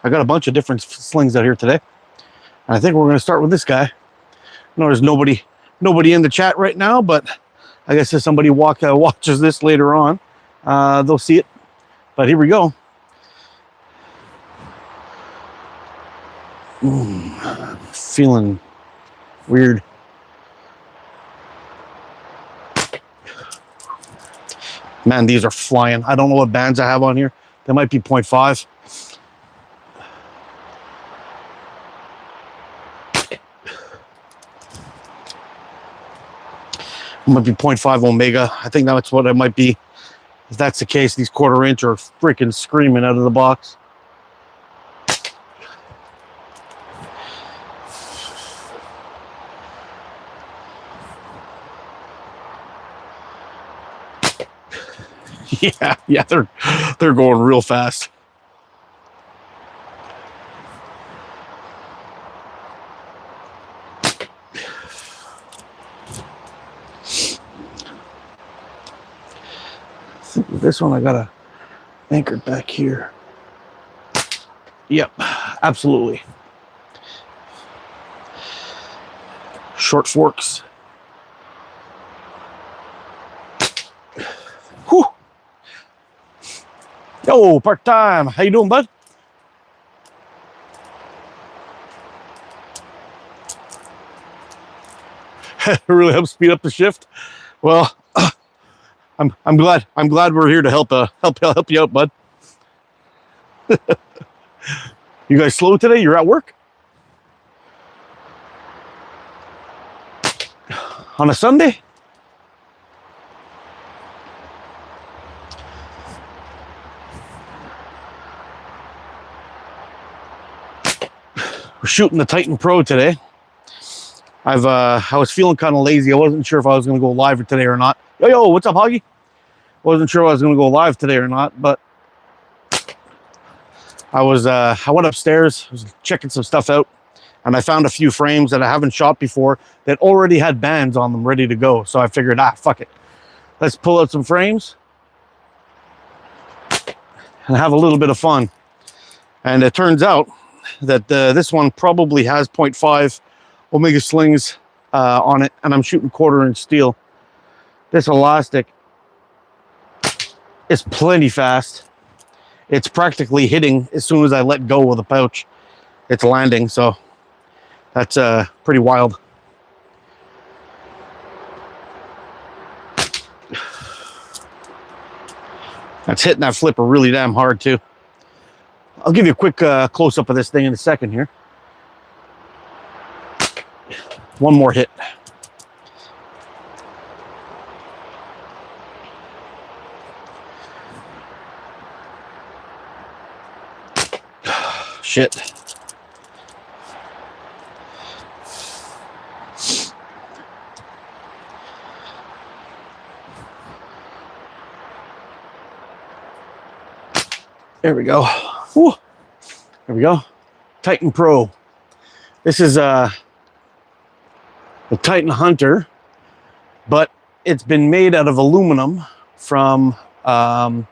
I got a bunch of different slings out here today. And I think we're going to start with this guy. I know there's nobody in the chat right now, but I guess if somebody watches this later on, they'll see it. But here we go. Feeling weird. Man, these are flying. I don't know what bands I have on here. They might be 0.5. Might be 0.5 Omega. I think that's what it might be. If that's the case, these 1/4 inch are freaking screaming out of the box. Yeah, they're going real fast. This one I gotta anchor back here. Yep, absolutely. Short forks. Whew. Yo, part-time. How you doing, bud? It really helps speed up the shift. Well, I'm glad we're here to help you out, bud. You guys slow today? You're at work? On a Sunday? We're shooting the Titan Pro today. I was feeling kind of lazy. I wasn't sure if I was going to go live today or not. Yo, what's up, Hoggy? Wasn't sure if I was going to go live today or not, but I went upstairs, was checking some stuff out, and I found a few frames that I haven't shot before that already had bands on them ready to go. So I figured, fuck it. Let's pull out some frames and have a little bit of fun. And it turns out that this one probably has 0.5 Omega slings on it, and I'm shooting 1/4 inch steel. This elastic is plenty fast. It's practically hitting as soon as I let go of the pouch. It's landing, so that's pretty wild. That's hitting that flipper really damn hard too. I'll give you a quick close-up of this thing in a second here. One more hit. Shit. There we go. Whew. There we go. Titan Pro. This is the Titan Hunter, but it's been made out of aluminum from what are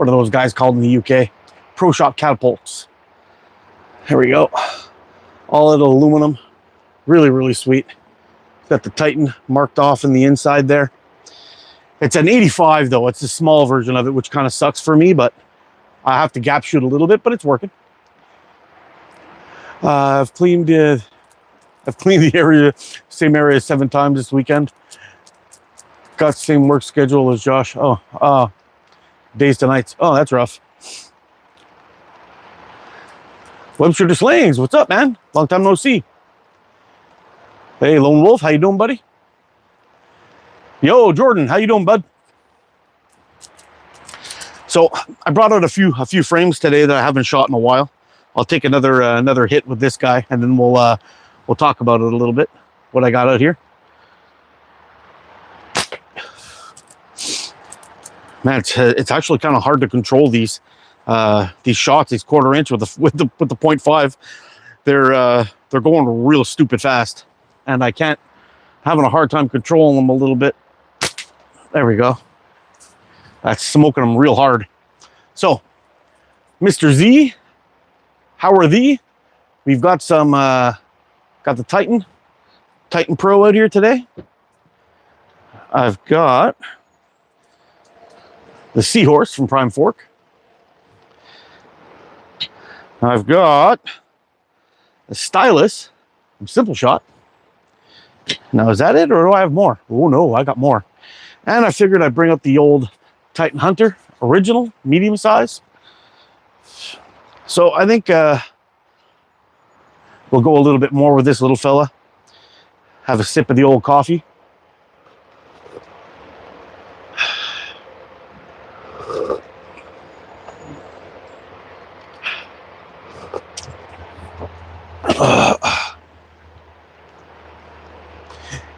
those guys called in the UK? Pro Shop catapults. There we go. All out of aluminum. Really, really sweet. Got the Titan marked off in the inside there. It's an 85 though. It's a small version of it, which kind of sucks for me, but I have to gap shoot a little bit, but it's working. I've cleaned the area, same area 7 times this weekend. Got the same work schedule as Josh. Oh, days to nights. Oh, that's rough. Webster Slings, what's up, man? Long time no see. Hey, Lone Wolf, how you doing, buddy? Yo, Jordan, how you doing, bud? So I brought out a few frames today that I haven't shot in a while. I'll take another hit with this guy, and then we'll talk about it a little bit. What I got out here. Man, it's actually kind of hard to control these shots, these 1/4 inch with the 0.5. They're going real stupid fast, and having a hard time controlling them a little bit. There we go. That's smoking them real hard. So, Mr. Z, how are thee? We've got some, got the Titan Pro out here today. I've got the Seahorse from Prime Fork. I've got a Stylus from Simple Shot. Now, is that it, or do I have more? Oh, no, I got more. And I figured I'd bring up the old Titan Hunter, original, medium size. So I think we'll go a little bit more with this little fella. Have a sip of the old coffee.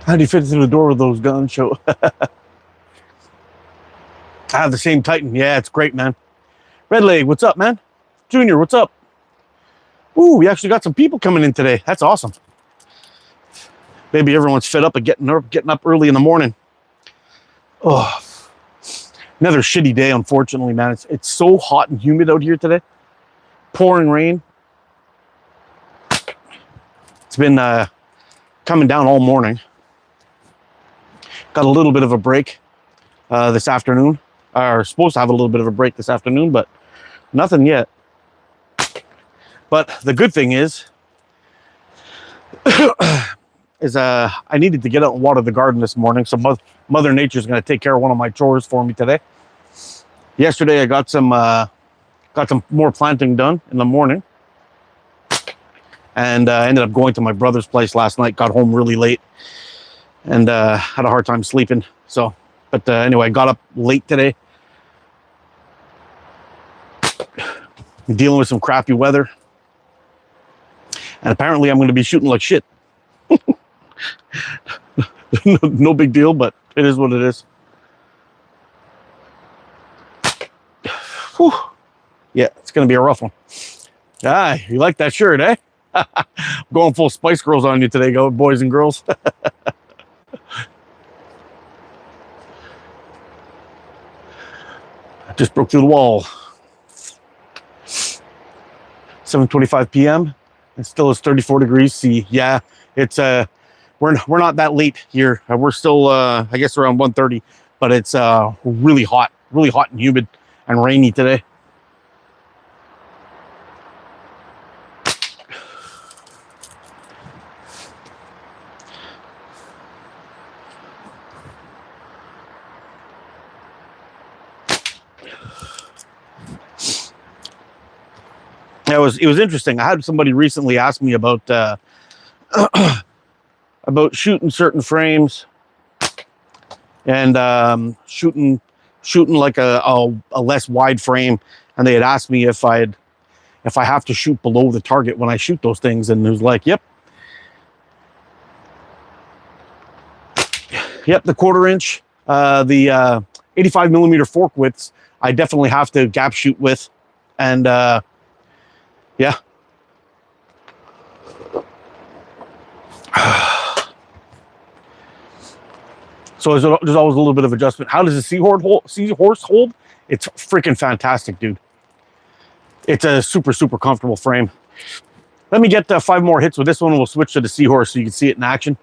How do you fit through the door with those guns? Show. I have the same Titan. Yeah, it's great, man. Red Leg, what's up, man? Junior, what's up? Ooh, we actually got some people coming in today. That's awesome. Maybe everyone's fed up of getting up early in the morning. Oh, another shitty day, unfortunately, man. It's so hot and humid out here today. Pouring rain. It's been coming down all morning. Got a little bit of a break this afternoon. Or supposed to have a little bit of a break this afternoon, but nothing yet. But the good thing is I needed to get out and water the garden this morning. So Mother Nature's going to take care of one of my chores for me today. Yesterday I got some more planting done in the morning, and ended up going to my brother's place last night. Got home really late and had a hard time sleeping. So, but anyway, I got up late today. Dealing with some crappy weather. And apparently I'm going to be shooting like shit. No big deal, but it is what it is. Whew. Yeah, it's going to be a rough one. Ah, you like that shirt, eh? Going full Spice Girls on you today, boys and girls. I just broke through the wall. 7:25 p.m. It still is 34 degrees C. Yeah, it's we're not that late here. We're still I guess around 1:30, but it's really hot and humid and rainy today. It was interesting. I had somebody recently ask me about about shooting certain frames and shooting like a less wide frame, and they had asked me if I have to shoot below the target when I shoot those things, and it was like, yep, the 1/4 inch, the 85 millimeter fork widths, I definitely have to gap shoot with, and yeah. So there's always a little bit of adjustment. How does the Seahorse hold? It's freaking fantastic, dude. It's a super, super comfortable frame. Let me get 5 more hits with this one. We'll switch to the Seahorse so you can see it in action.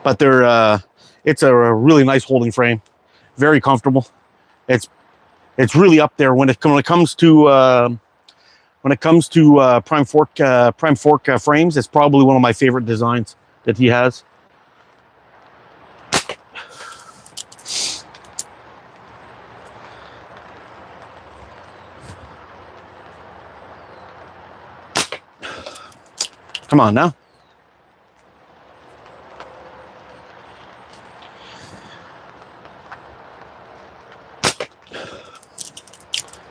But it's a really nice holding frame. Very comfortable. It's really up there when it comes to Prime Fork frames. It's probably one of my favorite designs that he has. Come on now.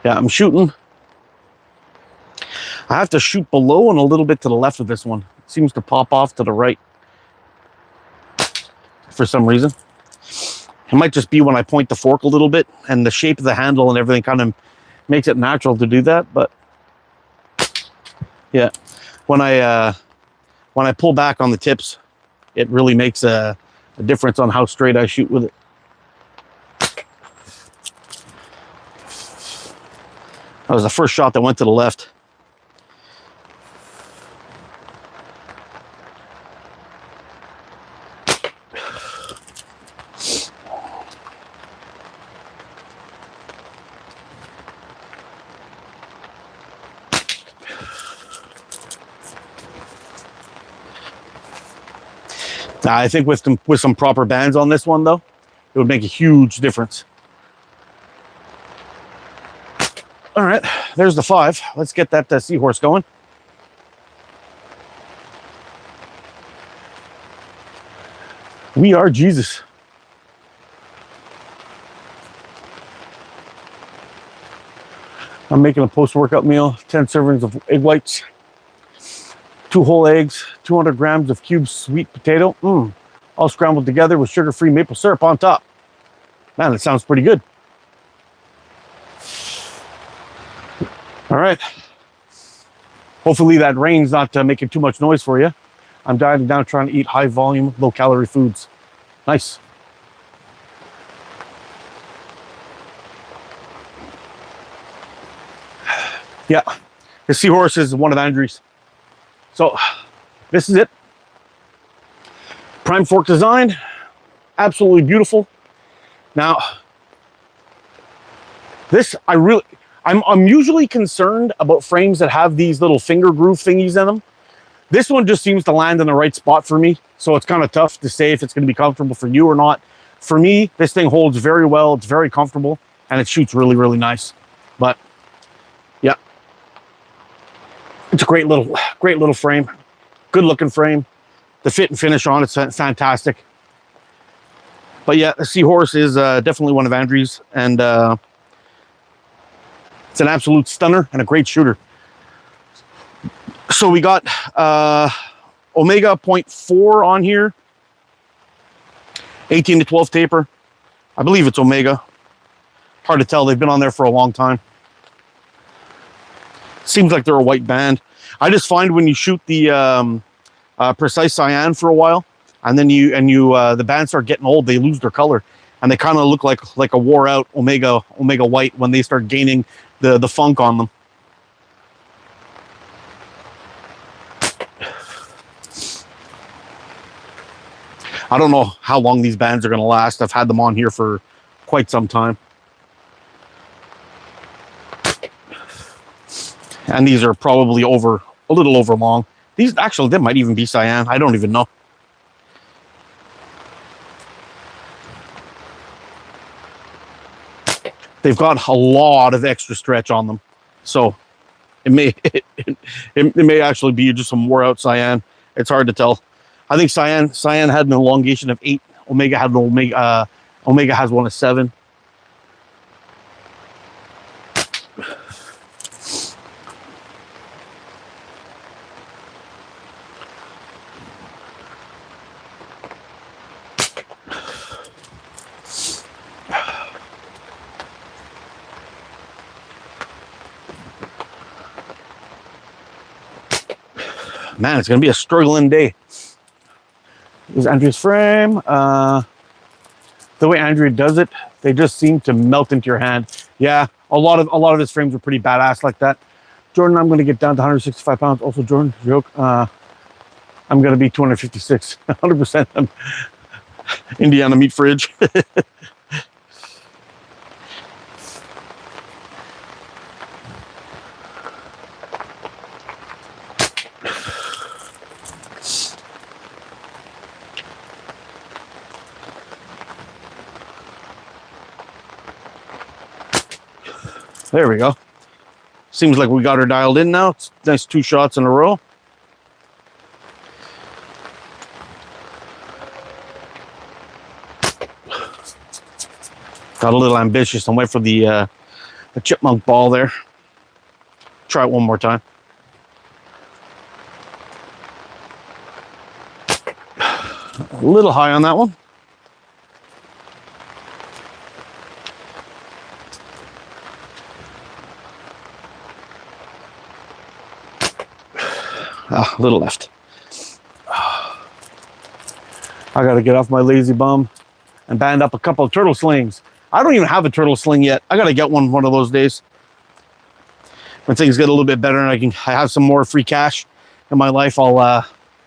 Yeah, I'm shooting. I have to shoot below and a little bit to the left of this one. It seems to pop off to the right for some reason. It might just be when I point the fork a little bit, and the shape of the handle and everything kind of makes it natural to do that. But yeah, when I pull back on the tips, it really makes a difference on how straight I shoot with it. That was the first shot that went to the left. I think with some proper bands on this one, though, it would make a huge difference. All right, there's the 5. Let's get that seahorse going. We are Jesus. I'm making a post-workout meal, 10 servings of egg whites, 2 whole eggs, 200 grams of cubed sweet potato, all scrambled together with sugar-free maple syrup on top. Man, that sounds pretty good. All right. Hopefully that rain's not making too much noise for you. I'm dieting down trying to eat high-volume, low-calorie foods. Nice. Yeah, the seahorse is one of Andrew's. So this is it. Prime fork design, absolutely beautiful. Now, this I'm usually concerned about frames that have these little finger groove thingies in them. This one just seems to land in the right spot for me, so it's kind of tough to say if it's going to be comfortable for you or not. For me, this thing holds very well. It's very comfortable, and it shoots really, really nice. But yeah, it's a great little frame, good looking frame. The fit and finish on it's fantastic. But yeah, the Seahorse is definitely one of Andrew's, and it's an absolute stunner and a great shooter. So we got Omega 0.4 on here, 18 to 12 taper. I believe it's Omega. Hard to tell. They've been on there for a long time. Seems like they're a white band. I just find when you shoot the precise cyan for a while, and then the bands start getting old, they lose their color, and they kind of look like a wore out Omega white when they start gaining the funk on them. I don't know how long these bands are going to last. I've had them on here for quite some time. And these are probably a little over long. These actually, they might even be cyan. I don't even know. They've got a lot of extra stretch on them. So it may actually be just some wore out cyan. It's hard to tell. I think cyan had an elongation of 8. Omega had an Omega has one of 7. Man, it's gonna be a struggling day. This is Andrew's frame. The way Andrew does it, they just seem to melt into your hand. Yeah, a lot of his frames are pretty badass like that. Jordan, I'm gonna get down to 165 pounds. Also, Jordan, joke. I'm gonna be 256. 100%. Indiana meat fridge. There we go. Seems like we got her dialed in now. It's nice 2 shots in a row. Got a little ambitious and went for the chipmunk ball there. Try it one more time. A little high on that one. A little left. I got to get off my lazy bum and band up a couple of turtle slings. I don't even have a turtle sling yet. I got to get one of those days. When things get a little bit better and I have some more free cash in my life, I'll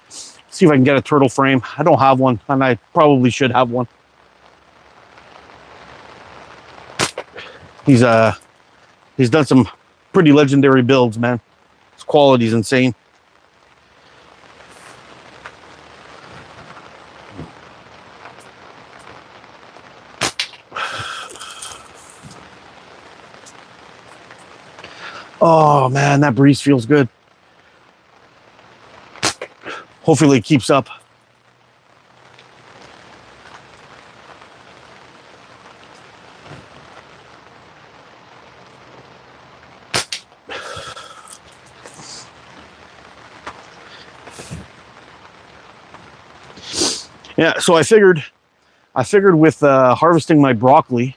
see if I can get a turtle frame. I don't have one, and I probably should have one. He's done some pretty legendary builds, man. His quality's insane. Oh man, that breeze feels good. Hopefully it keeps up. Yeah, so I figured with harvesting my broccoli,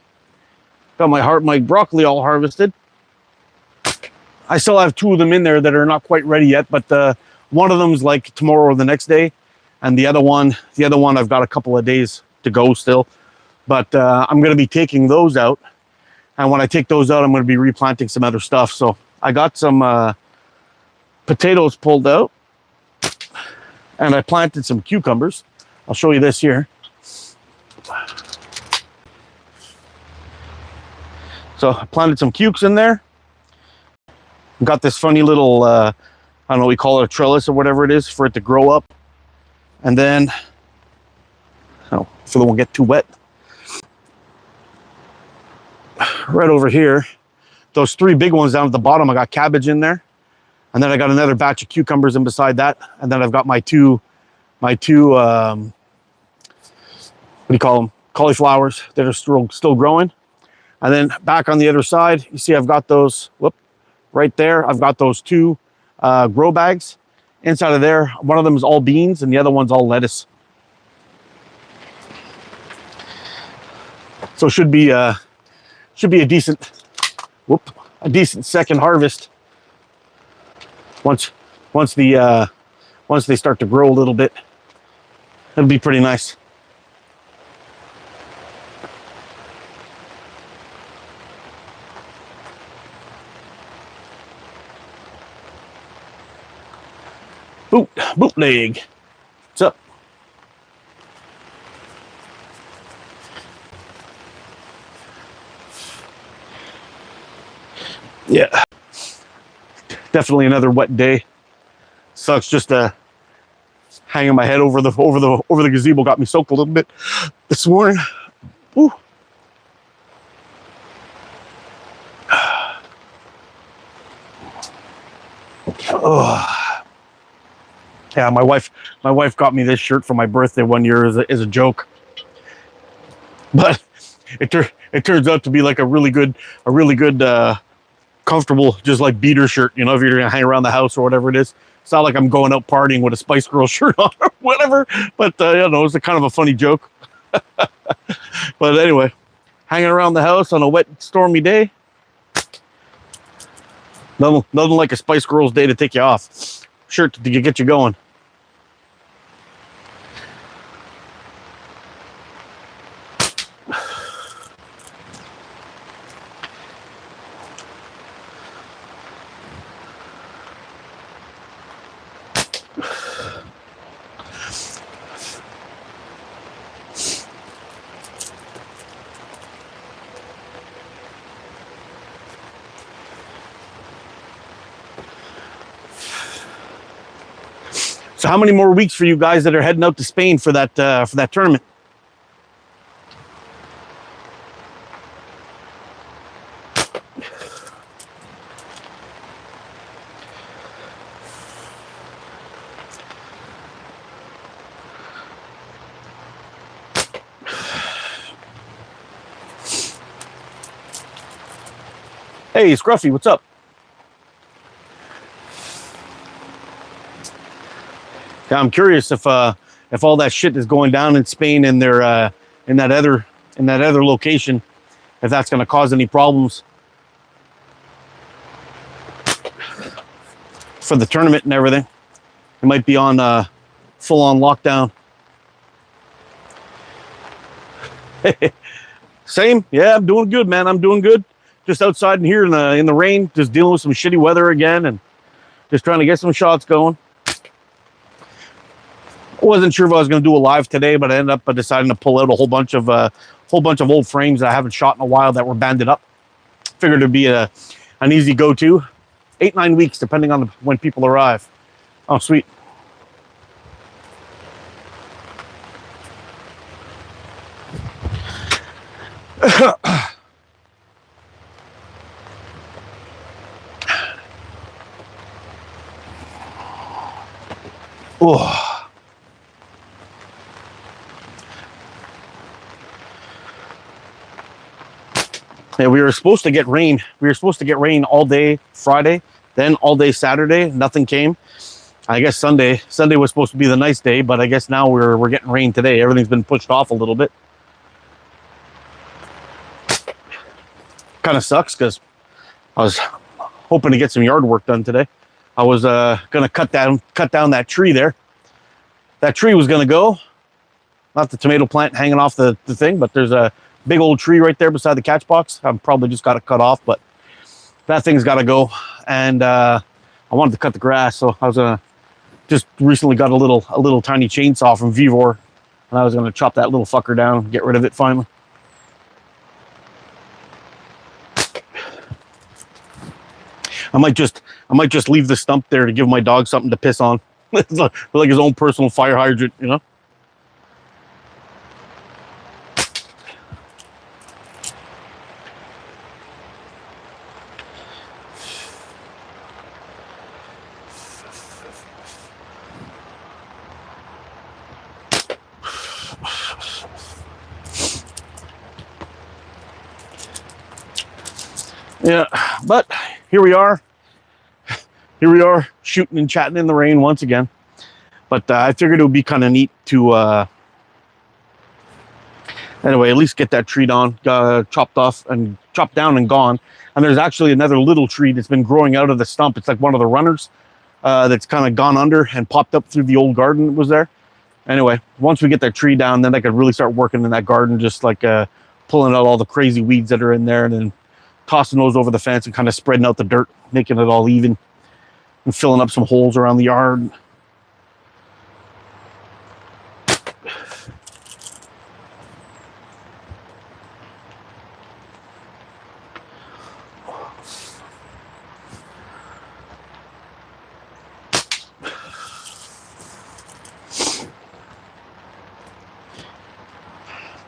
got my broccoli all harvested. I still have 2 of them in there that are not quite ready yet, but one of them's like tomorrow or the next day, and the other one I've got a couple of days to go still. But I'm going to be taking those out, and when I take those out, I'm going to be replanting some other stuff. So I got some potatoes pulled out, and I planted some cucumbers. I'll show you this here. So I planted some cukes in there. Got this funny little, I don't know, we call it a trellis or whatever it is for it to grow up. And then, oh, so they won't get too wet. Right over here, those 3 big ones down at the bottom, I got cabbage in there. And then I got another batch of cucumbers in beside that. And then I've got my two, what do you call them? Cauliflowers that are still growing. And then back on the other side, you see I've got those, right there, I've got those 2 grow bags. Inside of there, one of them is all beans and the other one's all lettuce. So it should be a decent, second harvest once they start to grow a little bit. It'll be pretty nice. Bootleg. What's up? Yeah. Definitely another wet day. Sucks just hanging my head over the gazebo got me soaked a little bit this morning. Woo. Oh. Yeah, my wife got me this shirt for my birthday one year as a joke, but it turns out to be like a really good comfortable, just like beater shirt. You know, if you're gonna hang around the house or whatever it is. It's not like I'm going out partying with a Spice Girl shirt on or whatever. But you know, it's a kind of a funny joke. But anyway, hanging around the house on a wet, stormy day. Nothing like a Spice Girls day to take you off. Shirt to get you going. So how many more weeks for you guys that are heading out to Spain for that tournament? Hey, Scruffy, what's up? Yeah, I'm curious if all that shit is going down in Spain and they're in that other location, if that's going to cause any problems for the tournament and everything. It might be on full on lockdown. Same, yeah, I'm doing good, man. I'm doing good. Just outside in here in the rain, just dealing with some shitty weather again, and just trying to get some shots going. I wasn't sure if I was going to do a live today, but I ended up deciding to pull out a whole bunch of old frames that I haven't shot in a while that were banded up. Figured it'd be an easy go-to. 8-9 weeks, depending on when people arrive. Oh, sweet. Oh. Yeah, we were supposed to get rain. We were supposed to get rain all day Friday, then all day Saturday. Nothing came. I guess Sunday was supposed to be the nice day, but I guess now we're getting rain today. Everything's been pushed off a little bit. Kind of sucks because I was hoping to get some yard work done today. I was gonna cut down that tree there. That tree was gonna go, not the tomato plant hanging off the thing, but there's a big old tree right there beside the catch box. I've probably just got it cut off, but that thing's got to go. And I wanted to cut the grass, so I was gonna just recently got a little tiny chainsaw from Vivor, and I was gonna chop that little fucker down, get rid of it finally. I might just leave the stump there to give my dog something to piss on. It's like his own personal fire hydrant, you know. Yeah, but here we are shooting and chatting in the rain once again. But I figured it would be kind of neat to anyway, at least get that tree down, chopped down and gone. And there's actually another little tree that's been growing out of the stump. It's like one of the runners that's kind of gone under and popped up through the old garden that was there. Anyway, once we get that tree down, then I could really start working in that garden, just like pulling out all the crazy weeds that are in there and then tossing those over the fence and kind of spreading out the dirt, making it all even and filling up some holes around the yard.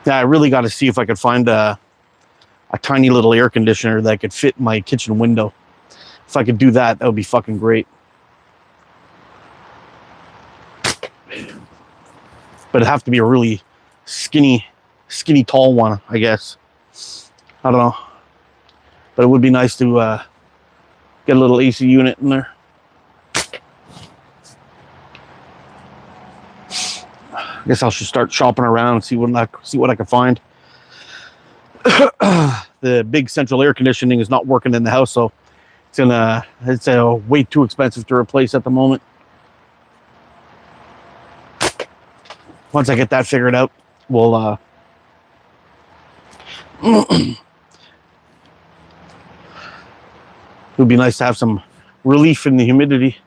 Yeah, I really got to see if I could find a tiny little air conditioner that could fit my kitchen window. If I could do that, that would be fucking great. But it'd have to be a really skinny, tall one, I guess. I don't know. But it would be nice to get a little AC unit in there. I guess I should start shopping around and see what I can find. The big central air conditioning is not working in the house, so it's way too expensive to replace at the moment. Once I get that figured out, we'll it would be nice to have some relief in the humidity.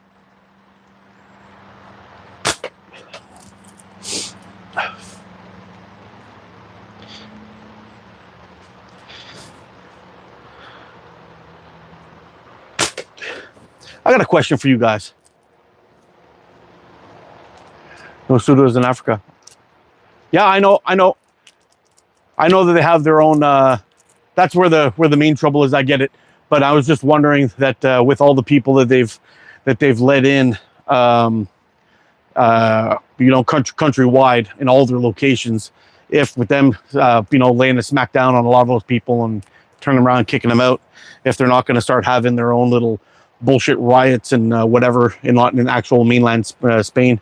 I got a question for you guys. No pseudos in Africa. Yeah, I know that they have their own. That's where the main trouble is. I get it, but I was just wondering that with all the people that they've let in, countrywide in all their locations, if with them, laying a smack down on a lot of those people and turning them around and kicking them out, if they're not going to start having their own little bullshit riots and whatever in actual mainland Spain.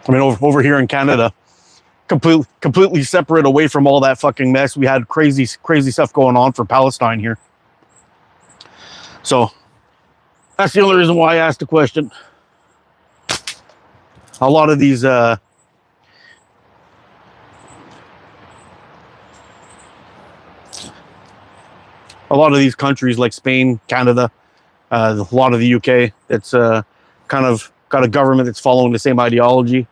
I mean, over here in Canada, completely separate away from all that fucking mess. We had crazy stuff going on for Palestine here. So that's the only reason why I asked the question. A lot of these countries like Spain, Canada, a lot of the UK, that's kind of got a government that's following the same ideology.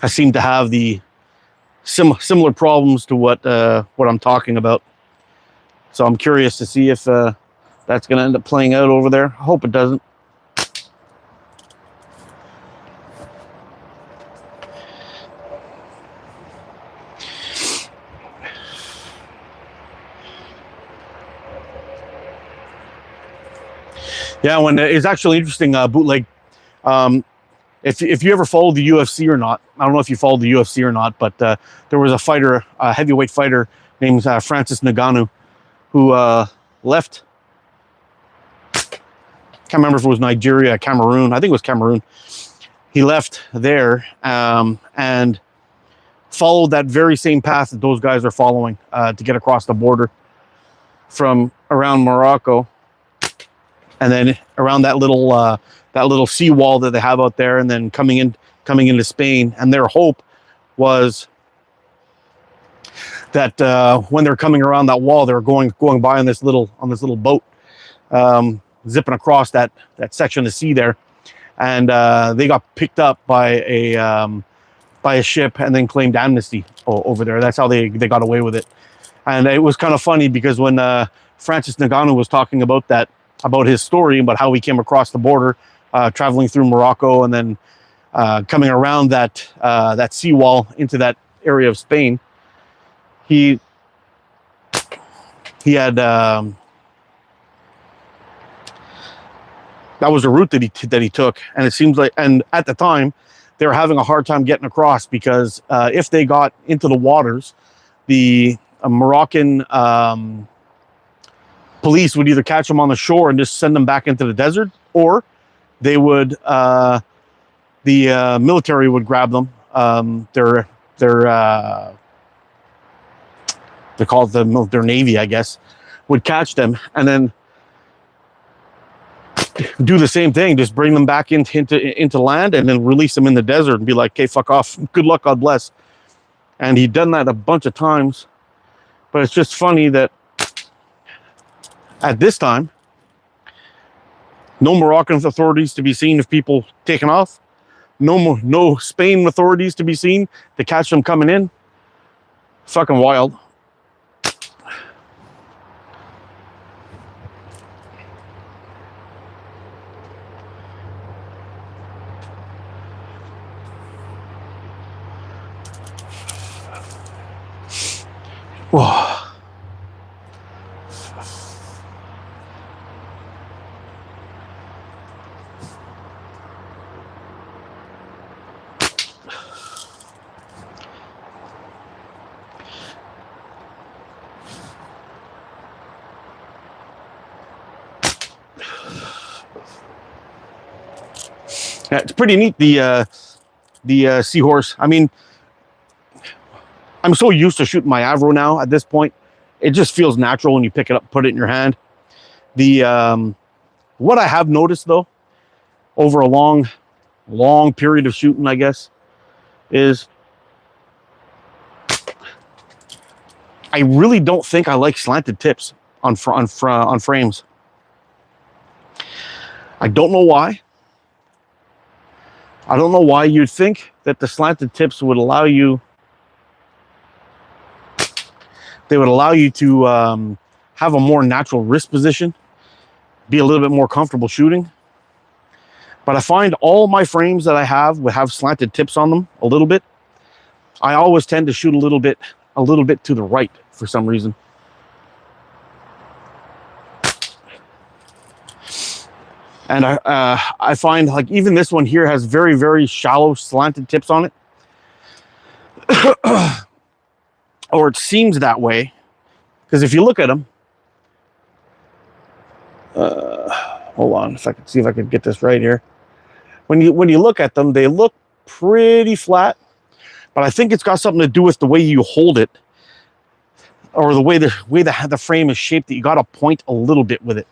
I seem to have the similar problems to what I'm talking about. So I'm curious to see if that's going to end up playing out over there. I hope it doesn't. Yeah, when it's actually interesting, bootleg. Um, if you ever followed the UFC or not, I don't know if you followed the UFC or not, but there was a fighter, a heavyweight fighter named Francis Ngannou, who left. Can't remember if it was Nigeria, Cameroon. I think it was Cameroon. He left there and followed that very same path that those guys are following to get across the border from around Morocco, and then around that little seawall that they have out there, and then coming into Spain. And their hope was that when they're coming around that wall, they're going by on this little boat, zipping across that section of sea there, and they got picked up by a ship and then claimed amnesty over there. That's how they got away with it. And it was kind of funny because when Francis Ngannou was talking about his story, about how he came across the border, traveling through Morocco and then coming around that seawall into that area of Spain, he had that was the route that he took, and it seems like, and at the time they were having a hard time getting across because if they got into the waters, the Moroccan police would either catch them on the shore and just send them back into the desert, or they would the military would grab them. They call it their navy, I guess, would catch them and then do the same thing, just bring them back into land and then release them in the desert and be like, "Okay, fuck off. Good luck, God bless." And he'd done that a bunch of times. But it's just funny that at this time, no Moroccan authorities to be seen of people taking off. No Spain authorities to be seen to catch them coming in. Fucking wild. Whoa. Yeah, it's pretty neat, the seahorse. I mean, I'm so used to shooting my Avro now at this point. It just feels natural when you pick it up, put it in your hand. The what I have noticed though, over a long period of shooting, I guess, is I really don't think I like slanted tips on frames. I don't know why. I don't know why you'd think that the slanted tips would allow you. They would allow you to have a more natural wrist position, be a little bit more comfortable shooting. But I find all my frames that I have would have slanted tips on them a little bit. I always tend to shoot a little bit to the right for some reason. And I find like even this one here has very, very shallow slanted tips on it. Or it seems that way. Because if you look at them, hold on, if I can see if I can get this right here. When you look at them, they look pretty flat, but I think it's got something to do with the way you hold it, or the way the frame is shaped, that you got to point a little bit with it.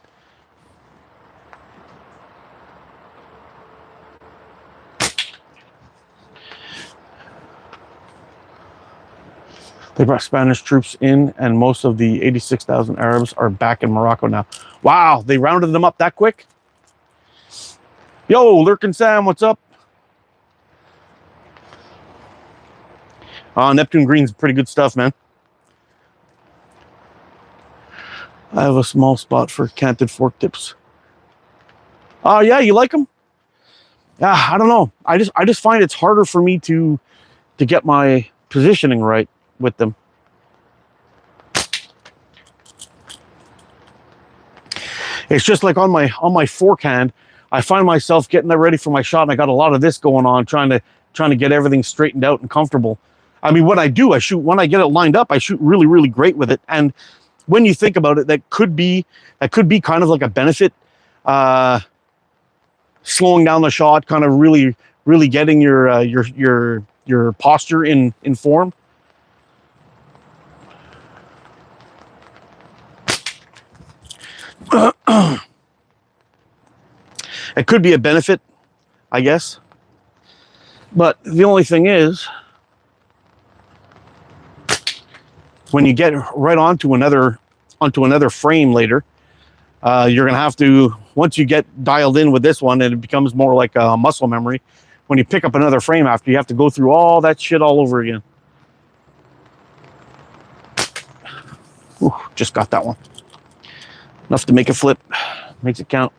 They brought Spanish troops in, and most of the 86,000 Arabs are back in Morocco now. Wow, they rounded them up that quick? Yo, Lurkin Sam, what's up? Neptune Green's pretty good stuff, man. I have a small spot for canted fork tips. Oh, yeah, you like them? Yeah, I don't know. I just find it's harder for me to get my positioning right with them. It's just like on my forehand, I find myself getting that ready for my shot, and I got a lot of this going on, trying to get everything straightened out and comfortable. I mean, what I do, I shoot when I get it lined up, I shoot really, really great with it. And when you think about it, that could be kind of like a benefit, slowing down the shot, kind of really, really getting your posture in form. It could be a benefit, I guess. But the only thing is, when you get right onto another frame later, you're gonna have to, once you get dialed in with this one, and it becomes more like a muscle memory. When you pick up another frame after, you have to go through all that shit all over again. Ooh, just got that one. Enough to make it flip. Makes it count.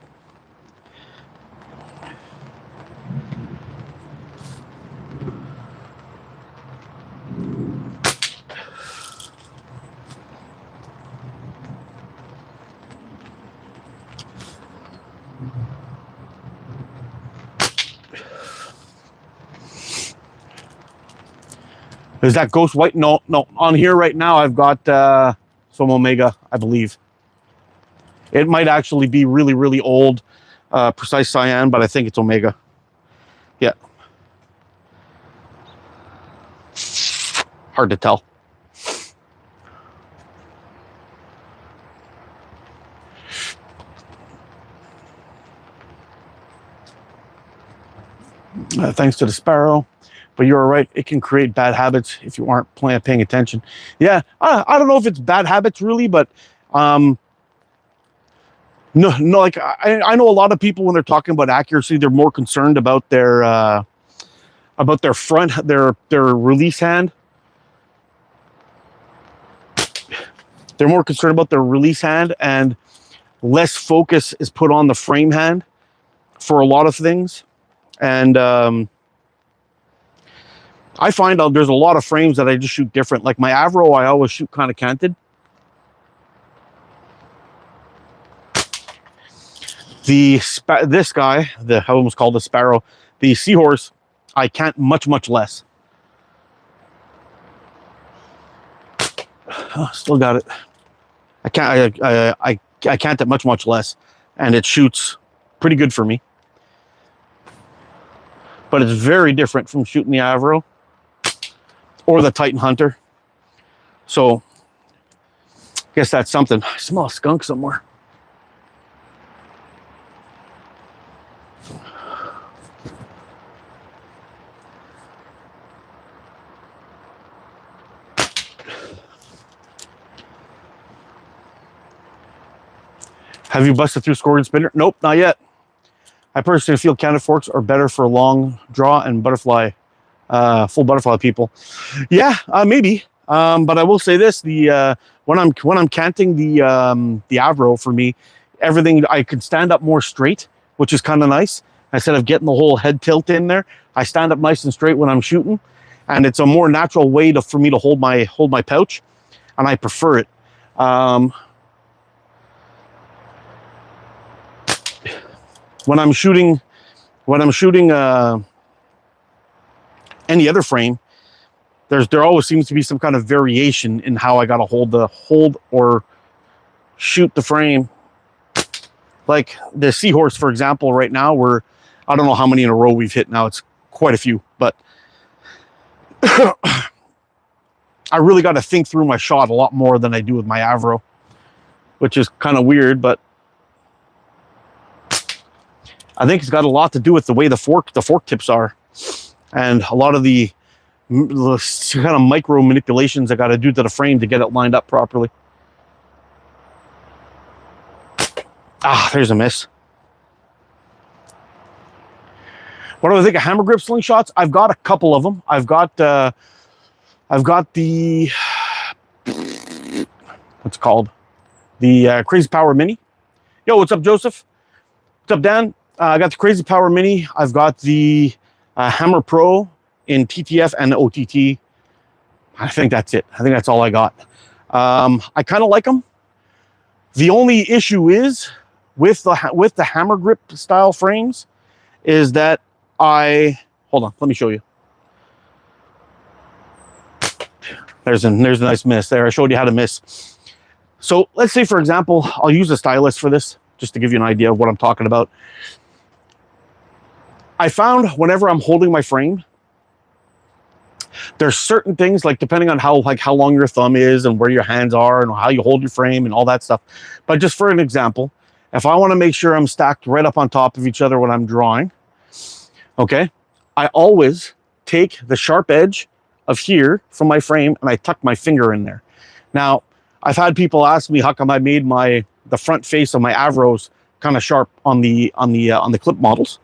Is that ghost white? No. On here right now, I've got some Omega, I believe. It might actually be really, really old, precise cyan, but I think it's Omega. Yeah. Hard to tell. Thanks to the Sparrow. But you're right, it can create bad habits if you aren't paying attention. Yeah, I don't know if it's bad habits really, but no, like I know a lot of people, when they're talking about accuracy, they're more concerned about their front, their release hand. They're more concerned about their release hand, and less focus is put on the frame hand for a lot of things. And I find out there's a lot of frames that I just shoot different. Like my Avro, I always shoot kind of canted. This guy, I almost called the Sparrow, the Seahorse, I cant much less. Oh, still got it. I cant it much less, and it shoots pretty good for me. But it's very different from shooting the Avro or the Titan Hunter. So I guess that's something. I smell a skunk somewhere. Have you busted through Scorpion Spinner? Nope, not yet. I personally feel canted forks are better for long draw and butterfly, full butterfly people. Yeah, maybe. But I will say this: when I'm canting the Avro, for me, everything, I could stand up more straight, which is kind of nice. Instead of getting the whole head tilt in there, I stand up nice and straight when I'm shooting, and it's a more natural way for me to hold my pouch, and I prefer it. When I'm shooting any other frame, there always seems to be some kind of variation in how I got to hold or shoot the frame. Like the Seahorse, for example, right now I don't know how many in a row we've hit now. It's quite a few, but I really got to think through my shot a lot more than I do with my Avro, which is kind of weird, but I think it's got a lot to do with the way the fork tips are, and a lot of the kind of micro manipulations I got to do to the frame to get it lined up properly. Ah, there's a miss. What do I think of hammer grip slingshots? I've got a couple of them. I've got the what's it called? The Crazy Power Mini. Yo, what's up, Joseph? What's up, Dan? I got the Crazy Power Mini. I've got the Hammer Pro in TTF and OTT. I think that's it. I think that's all I got. I kind of like them. The only issue is with the hammer grip style frames is that hold on, let me show you. There's a nice miss there. I showed you how to miss. So let's say, for example, I'll use a stylus for this, just to give you an idea of what I'm talking about. I found whenever I'm holding my frame, there's certain things, like depending on how long your thumb is and where your hands are and how you hold your frame and all that stuff. But just for an example, if I want to make sure I'm stacked right up on top of each other when I'm drawing, okay, I always take the sharp edge of here from my frame and I tuck my finger in there. Now, I've had people ask me how come I made the front face of my Avros kind of sharp on the clip models.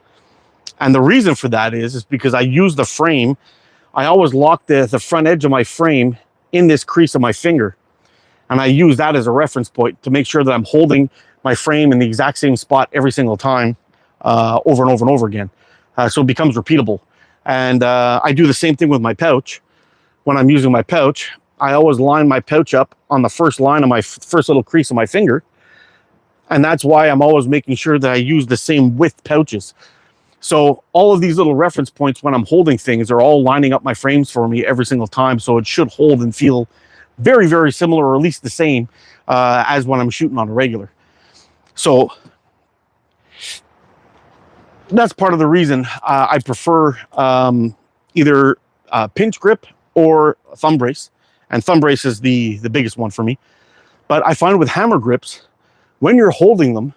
And the reason for that is because I use the frame. I always lock the front edge of my frame in this crease of my finger. And I use that as a reference point to make sure that I'm holding my frame in the exact same spot every single time, over and over and over again. So it becomes repeatable. And I do the same thing with my pouch. When I'm using my pouch, I always line my pouch up on the first line of my first little crease of my finger. And that's why I'm always making sure that I use the same width pouches. So all of these little reference points when I'm holding things are all lining up my frames for me every single time. So it should hold and feel very, very similar, or at least the same as when I'm shooting on a regular. So that's part of the reason I prefer either pinch grip or thumb brace. And thumb brace is the biggest one for me. But I find with hammer grips, when you're holding them,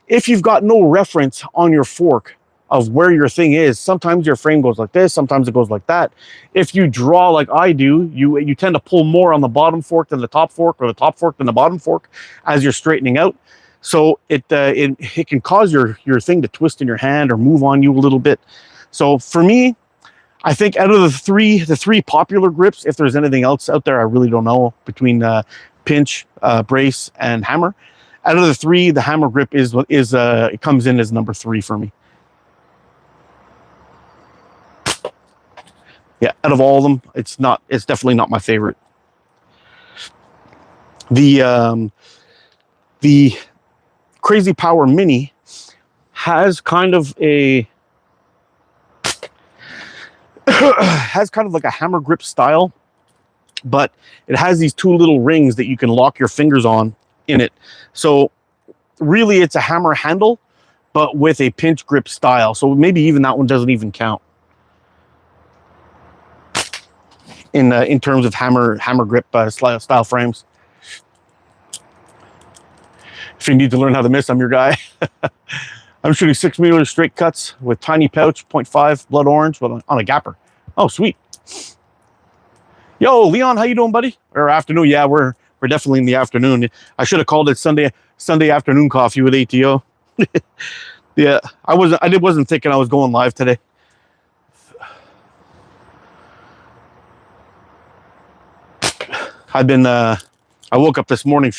if you've got no reference on your fork of where your thing is, sometimes your frame goes like this, sometimes it goes like that. If you draw like I do, you tend to pull more on the bottom fork than the top fork, or the top fork than the bottom fork as you're straightening out. So it can cause your thing to twist in your hand or move on you a little bit. So for me, I think out of the three popular grips, if there's anything else out there, I really don't know, between pinch, brace, and hammer. Out of the three, the hammer grip it comes in as number 3 for me. Yeah, out of all of them, it's definitely not my favorite. The Crazy Power Mini has kind of a like a hammer grip style, but it has these 2 little rings that you can lock your fingers on in it. So really it's a hammer handle, but with a pinch grip style. So maybe even that one doesn't even count in terms of hammer grip style frames. If you need to learn how to miss, I'm your guy. I'm shooting 6mm straight cuts with tiny pouch, 0.5 blood orange on a gapper. Oh, sweet. Yo, Leon, how you doing, buddy? Or afternoon? Yeah, we're definitely in the afternoon. I should have called it Sunday afternoon coffee with ATO. Yeah, I wasn't thinking I was going live today. I woke up this morning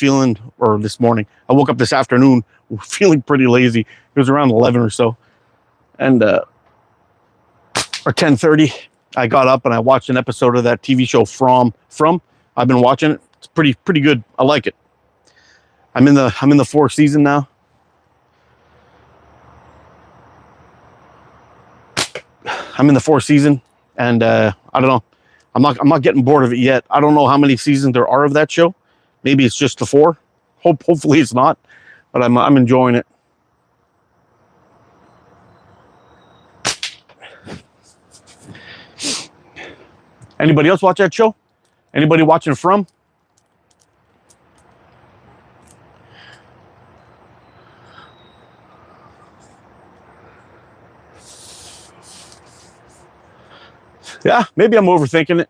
I woke up this afternoon feeling pretty lazy. It was around 11 or so. And, or 10:30, I got up and I watched an episode of that TV show From. I've been watching it. It's pretty good. I like it. I'm in the 4th season now. I'm in the 4th season, and I don't know. I'm not getting bored of it yet. I don't know how many seasons there are of that show. Maybe it's just the 4. Hopefully it's not, but I'm enjoying it. Anybody else watch that show? Anybody watching From? Yeah, maybe I'm overthinking it.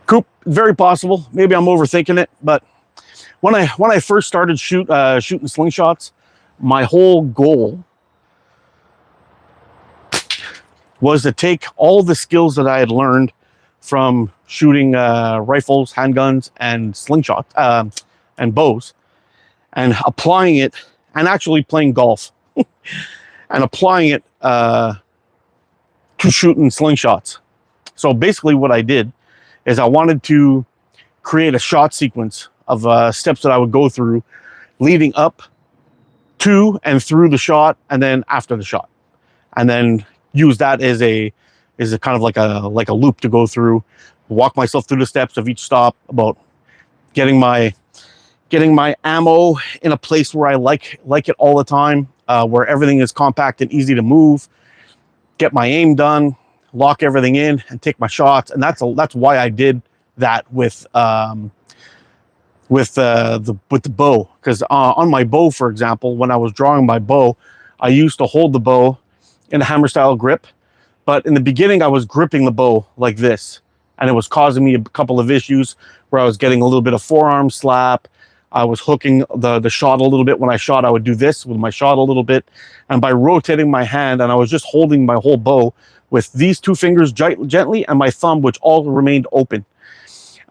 Coop, very possible. Maybe I'm overthinking it, but when I first started shooting slingshots, my whole goal was to take all the skills that I had learned from shooting rifles, handguns, and slingshots and bows, and applying it, and actually playing golf, and applying it to shooting slingshots. So basically what I did is I wanted to create a shot sequence of steps that I would go through leading up to and through the shot, and then after the shot, and then use that as a kind of like a loop to go through, walk myself through the steps of each stop about getting my ammo in a place where I like it all the time, where everything is compact and easy to move, get my aim done, lock everything in, and take my shots. And that's why I did that with the bow, because on my bow, for example, when I was drawing my bow, I used to hold the bow in a hammer style grip, but in the beginning I was gripping the bow like this, and it was causing me a couple of issues where I was getting a little bit of forearm slap. I was hooking the shot a little bit. When I shot, I would do this with my shot a little bit, and by rotating my hand, and I was just holding my whole bow with these two fingers gently and my thumb, which all remained open.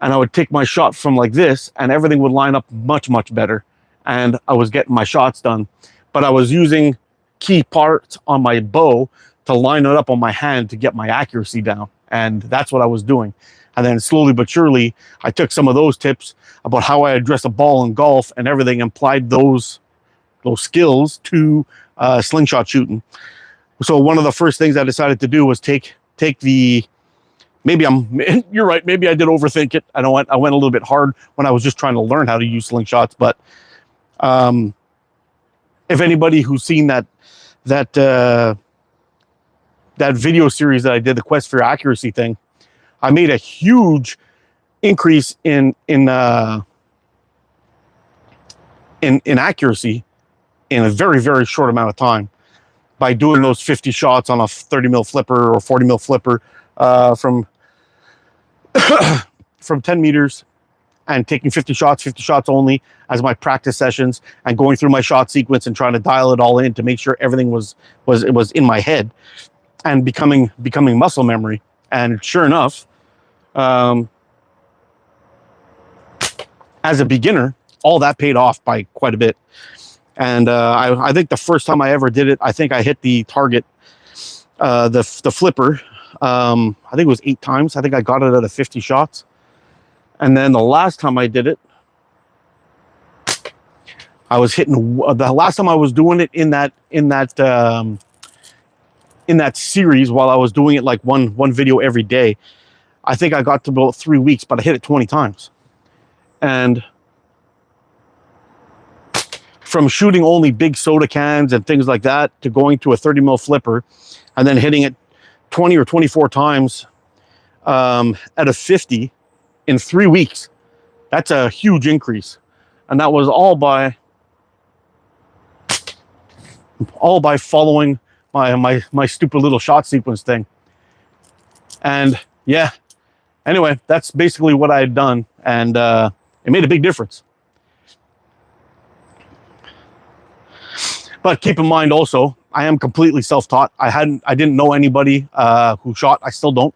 And I would take my shot from like this, and everything would line up much, much better. And I was getting my shots done. But I was using key parts on my bow to line it up on my hand to get my accuracy down. And that's what I was doing. And then slowly but surely, I took some of those tips about how I address a ball in golf and everything, and applied those skills to slingshot shooting. So one of the first things I decided to do was take the, you're right, maybe I did overthink it. I went a little bit hard when I was just trying to learn how to use slingshots. But if anybody who's seen that video series that I did, the Quest for Accuracy thing, I made a huge increase in accuracy in a very, very short amount of time by doing those 50 shots on a 30 mil flipper or 40 mil flipper from 10 meters, and taking 50 shots only as my practice sessions, and going through my shot sequence and trying to dial it all in to make sure everything was in my head, and becoming muscle memory. And sure enough, as a beginner, all that paid off by quite a bit. And I think the first time I ever did it, I think I hit the target, the flipper, I think it was 8 times. I think I got it out of 50 shots. And then the last time I did it, I was hitting, the last time I was doing it in that series, while I was doing it like one video every day, I think I got to about 3 weeks, but I hit it 20 times. And from shooting only big soda cans and things like that to going to a 30 mil flipper and then hitting it 20 or 24 times at a 50 in 3 weeks, that's a huge increase. And that was all by following my stupid little shot sequence thing. And yeah, anyway, that's basically what I had done, and it made a big difference. But keep in mind also, I am completely self-taught. I didn't know anybody who shot. I still don't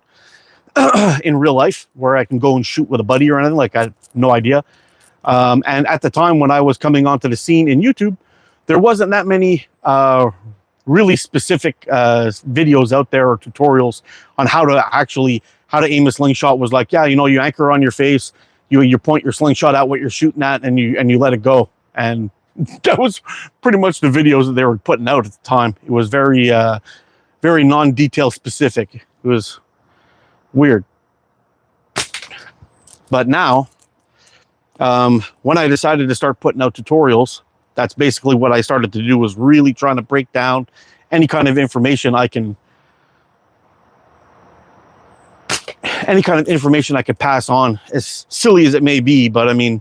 in real life, where I can go and shoot with a buddy or anything. Like, I had no idea. And at the time when I was coming onto the scene in YouTube, there wasn't that many really specific videos out there or tutorials on how to aim a slingshot. Was like, yeah, you anchor on your face, you point your slingshot at what you're shooting at, and you let it go. And that was pretty much the videos that they were putting out at the time. It was very very non-detail specific. It was weird. But now, when I decided to start putting out tutorials, that's basically what I started to do, was really trying to break down any kind of information I could pass on, as silly as it may be. But I mean,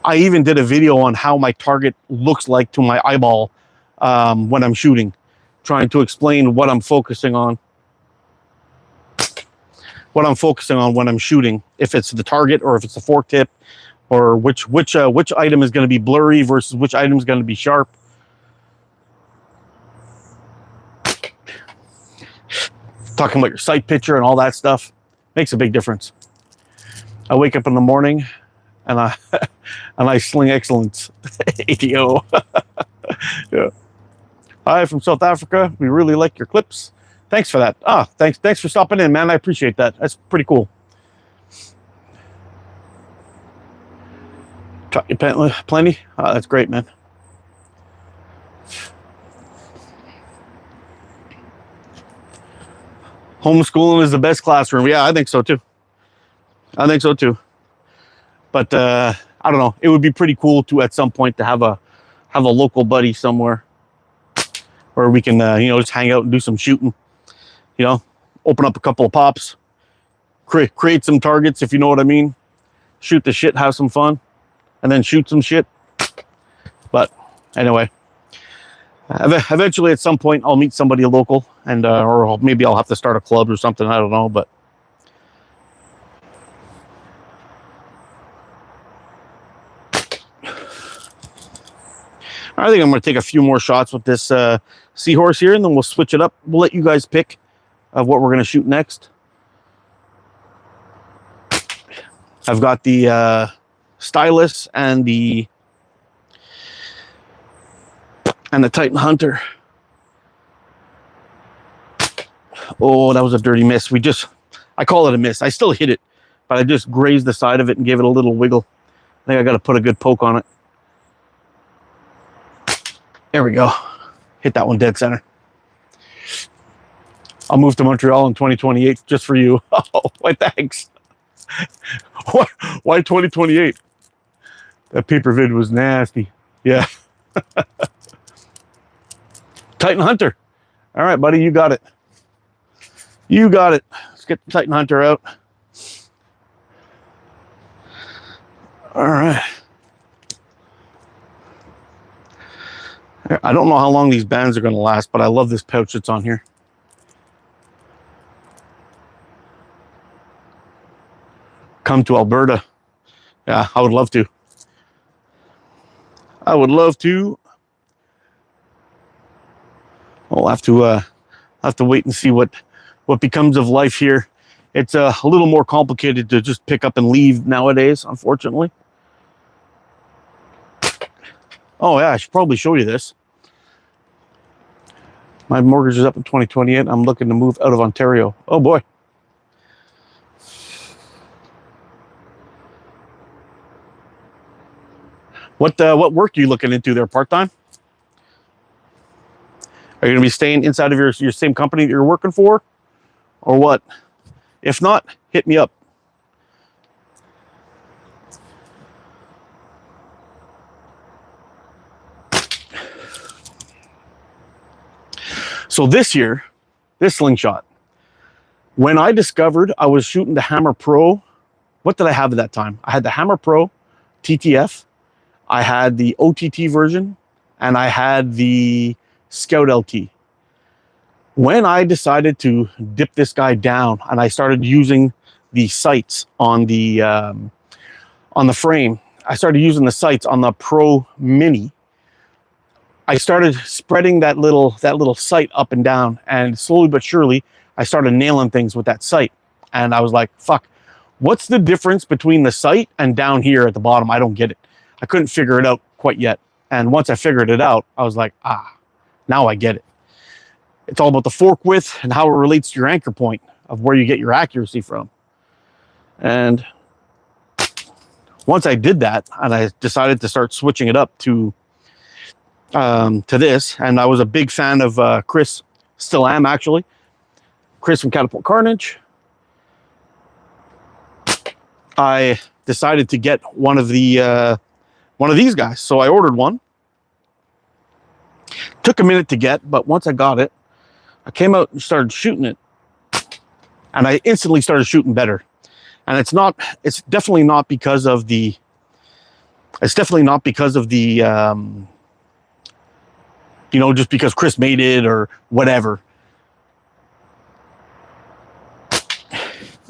I even did a video on how my target looks like to my eyeball when I'm shooting, trying to explain what I'm focusing on when I'm shooting, if it's the target or if it's the fork tip, or which item is going to be blurry versus which item is going to be sharp. Talking about your sight picture and all that stuff makes a big difference. I wake up in the morning and I sling excellence. ATO. Yeah. Hi from South Africa. We really like your clips. Thanks for that. Thanks for stopping in, man. I appreciate that. That's pretty cool. Taught you plenty. That's great, man. Homeschooling is the best classroom. Yeah, I think so too. I think so too. But I don't know. It would be pretty cool to at some point to have a local buddy somewhere where we can you know, just hang out and do some shooting. You know, open up a couple of pops, create some targets, if you know what I mean. Shoot the shit, have some fun, and then shoot some shit. But anyway, eventually at some point I'll meet somebody local, and or maybe I'll have to start a club or something. I don't know, but I think I'm going to take a few more shots with this seahorse here, and then we'll switch it up. We'll let you guys pick of what we're going to shoot next. I've got the Stylus and the Titan Hunter. Oh, that was a dirty miss. I call it a miss. I still hit it, but I just grazed the side of it and gave it a little wiggle. I think I got to put a good poke on it. There we go. Hit that one dead center. I'll move to Montreal in 2028 just for you. Oh, why thanks. Why 2028? That paper vid was nasty. Yeah. Titan Hunter. All right, buddy, you got it. You got it. Let's get the Titan Hunter out. All right. I don't know how long these bands are going to last, but I love this pouch that's on here. Come to Alberta. Yeah, I would love to. I would love to. I'll have to wait and see what becomes of life here. It's a little more complicated to just pick up and leave nowadays, unfortunately. Oh yeah, I should probably show you this. My mortgage is up in 2028. I'm looking to move out of Ontario. Oh boy. What work are you looking into there? Part-time? Are you going to be staying inside of your same company that you're working for? Or what? If not, hit me up. So this year, this slingshot, when I discovered I was shooting the Hammer Pro, what did I have at that time? I had the Hammer Pro TTF, I had the OTT version, and I had the Scout LT. When I decided to dip this guy down and I started using the sights on the frame, I started using the sights on the Pro Mini. I started spreading that little sight up and down, and slowly but surely, I started nailing things with that sight. And I was like, fuck, what's the difference between the sight and down here at the bottom? I don't get it. I couldn't figure it out quite yet. And once I figured it out, I was like, now I get it. It's all about the fork width and how it relates to your anchor point of where you get your accuracy from. And once I did that, and I decided to start switching it up to this, and I was a big fan of Chris, still am actually, Chris from Catapult Carnage. I decided to get one of these guys, so I ordered one. Took a minute to get, but once I got it, I came out and started shooting it, and I instantly started shooting better. And it's definitely not because of the you know, just because Chris made it or whatever.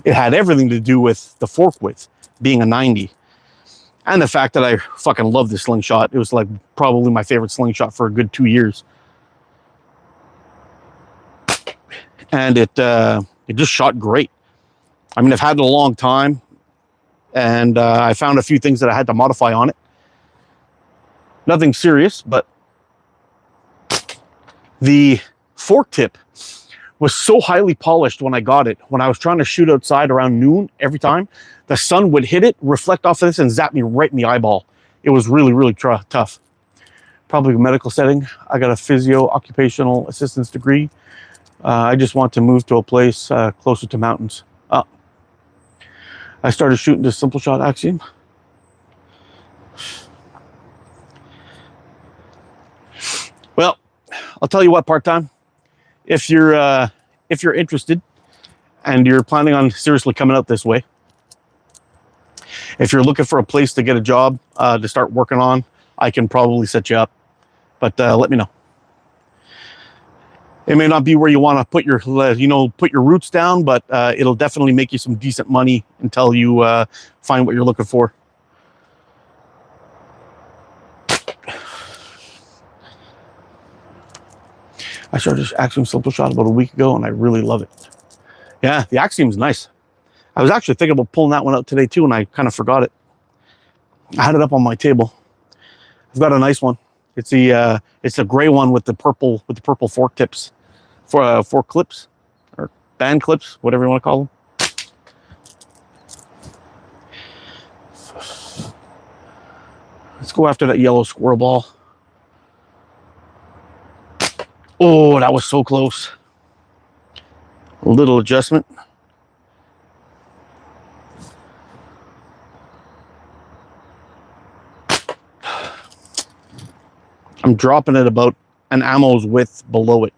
It had everything to do with the fork width being a 90. And the fact that I fucking love this slingshot. It was like probably my favorite slingshot for a good 2 years. And it just shot great. I mean, I've had it a long time, and I found a few things that I had to modify on it. Nothing serious, but the fork tip was so highly polished when I got it. When I was trying to shoot outside around noon every time, the sun would hit it, reflect off of this, and zap me right in the eyeball. It was really, really tough. Probably a medical setting. I got a physio occupational assistance degree. I just want to move to a place closer to mountains. I started shooting this simple shot Axiom. Well, I'll tell you what, part-time, if you're interested and you're planning on seriously coming out this way, if you're looking for a place to get a job to start working on, I can probably set you up, but let me know. It may not be where you want to put your roots down, but it'll definitely make you some decent money until you find what you're looking for. I started Axiom Simple Shot about a week ago, and I really love it. Yeah, the Axiom's nice. I was actually thinking about pulling that one out today too, and I kind of forgot it. I had it up on my table. I've got a nice one. It's a gray one with the purple fork tips, fork clips or band clips, whatever you want to call them. Let's go after that yellow squirrel ball. Oh, that was so close. A little adjustment. I'm dropping it about an ammo's width below it.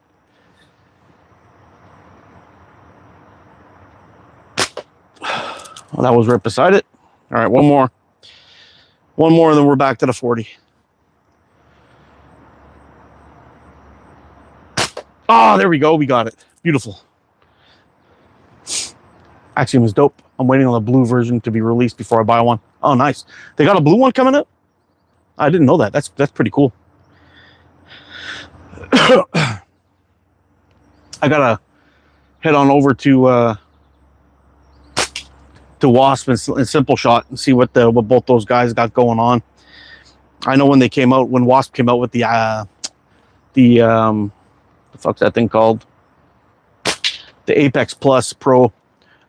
Well, that was right beside it. All right, one more. One more, and then we're back to the 40. Oh, there we go. We got it. Beautiful. Axiom is dope. I'm waiting on the blue version to be released before I buy one. Oh, nice. They got a blue one coming up? I didn't know that. That's pretty cool. I gotta head on over to Wasp and Simple Shot and see what both those guys got going on. I know when Wasp came out with the fuck's that thing called? The Apex Plus Pro.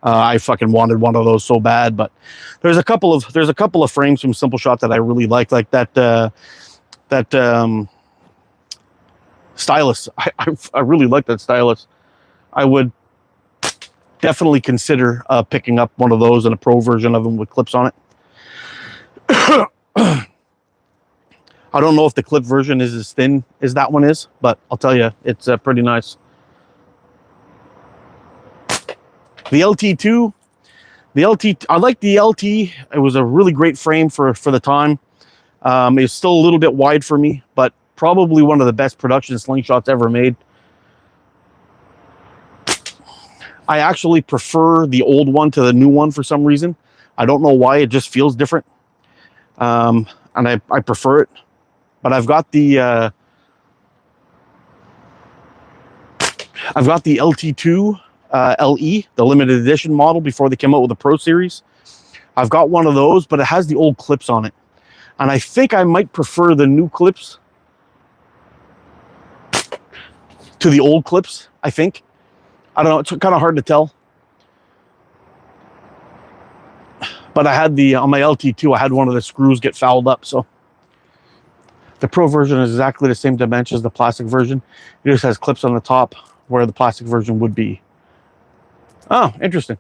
I fucking wanted one of those so bad, but there's a couple of frames from Simple Shot that I really like that stylus. I really like that stylus. I would definitely consider picking up one of those and a pro version of them with clips on it. I don't know if the clip version is as thin as that one is, but I'll tell you, it's pretty nice. The LT2, I like the LT. It was a really great frame for the time. It's still a little bit wide for me, but probably one of the best production slingshots ever made. I actually prefer the old one to the new one for some reason. I don't know why, it just feels different. And I prefer it. But I've got the LT2 LE, the limited edition model before they came out with the Pro Series. I've got one of those, but it has the old clips on it. And I think I might prefer the new clips to the old clips, I think. I don't know, it's kind of hard to tell. But I had on my LT2, I had one of the screws get fouled up, so. The Pro version is exactly the same dimension as the plastic version. It just has clips on the top where the plastic version would be. Oh, interesting.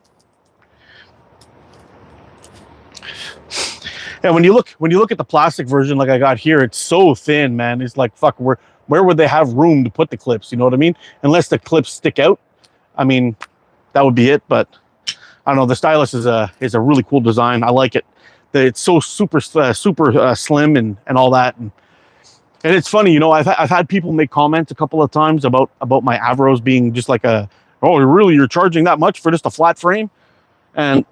Yeah, when you look at the plastic version like I got here, it's so thin, man. It's like, fuck, where would they have room to put the clips? You know what I mean? Unless the clips stick out. I mean, that would be it. But I don't know. The stylus is a really cool design. I like it. It's so super slim and all that. And it's funny, you know, I've had people make comments a couple of times about my Avros being just like oh, really, you're charging that much for just a flat frame? And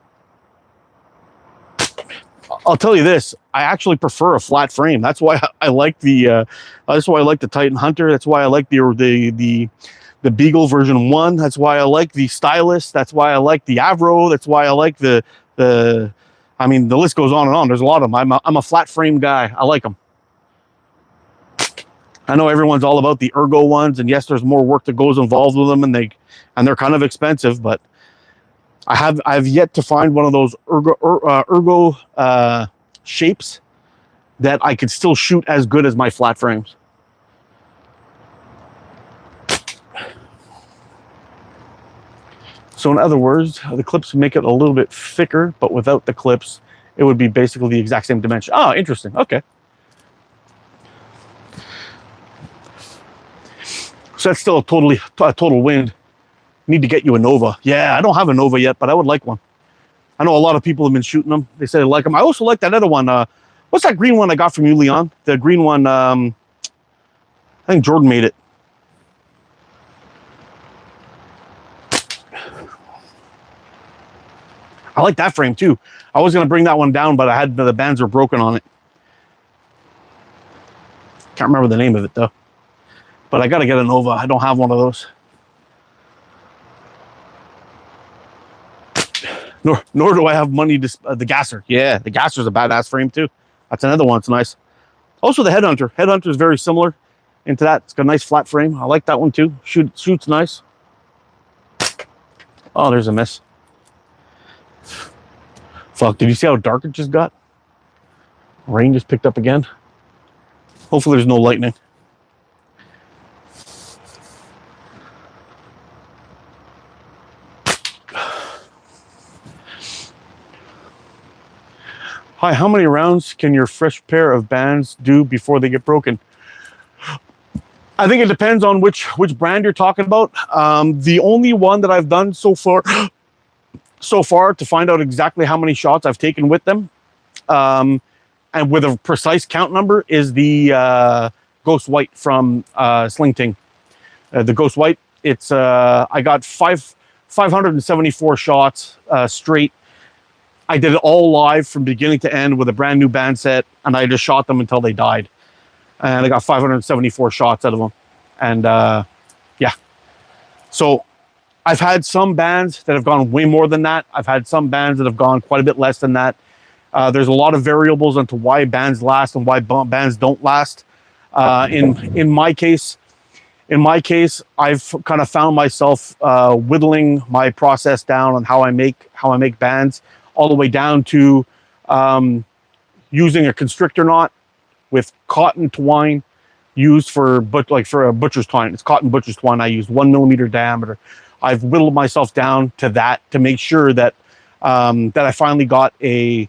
I'll tell you this, I actually prefer a flat frame. That's why I like the Titan Hunter. That's why I like the Beagle version 1. That's why I like the Stylus. That's why I like the Avro. That's why I like I mean, the list goes on and on. There's a lot of them. I'm a flat frame guy. I like them. I know everyone's all about the ergo ones, and yes, there's more work that goes involved with them, and they're kind of expensive, but I've yet to find one of those ergo shapes that I could still shoot as good as my flat frames. So in other words, the clips make it a little bit thicker, but without the clips, it would be basically the exact same dimension. Oh, interesting. Okay. So that's still a total win. Need to get you a Nova. Yeah, I don't have a Nova yet, but I would like one. I know a lot of people have been shooting them. They say they like them. I also like that other one. What's that green one I got from you, Leon? The green one, I think Jordan made it. I like that frame too. I was going to bring that one down, but I had the bands were broken on it. Can't remember the name of it though. But I got to get a Nova. I don't have one of those. Nor do I have money to the gasser. Yeah, the gasser's a badass frame too. That's another one. It's nice. Also the Headhunter. Headhunter is very similar into that. It's got a nice flat frame. I like that one too. Shoots nice. Oh, there's a miss. Fuck, did you see how dark it just got? Rain just picked up again. Hopefully there's no lightning. Hi, how many rounds can your fresh pair of bands do before they get broken? I think it depends on which brand you're talking about. The only one that I've done so far to find out exactly how many shots I've taken with them, and with a precise count number, is the Ghost White from Sling Ting. The Ghost White, it's I got 574 shots straight. I did it all live from beginning to end with a brand new band set, and I just shot them until they died. And I got 574 shots out of them. And yeah. So I've had some bands that have gone way more than that. I've had some bands that have gone quite a bit less than that. There's a lot of variables onto why bands last and why bands don't last. In my case, I've kind of found myself whittling my process down on how I make bands, all the way down to using a constrictor knot with cotton twine used for a butcher's twine. It's cotton butcher's twine. I used 1 millimeter diameter. I've whittled myself down to that to make sure that that I finally got a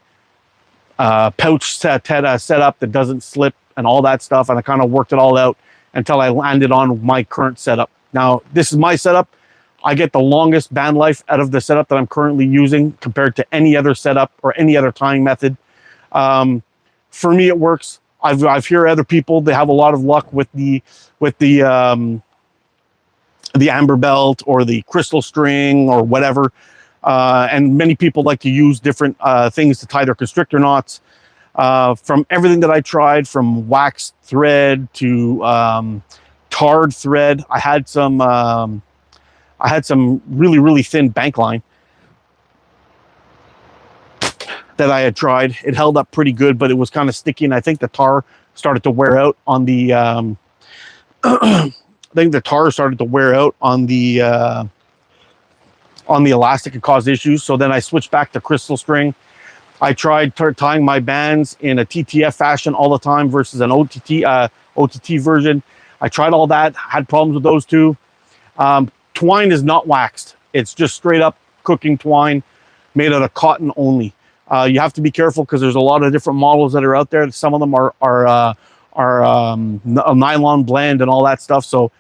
pouch set up that doesn't slip and all that stuff. And I kind of worked it all out until I landed on my current setup. Now, this is my setup. I get the longest band life out of the setup that I'm currently using compared to any other setup or any other tying method. For me, it works. I've heard other people, they have a lot of luck with the amber belt or the crystal string or whatever. And many people like to use different things to tie their constrictor knots. From everything that I tried, from waxed thread to tarred thread, I had some really, really thin bank line that I had tried. It held up pretty good, but it was kind of sticky, and I think the tar started to wear out on the I think the tar started to wear out on the elastic and caused issues. So then I switched back to crystal string. I tried tying my bands in a TTF fashion all the time versus an OTT version. I tried all that, had problems with those two. Twine is not waxed. It's just straight up cooking twine made out of cotton only. You have to be careful because there's a lot of different models that are out there. Some of them are a nylon blend and all that stuff. So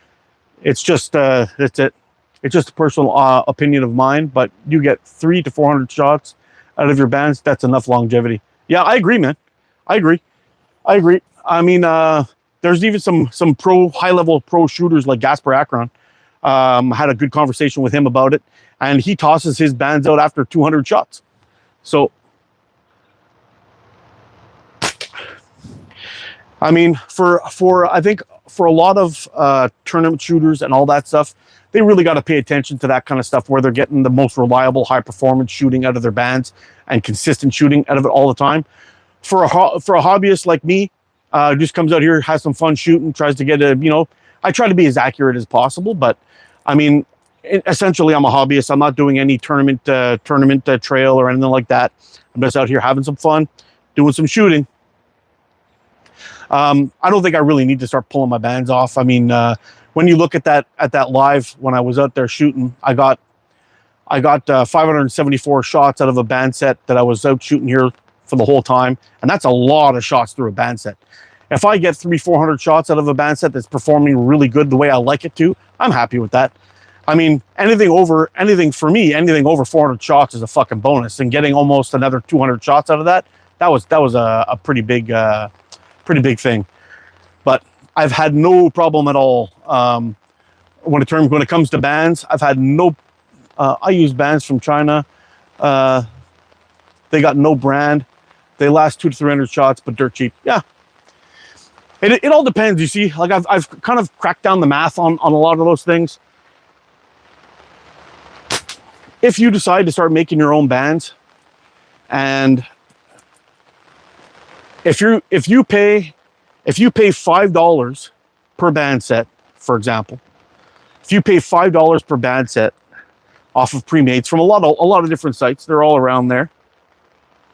it's just that's it. It's just a personal opinion of mine. But you get 300 to 400 shots out of your bands. That's enough longevity. Yeah, I agree, man. I agree. I mean, there's even some high level pro shooters like Gasper Akron. Had a good conversation with him about it, and he tosses his bands out after 200 shots. So, I mean, I think for a lot of tournament shooters and all that stuff, they really got to pay attention to that kind of stuff where they're getting the most reliable, high performance shooting out of their bands and consistent shooting out of it all the time. For a hobbyist like me, just comes out here, has some fun shooting, tries to get I try to be as accurate as possible, but I mean, essentially I'm a hobbyist. I'm not doing any tournament trail or anything like that. I'm just out here having some fun, doing some shooting. I don't think I really need to start pulling my bands off. I mean, when you look at that live, when I was out there shooting, I got I got 574 shots out of a band set that I was out shooting here for the whole time. And that's a lot of shots through a band set. If I get 300-400 shots out of a band set that's performing really good the way I like it to, I'm happy with that. I mean, anything over 400 shots is a fucking bonus. And getting almost another 200 shots out of that was a pretty big thing. But I've had no problem at all when it comes to bands. I've had no. I use bands from China. They got no brand. They last 200 to 300 shots, but dirt cheap. Yeah. It all depends, you see. Like I've kind of cracked down the math on a lot of those things. If you decide to start making your own bands, and if you pay $5 per band set, for example, if you pay $5 per band set off of pre-mates from a lot of different sites, they're all around there.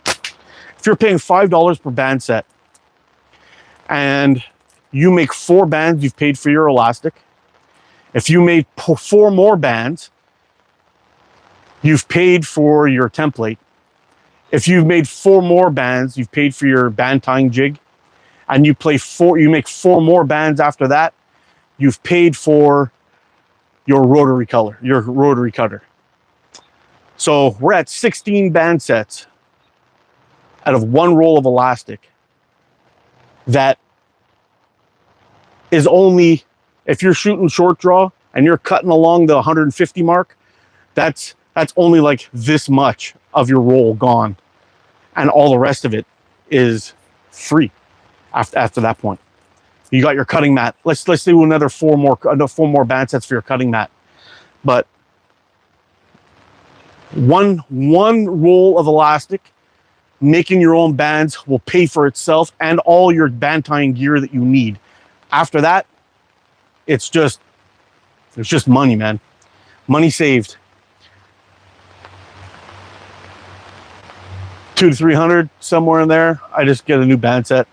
If you're paying $5 per band set and you make 4 bands, you've paid for your elastic. If you made 4 more bands, you've paid for your template. If you've made 4 more bands, you've paid for your band tying jig. And you make 4 more bands after that, you've paid for your rotary cutter. So we're at 16 band sets out of 1 roll of elastic. That is only, if you're shooting short draw and you're cutting along the 150 mark, that's only like this much of your roll gone, and all the rest of it is free after that point. You got your cutting mat. Let's do another 4 more band sets for your cutting mat. But one roll of elastic, making your own bands will pay for itself and all your band tying gear that you need. After that, it's just money, man. Money saved. 200 to 300, somewhere in there. I just get a new band set.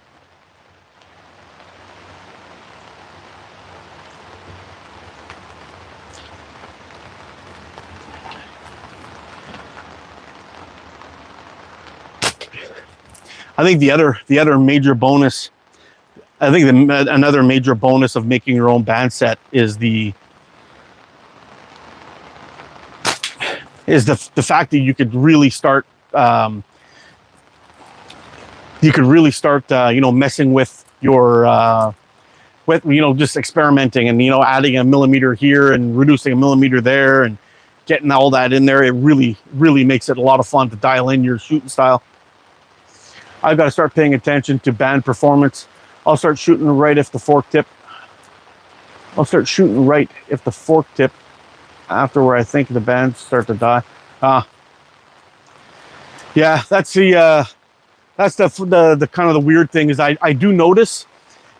I think the other major bonus, another major bonus of making your own band set is the fact that you could really start messing with your just experimenting and adding a millimeter here and reducing a millimeter there and getting all that in there. It really makes it a lot of fun to dial in your shooting style. I've got to start paying attention to band performance. I'll start shooting right if the fork tip. After where I think the bands start to die. Yeah, that's the kind of the weird thing is I do notice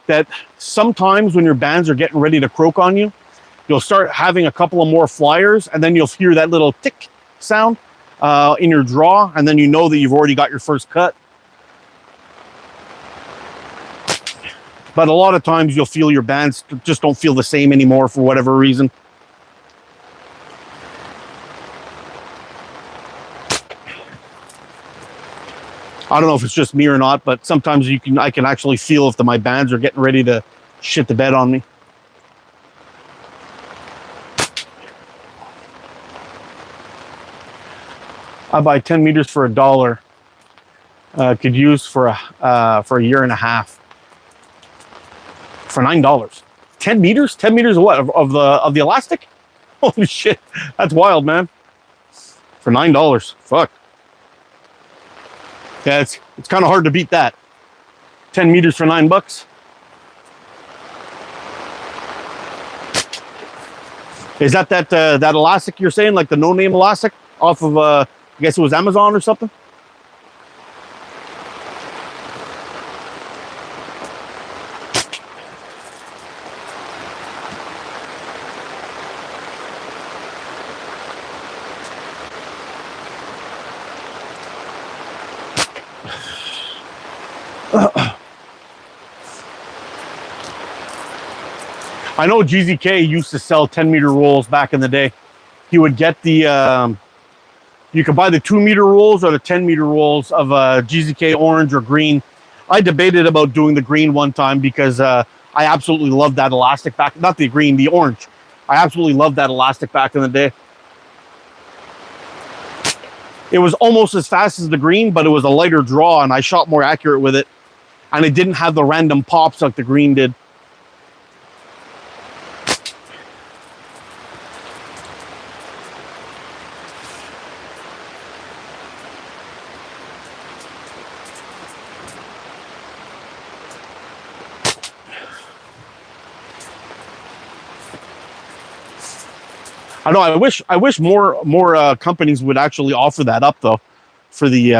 that sometimes when your bands are getting ready to croak on you, you'll start having a couple of more flyers, and then you'll hear that little tick sound in your draw, and then you know that you've already got your first cut. But a lot of times you'll feel your bands just don't feel the same anymore for whatever reason. I don't know if it's just me or not, but sometimes I can actually feel if my bands are getting ready to shit the bed on me. I buy 10 meters for $1. Could use for a year and a half. For $9. 10 meters? 10 meters of what? Of the elastic? Holy shit. That's wild, man. For $9. Fuck. Yeah, it's kind of hard to beat that. 10 meters for $9. Is that elastic you're saying, like the no-name elastic off of I guess it was Amazon or something? I know GZK used to sell 10 meter rolls back in the day. He would get the You can buy the 2-meter rolls or the 10-meter rolls of GZK orange or green. I debated about doing the green one time because I absolutely loved that elastic back. Not the green, the orange. I absolutely loved that elastic back in the day. It was almost as fast as the green, but it was a lighter draw, and I shot more accurate with it. And it didn't have the random pops like the green did. I know. I wish more companies would actually offer that up though, for the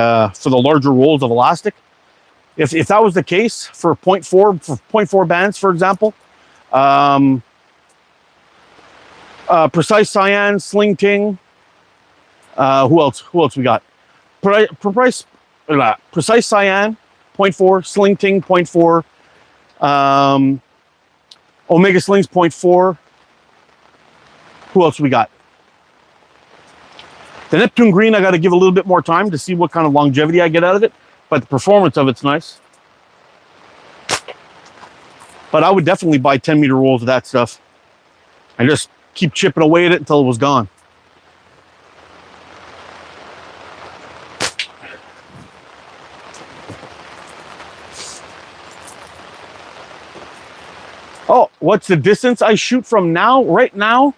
larger rolls of elastic. If that was the case for 0.4 bands, for example, Precise Cyan, Sling Ting. Who else we got? Precise Cyan 0.4, Sling Ting 0.4, Omega Slings 0.4. Who else we got? The Neptune Green, I got to give a little bit more time to see what kind of longevity I get out of it, but the performance of it's nice. But I would definitely buy 10-meter rolls of that stuff and just keep chipping away at it until it was gone. Oh, what's the distance I shoot from now? Right now,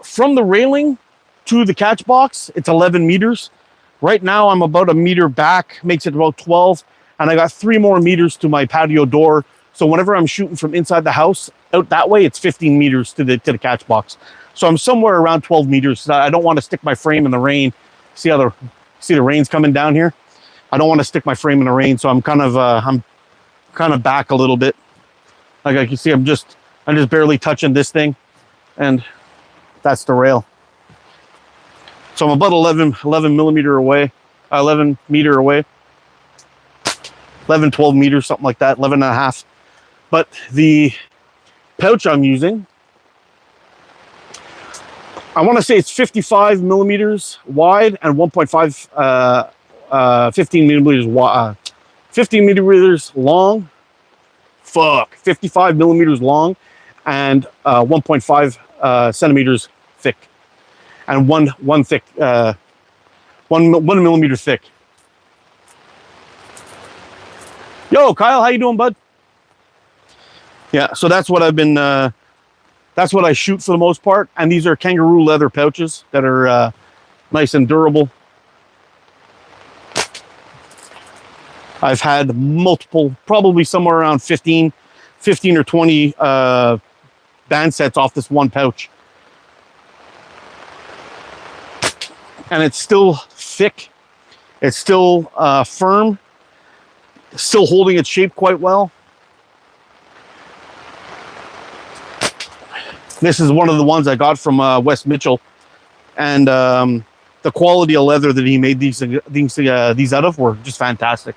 from the railing to the catch box, it's 11 meters. Right now, I'm about a meter back, makes it about 12. And I got 3 more meters to my patio door. So whenever I'm shooting from inside the house out that way, it's 15 meters to the catch box. So I'm somewhere around 12 meters. I don't want to stick my frame in the rain. See the rain's coming down here? I don't want to stick my frame in the rain. So I'm kind of back a little bit. Like you can see, I'm just barely touching this thing, and that's the rail. So I'm about 11 millimeter away, 11 meter away, 11, 12 meters, something like that, 11 and a half. But the pouch I'm using, I want to say it's 55 millimeters wide and 1.5, 15 millimeters wide, 15 millimeters long. 55 millimeters long and 1.5 centimeters thick, and one millimeter thick. Yo, Kyle, how you doing, bud? Yeah, so that's what I've been. That's what I shoot for the most part, and these are kangaroo leather pouches that are nice and durable. I've had multiple, probably somewhere around 15 or 20 band sets off this one pouch. And it's still thick. It's still firm. Still holding its shape quite well. This is one of the ones I got from Wes Mitchell. And the quality of leather that he made these out of were just fantastic.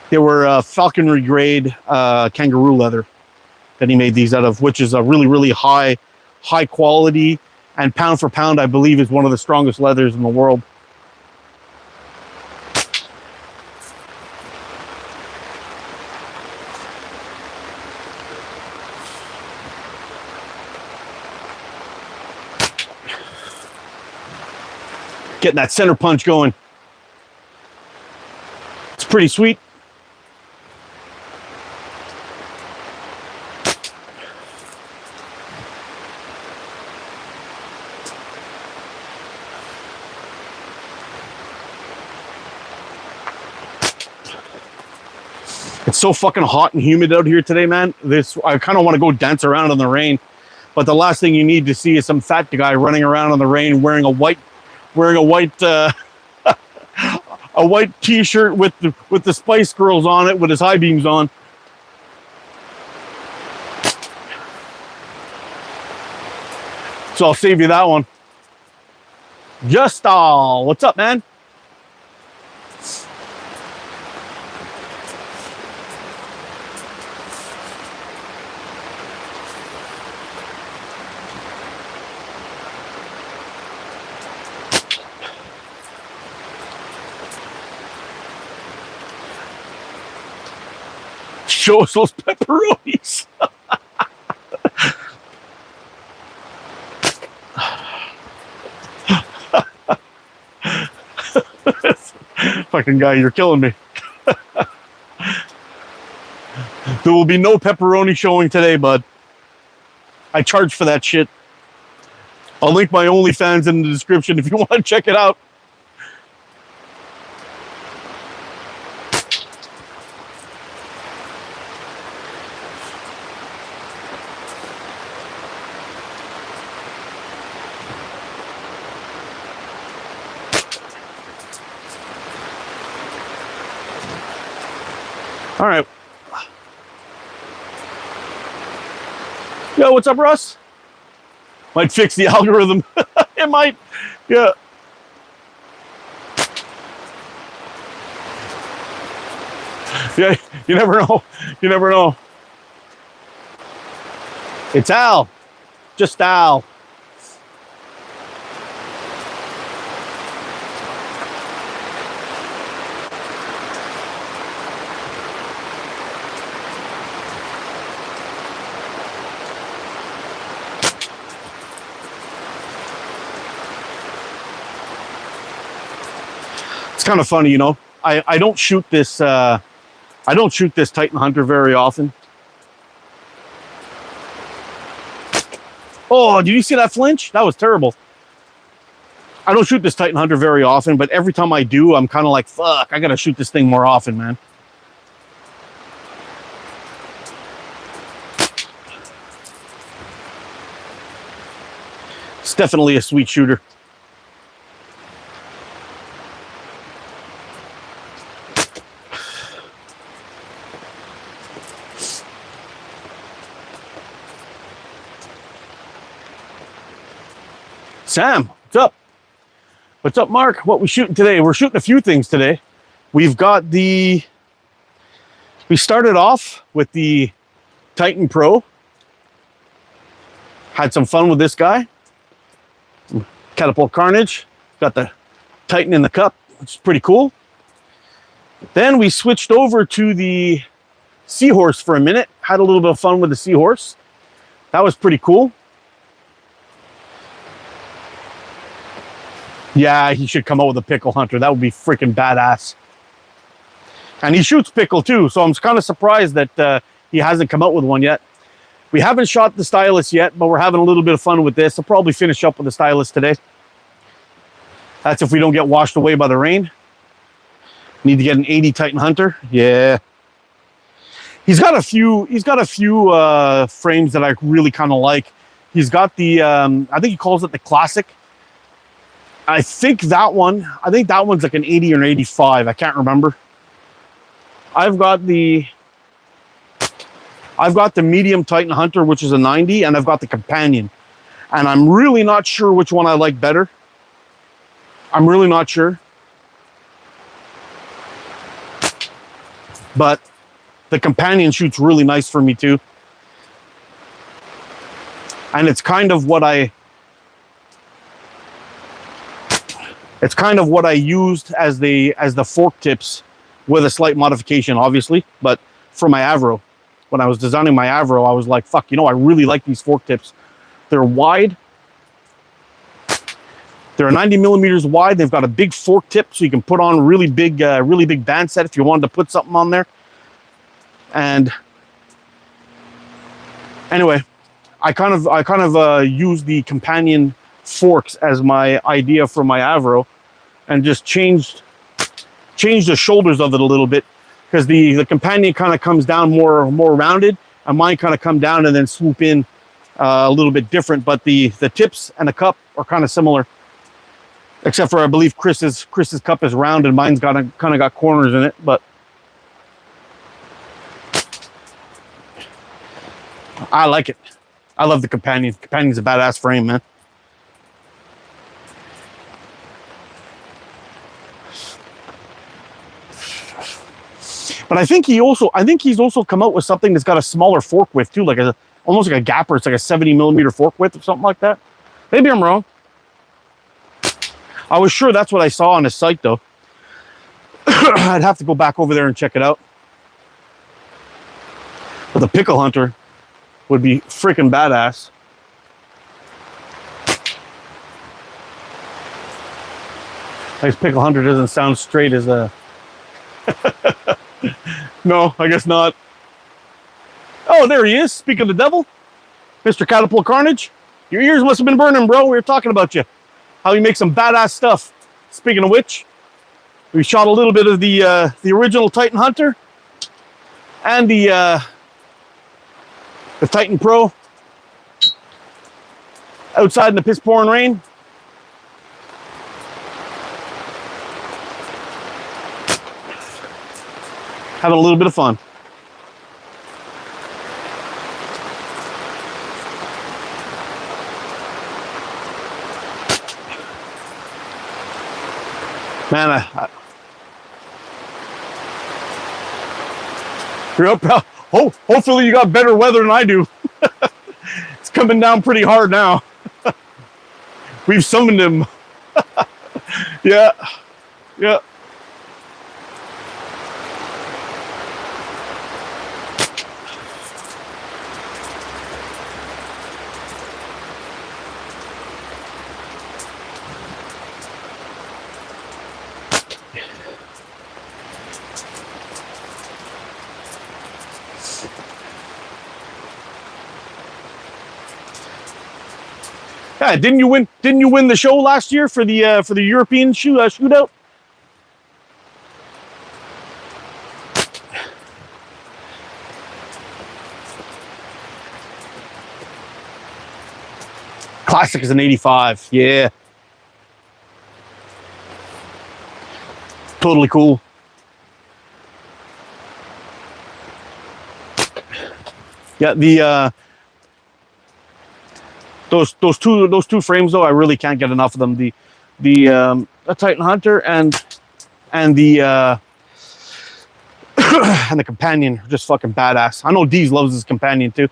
They were falconry grade kangaroo leather that he made these out of, which is a really, really high quality, and pound for pound, I believe, is one of the strongest leathers in the world. Getting that center punch going. It's pretty sweet. It's so fucking hot and humid out here today, man. I kind of want to go dance around in the rain, but the last thing you need to see is some fat guy running around in the rain wearing a white a white t-shirt with the Spice Girls on it with his high beams on. So I'll save you that one. What's up, man? Show us those pepperonis. Fucking guy, you're killing me. There will be no pepperoni showing today, bud. I charge for that shit. I'll link my OnlyFans in the description if you want to check it out. All right. Yo, what's up, Russ? Might fix the algorithm. It might. Yeah. Yeah, you never know. You never know. It's Al. Just Al. It's kind of funny, you know. I don't shoot this Titan Hunter very often. Oh, did you see that flinch? That was terrible. I don't shoot this Titan Hunter very often, but every time I do, I'm kind of like, fuck, I gotta shoot this thing more often, man. It's definitely a sweet shooter. Sam, what's up? What's up, Mark? What we shooting today? We're shooting a few things today. We started off with the Titan Pro. Had some fun with this guy. Catapult Carnage. Got the Titan in the cup, which is pretty cool. Then we switched over to the Seahorse for a minute. Had a little bit of fun with the Seahorse. That was pretty cool. Yeah, he should come out with a Pickle Hunter. That would be freaking badass. And he shoots pickle too, so I'm kind of surprised that he hasn't come out with one yet. We haven't shot the Stylus yet, but we're having a little bit of fun with this. I'll probably finish up with the Stylus today. That's if we don't get washed away by the rain. Need to get an 80 Titan Hunter. Yeah. He's got a few frames that I really kind of like. He's got the I think he calls it the Classic. I think that one's like an 80 or an 85. I can't remember. I've got the medium Titan Hunter, which is a 90, and I've got the Companion. And I'm really not sure which one I like better. I'm really not sure. But the Companion shoots really nice for me too. And it's kind of what I used as the fork tips, with a slight modification, obviously. But for my Avro, when I was designing my Avro, I was like, fuck, you know, I really like these fork tips. They're wide. They're 90 millimeters wide. They've got a big fork tip, so you can put on a really big band set if you wanted to put something on there. And anyway, I kind of used the Companion forks as my idea for my Avro, and just changed the shoulders of it a little bit, because the Companion kind of comes down more rounded, and mine kind of come down and then swoop in a little bit different. But the tips and the cup are kind of similar, except for I believe Chris's cup is round and mine's kind of got corners in it. But I like it. I love the Companion. Companion's a badass frame, man. But I think he's also come out with something that's got a smaller fork width too, like almost like a gapper. It's like a 70 millimeter fork width or something like that. Maybe I'm wrong. I was sure that's what I saw on his site though. I'd have to go back over there and check it out. the pickle hunter would be freaking badass. Nice pickle hunter doesn't sound straight as a... No, I guess not. Oh, there he is. Speak of the devil. Mr. Catapult Carnage. Your ears must have been burning, bro. We were talking about you. How you make some badass stuff. Speaking of which, we shot a little bit of the original Titan Hunter and the Titan Pro outside in the piss pouring rain. Having a little bit of fun. Man, you're up. Hopefully you got better weather than I do. It's coming down pretty hard now. We've summoned him. Yeah. Yeah. Yeah, didn't you win the show last year for the European shootout? Classic is an 85. Yeah. Totally cool. Yeah, the those two frames though, I really can't get enough of them. The Titan Hunter and the and the companion are just fucking badass. I know Deez loves his companion too.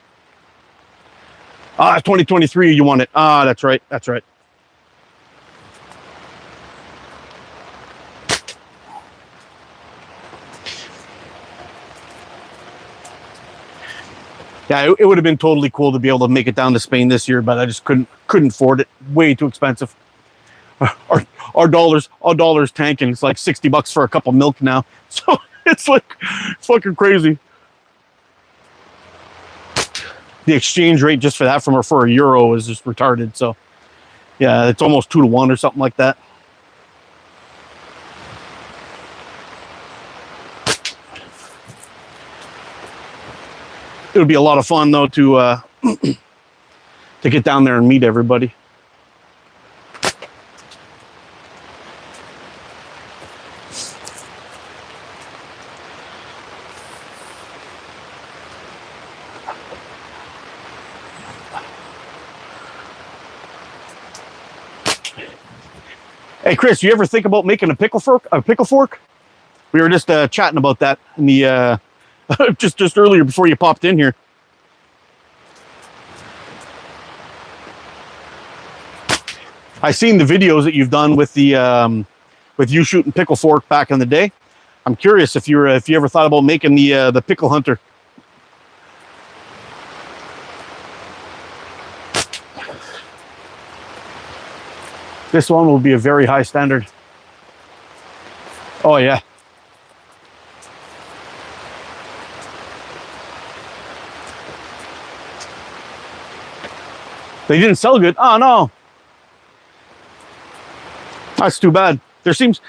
Ah, 2023, you want it. Ah, that's right. That's right. Yeah, it would have been totally cool to be able to make it down to Spain this year, but I just couldn't afford it. Way too expensive. Our dollar's tanking. It's like $60 for a cup of milk now. So it's like fucking crazy. The exchange rate just for that for a euro is just retarded. So yeah, it's almost 2 to 1 or something like that. It would be a lot of fun though to get down there and meet everybody. Hey Chris, you ever think about making a pickle fork? We were just chatting about that in the just earlier before you popped in here. I seen the videos that you've done with the with you shooting pickle fork back in the day. I'm curious if you ever thought about making the pickle hunter. This one will be a very high standard. Oh yeah. They didn't sell good. Oh no. That's too bad. There seems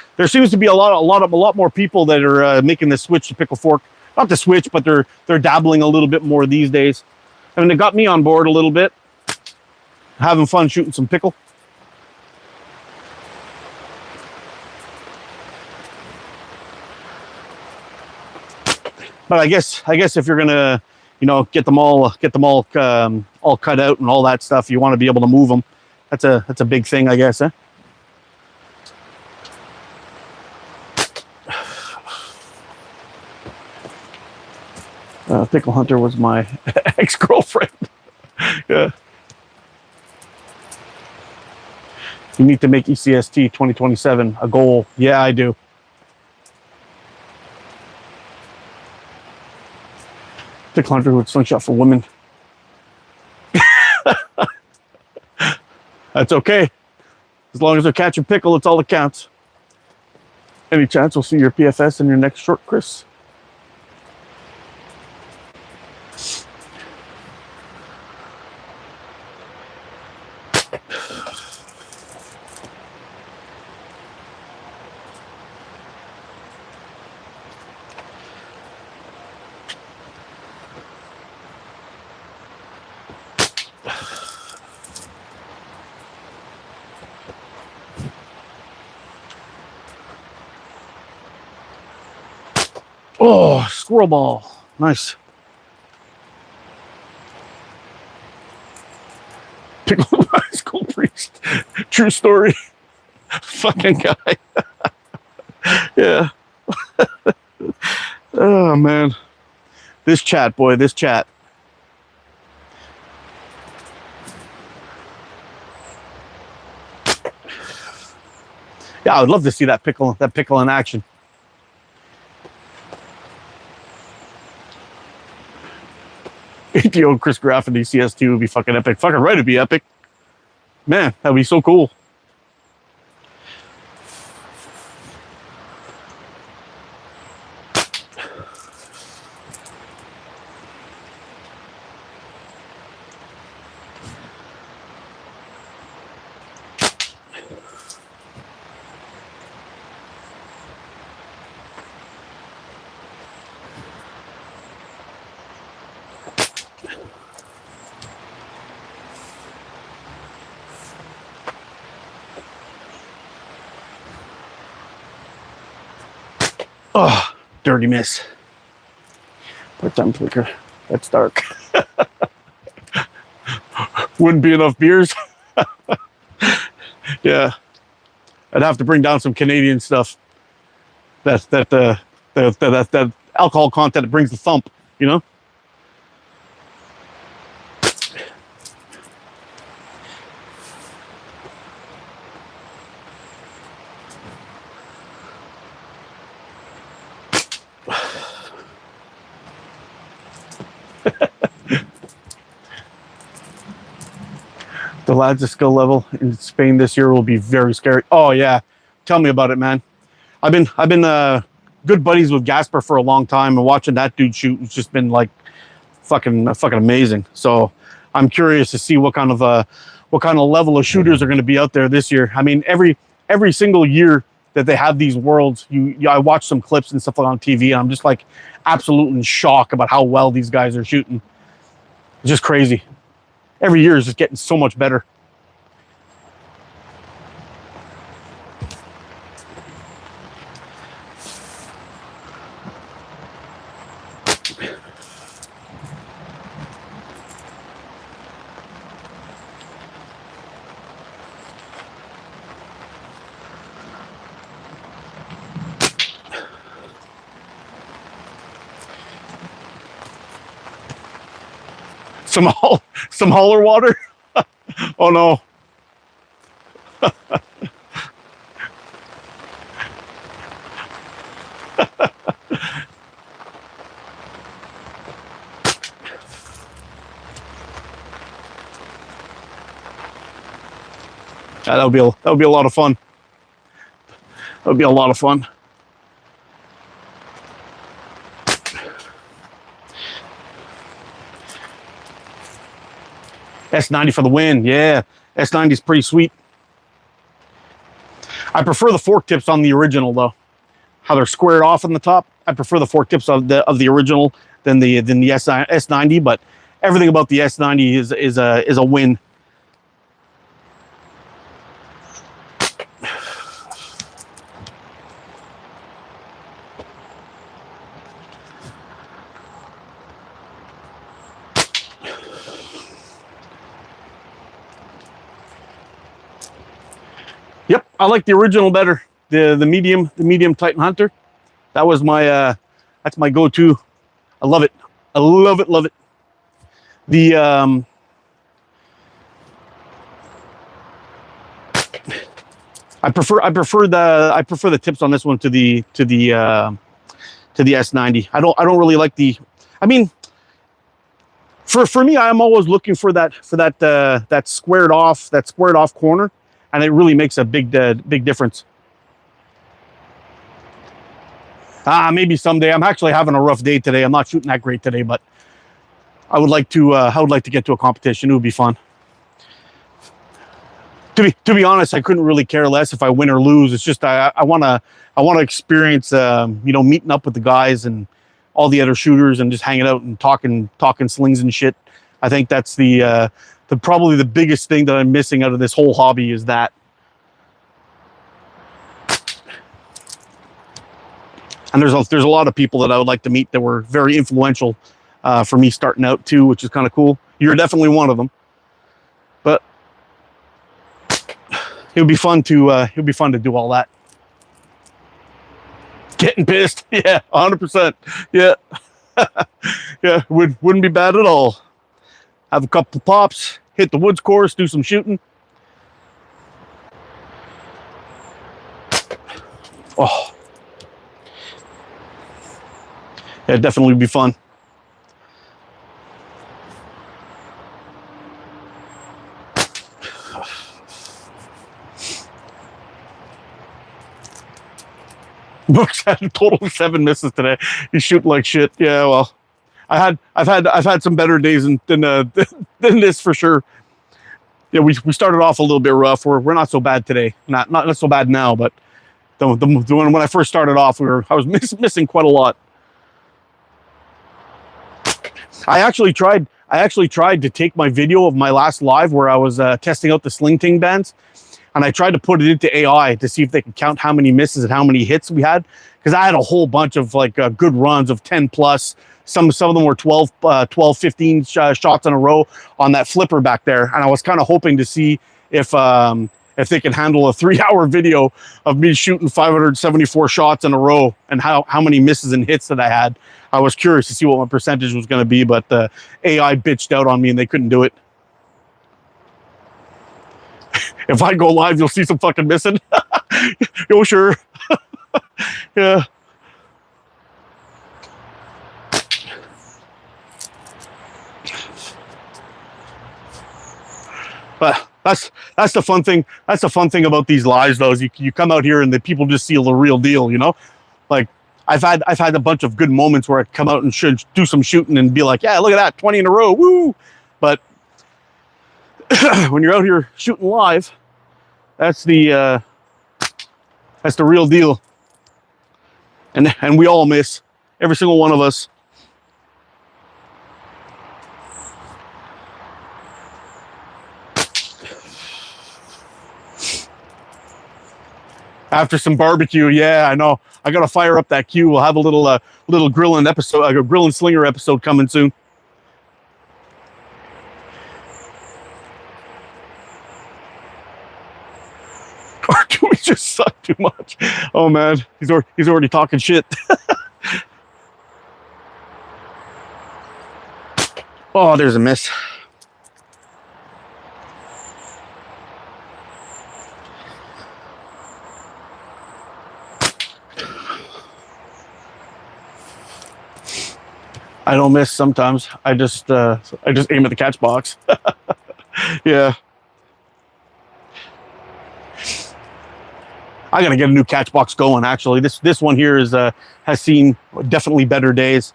to be a lot more people that are making the switch to pickle fork. Not the switch, but they're dabbling a little bit more these days. I mean, it got me on board a little bit. Having fun shooting some pickle. But I guess if you're gonna, get them all cut out and all that stuff, you want to be able to move them. That's a big thing, I guess, eh? Pickle Hunter was my ex-girlfriend. Yeah. You need to make ECST 2027 a goal. Yeah, I do. Pickle hunter with slingshot for women. That's okay. As long as they're catching pickle, it's all that counts. Any chance we'll see your PFS in your next short, Chris? Oh, squirrel ball. Nice. Pickle high school priest. True story. Fucking guy. Yeah. Oh, man. This chat, boy, this chat. Yeah, I would love to see that pickle in action. ATO Chris Graff and CS2 would be fucking epic. Fucking right, it'd be epic. Man, that'd be so cool. Oh, dirty miss. Part-time flicker. That's dark. Wouldn't be enough beers. Yeah. I'd have to bring down some Canadian stuff. That alcohol content that brings the thump, you know? The lads' skill level in Spain this year will be very scary. Oh yeah, tell me about it, man. I've been good buddies with Gasper for a long time, and watching that dude shoot has just been like fucking amazing. So I'm curious to see what kind of level of shooters are going to be out there this year. I mean, every single year that they have these worlds, I watch some clips and stuff on TV, and I'm just like absolutely in shock about how well these guys are shooting. It's just crazy. Every year is just getting so much better. Some hauler water. Oh no. Yeah, that would be a lot of fun. That would be a lot of fun. S90 for the win. Yeah, S90 is pretty sweet. I prefer the fork tips on the original though. How they're squared off on the top. I prefer the fork tips of the original than the S90. But everything about the S90 is a win. Yep, I like the original better. The medium Titan Hunter. That was my that's my go-to. I love it. I love it. Love it. The I prefer the tips on this one to the S90. I don't really like the. I mean, for me, I'm always looking for that squared off corner, and it really makes a big difference. Maybe someday. I'm actually having a rough day today. I'm not shooting that great today, but I would like to get to a competition. It would be fun. To be honest, I couldn't really care less if I win or lose. It's just I want to experience meeting up with the guys and all the other shooters and just hanging out and talking slings and shit. I think that's the probably the biggest thing that I'm missing out of this whole hobby is that. And there's a lot of people that I would like to meet that were very influential for me starting out too, which is kind of cool. You're definitely one of them. But it would be fun to do all that. Getting pissed, yeah, 100%, yeah, yeah, wouldn't be bad at all. Have a couple pops, hit the woods course, do some shooting. Oh, yeah, definitely be fun. Brooks had a total of 7 misses today. He's shooting like shit. Yeah, well, I've had some better days than this for sure. Yeah, we started off a little bit rough. We're not so bad today. Not so bad now, but when I first started off, I was missing quite a lot. I actually tried to take my video of my last live where I was testing out the sling ting bands. And I tried to put it into AI to see if they could count how many misses and how many hits we had. Because I had a whole bunch of like good runs of 10 plus. Some of them were 12, 15 shots in a row on that flipper back there. And I was kind of hoping to see if they could handle a 3-hour video of me shooting 574 shots in a row and how many misses and hits that I had. I was curious to see what my percentage was going to be, but the AI bitched out on me and they couldn't do it. If I go live, you'll see some fucking missing. Yo, sure. Yeah. But that's the fun thing. That's the fun thing about these lives, though, is you come out here and the people just see the real deal. You know, like I've had a bunch of good moments where I come out and should do some shooting and be like, yeah, look at that, 20 in a row, woo. But when you're out here shooting live, that's the real deal. And we all miss, every single one of us. After some barbecue, yeah, I know. I gotta fire up that queue. We'll have a little grilling episode, a grilling slinger episode coming soon. Or do we just suck too much? Oh man, he's already talking shit. Oh, there's a miss. I don't miss sometimes. I just aim at the catch box. Yeah. I gotta get a new catch box going. Actually, this one here has seen definitely better days.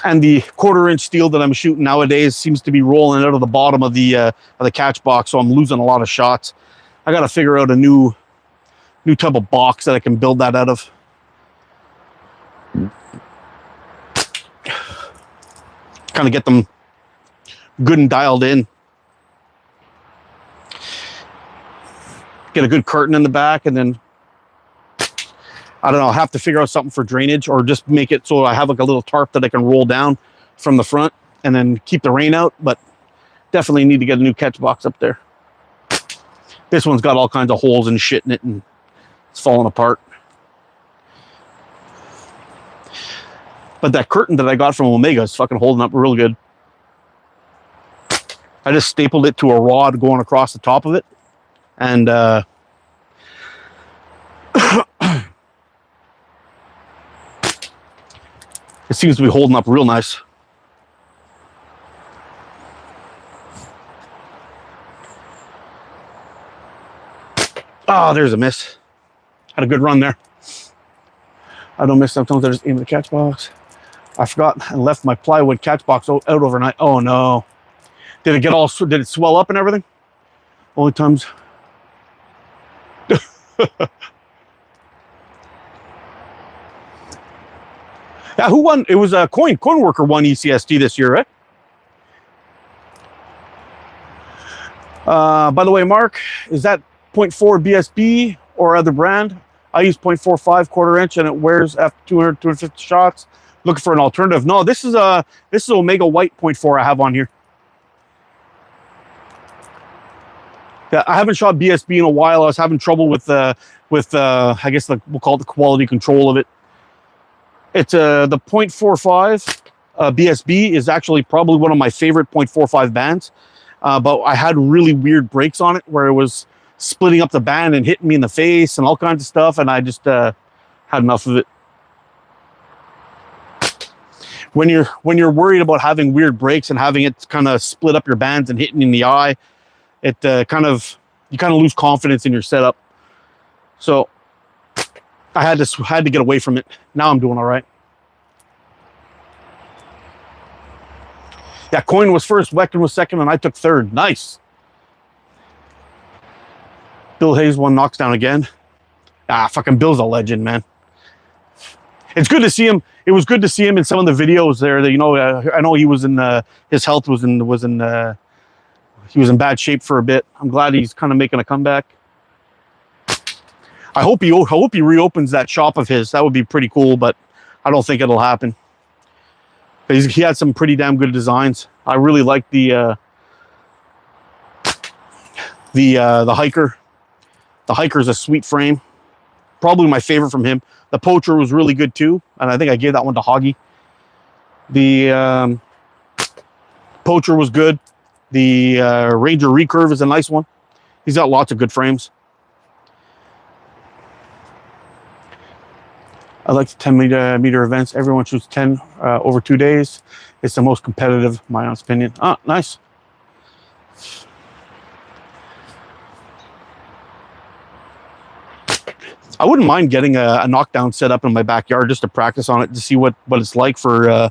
And the 1/4-inch steel that I'm shooting nowadays seems to be rolling out of the bottom of the catch box, so I'm losing a lot of shots. I gotta figure out a new type of box that I can build that out of. Kind of get them good and dialed in. Get a good curtain in the back, and then I don't know, I'll have to figure out something for drainage, or just make it so I have like a little tarp that I can roll down from the front and then keep the rain out. But definitely need to get a new catch box up there. This one's got all kinds of holes and shit in it, and it's falling apart. But that curtain that I got from Omega is fucking holding up real good. I just stapled it to a rod going across the top of it. And It seems to be holding up real nice. Oh, there's a miss. Had a good run there. I don't miss sometimes. I just aim the catch box. I forgot and left my plywood catch box out overnight. Oh no. Did it get all, did it swell up and everything? Only times. Yeah, who won? It was a Coin Worker won ECST this year, right? By the way, Mark, is that 0.4 BSB or other brand? I use 0.45 quarter inch and it wears after 200, 250 shots. Looking for an alternative. No, this is Omega White 0.4 I have on here. Yeah, I haven't shot BSB in a while. I was having trouble with I guess we'll call it the quality control of it. It's the 0.45 BSB is actually probably one of my favorite 0.45 bands. But I had really weird breaks on it where it was splitting up the band and hitting me in the face and all kinds of stuff, and I just had enough of it. When you're worried about having weird breaks and having it kind of split up your bands and hitting you in the eye, it you kind of lose confidence in your setup. So I had to get away from it. Now I'm doing all right. Yeah, Coin was first, Wecken was second, and I took third. Nice. Bill Hayes won knockdown again. Ah, fucking Bill's a legend, man. It's good to see him. It was good to see him in some of the videos there. That I know he was in his health was in he was in bad shape for a bit. I'm glad he's kind of making a comeback. I hope he reopens that shop of his. That would be pretty cool, but I don't think it'll happen. He had some pretty damn good designs. I really like the hiker. The hiker's a sweet frame. Probably my favorite from him. The Poacher was really good too, and I think I gave that one to Hoggy. The Poacher was good. The Ranger Recurve is a nice one. He's got lots of good frames. I like the 10 meter events. Everyone shoots 10 over 2 days. It's the most competitive, my honest opinion. Ah, nice. I wouldn't mind getting a knockdown set up in my backyard just to practice on it to see what it's like for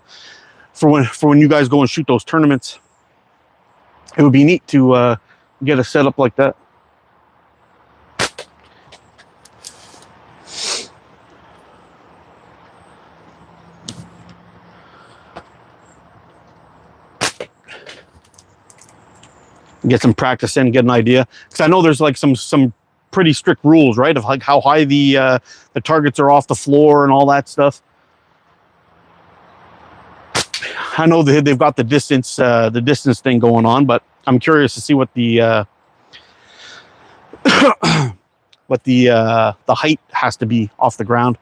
when you guys go and shoot those tournaments. It would be neat to get a setup like that. Get some practice in, get an idea, because I know there's like some pretty strict rules, right, of like how high the targets are off the floor and all that stuff. I know they've got the distance thing going on, but I'm curious to see what the the height has to be off the ground.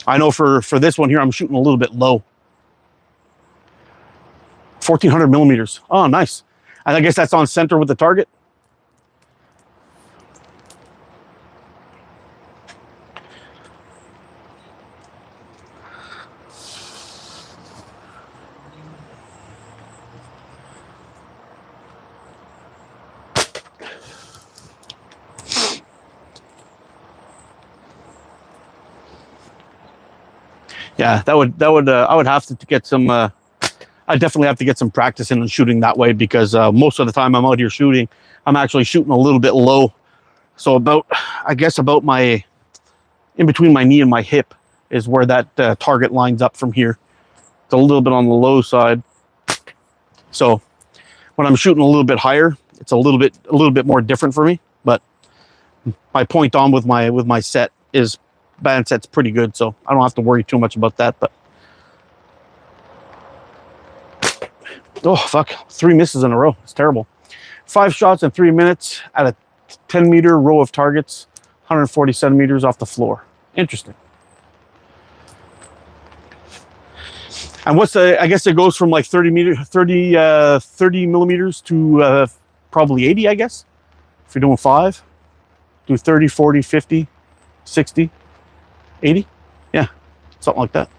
I know for this one here, I'm shooting a little bit low. 1400 millimeters. Oh, nice. And I guess that's on center with the target. Yeah, I would have to get some. I definitely have to get some practice in shooting that way, because most of the time I'm out here shooting, I'm actually shooting a little bit low. So I guess about in between my knee and my hip is where that target lines up from here. It's a little bit on the low side. So when I'm shooting a little bit higher, it's a little bit more different for me. But my point on with my set is band set's pretty good, so I don't have to worry too much about that. But oh, fuck. 3 misses in a row. It's terrible. 5 shots in 3 minutes at a 10 meter row of targets, 140 centimeters off the floor. Interesting. And I guess it goes from like 30 millimeters to probably 80, I guess. If you're doing 5, do 30, 40, 50, 60. 80? Yeah, something like that.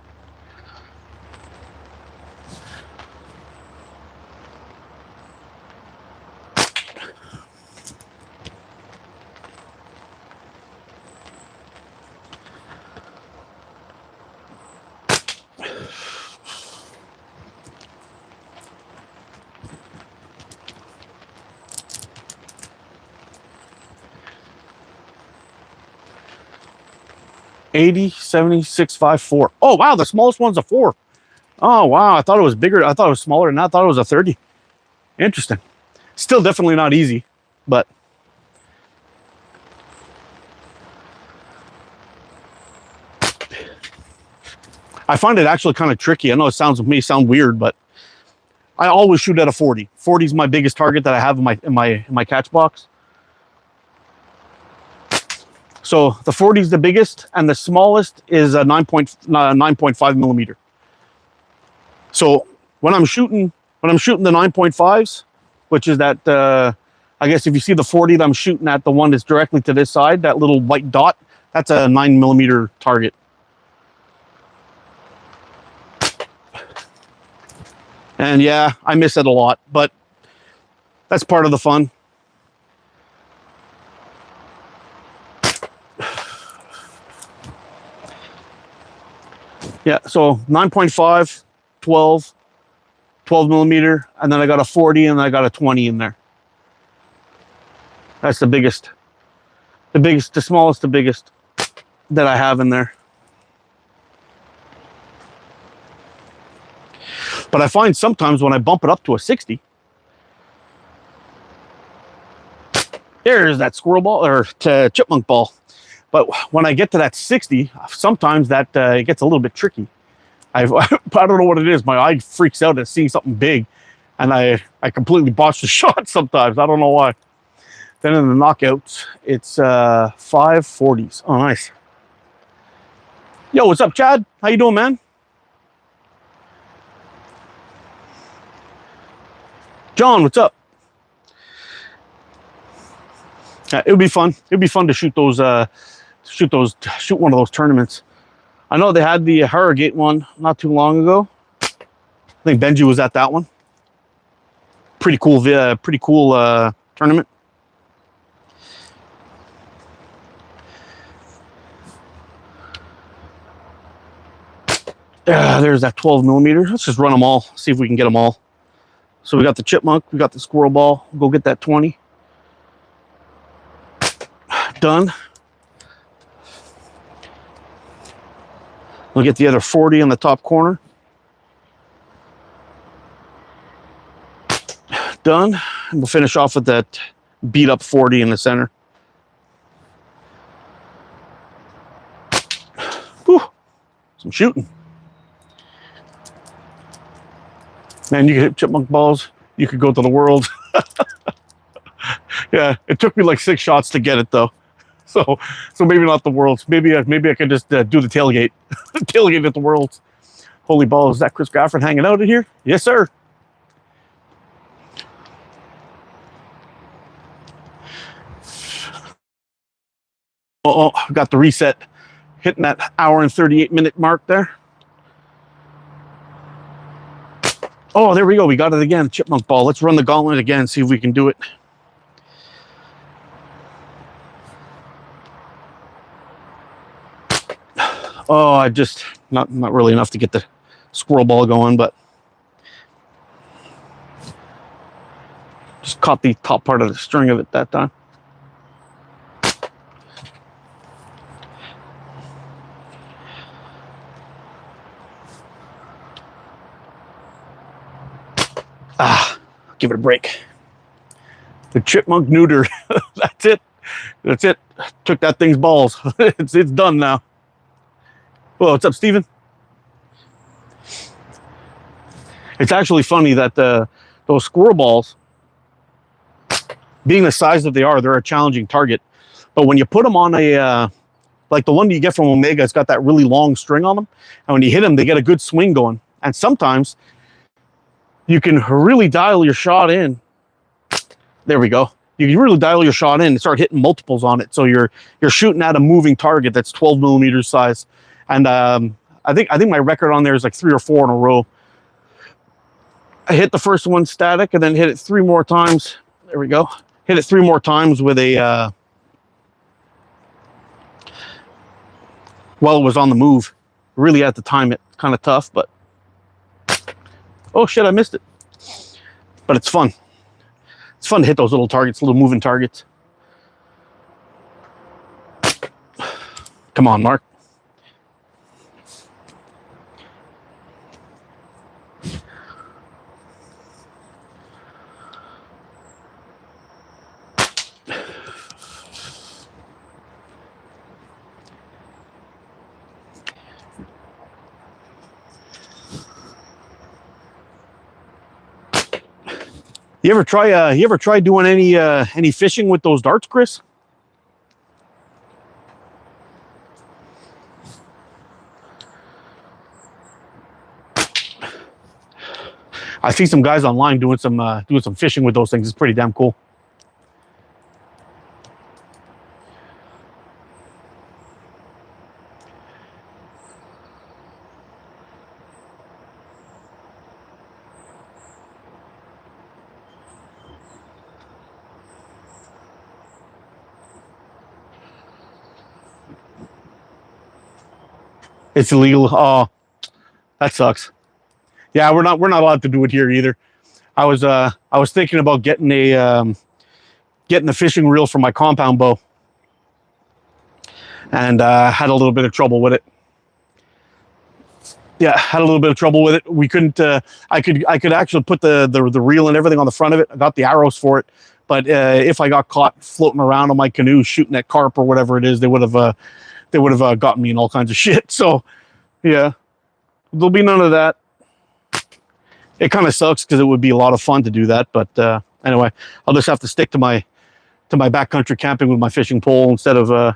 $80, 76, 54. Oh wow, the smallest one's a 4. Oh wow, I thought it was bigger. I thought it was smaller than that. I thought it was a 30. Interesting. Still definitely not easy, but I find it actually kind of tricky. I know it may sound weird, but I always shoot at a 40. 40 is my biggest target that I have in my catch box. So the 40 is the biggest, and the smallest is a 9.5 millimeter. So when I'm shooting the 9.5s, which is that I guess if you see the 40 that I'm shooting at, the one that's directly to this side, that little white dot, that's a 9 millimeter target. And yeah, I miss it a lot, but that's part of the fun. Yeah, so 9.5, 12 millimeter, and then I got a 40, and then I got a 20 in there. That's the biggest, the smallest, the biggest that I have in there. But I find sometimes when I bump it up to a 60, there's that squirrel ball or chipmunk ball. But when I get to that 60, sometimes that it gets a little bit tricky. I don't know what it is. My eye freaks out at seeing something big, and I completely botch the shot sometimes. I don't know why. Then in the knockouts, it's 540s. Oh, nice. Yo, what's up, Chad? How you doing, man? John, what's up? It would be fun. It'd be fun to shoot those. Shoot one of those tournaments. I know they had the Harrogate one not too long ago. I think Benji was at that one. Pretty cool tournament. There's that 12 millimeter. Let's just run them all. See if we can get them all. So we got the chipmunk. We got the squirrel ball. Go get that 20. Done. We'll get the other 40 in the top corner. Done. And we'll finish off with that beat up 40 in the center. Whew. Some shooting. Man, you could hit chipmunk balls. You could go to the world. Yeah, it took me like 6 shots to get it though. So maybe not the Worlds. Maybe I could just do the tailgate, tailgate at the Worlds. Holy balls! Is that Chris Gafford hanging out in here? Yes, sir. Oh, got the reset, hitting that hour and 38-minute mark there. Oh, there we go. We got it again. Chipmunk ball. Let's run the gauntlet again. See if we can do it. Oh, I just not really enough to get the squirrel ball going, but just caught the top part of the string of it that time. Give it a break. The chipmunk neuter. That's it. That's it. Took that thing's balls. It's done now. Well, what's up, Steven? It's actually funny that those squirrel balls, being the size that they are, they're a challenging target. But when you put them on a, like the one you get from Omega, it's got that really long string on them. And when you hit them, they get a good swing going. And sometimes you can really dial your shot in. There we go. you can really dial your shot in and start hitting multiples on it. So you're shooting at a moving target that's 12 millimeters size. And I think my record on there is like 3 or 4 in a row. I hit the first one static and then hit it 3 more times. There we go. Hit it 3 more times with a while it was on the move. Really at the time it's kind of tough, but oh shit, I missed it. But it's fun. It's fun to hit those little targets, little moving targets. Come on, Mark. You ever try doing any fishing with those darts, Chris? I see some guys online doing some fishing with those things. It's pretty damn cool. It's illegal. Oh, that sucks. Yeah, we're not allowed to do it here either. I was thinking about getting a fishing reel for my compound bow, and had a little bit of trouble with it. Yeah, had a little bit of trouble with it. We couldn't. I could actually put the reel and everything on the front of it. I got the arrows for it, but if I got caught floating around on my canoe shooting at carp or whatever it is, they would have gotten me in all kinds of shit. So, yeah, there'll be none of that. It kind of sucks because it would be a lot of fun to do that, but anyway, I'll just have to stick to my backcountry camping with my fishing pole instead of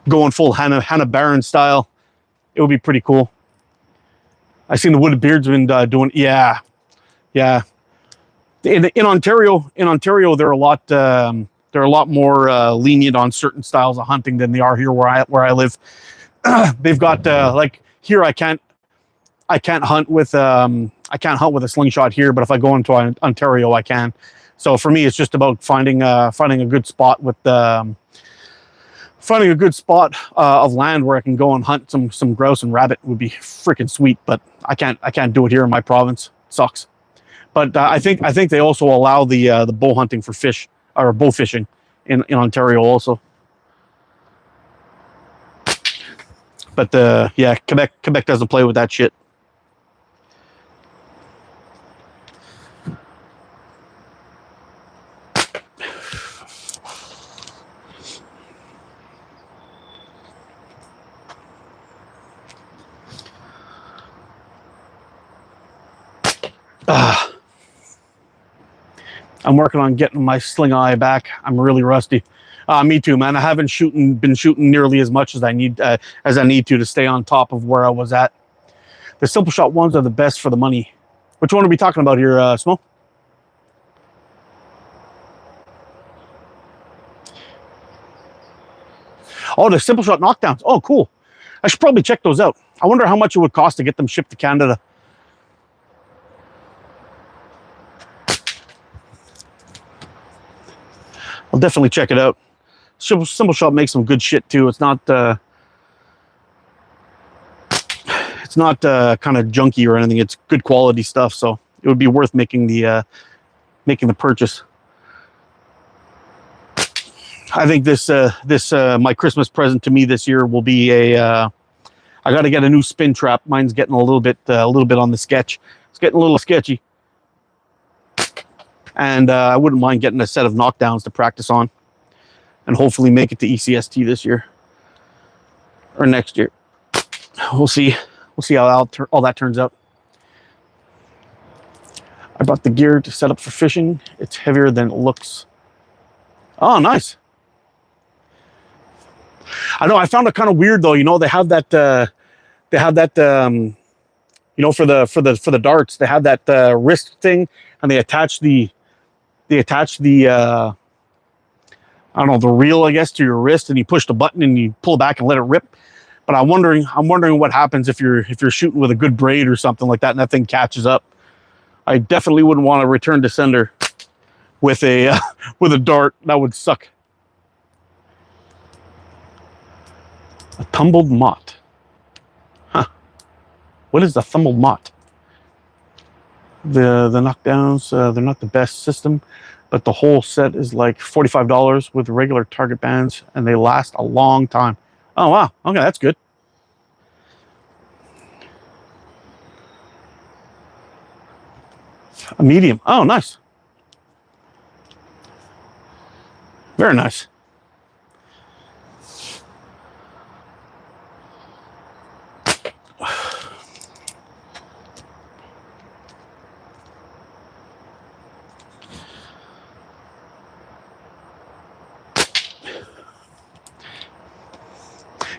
going full Hannah Barron style. It would be pretty cool. I seen the Wooded Beard's been doing. Yeah. In Ontario, they're a lot more lenient on certain styles of hunting than they are here where I live. They've got like here I can't hunt with a slingshot here, but if I go into Ontario, I can. So for me, it's just about finding a good spot with finding a good spot of land where I can go and hunt some grouse and rabbit would be freaking sweet. But I can't do it here in my province. It sucks. But I think they also allow the bow hunting for fish or bow fishing in Ontario also. But yeah, Quebec doesn't play with that shit. I'm working on getting my sling eye back. I'm really rusty. Me too, man. I haven't been shooting nearly as much as I need to stay on top of where I was at. The simple shot ones are the best for the money. Which one are we talking about here, Smo? Oh, the simple shot knockdowns. Oh, cool. I should probably check those out. I wonder how much it would cost to get them shipped to Canada. I'll definitely check it out. Simple Shot makes some good shit too. It's not kind of junky or anything. It's good quality stuff, so it would be worth making the purchase. I think this my Christmas present to me this year will be I got to get a new spin trap. Mine's getting a little bit on the sketch. It's getting a little sketchy. And I wouldn't mind getting a set of knockdowns to practice on and hopefully make it to ECST this year or next year. We'll see. We'll see how all that turns out. I bought the gear to set up for fishing. It's heavier than it looks. Oh, nice. I know. I found it kind of weird though. You know, they have that you know, for the darts, they have that wrist thing, and they attach the they attach the I don't know, the reel, I guess, to your wrist, and you push the button and you pull back and let it rip. But I'm wondering what happens if you're shooting with a good braid or something like that, and that thing catches up. I definitely wouldn't want to return to sender with a with a dart. That would suck. A tumbled mott. Huh. What is the tumbled mott? The knockdowns, they're not the best system, but the whole set is like $45 with regular target bands, and they last a long time. Oh, wow. Okay, that's good. A medium. Oh, nice. Very nice.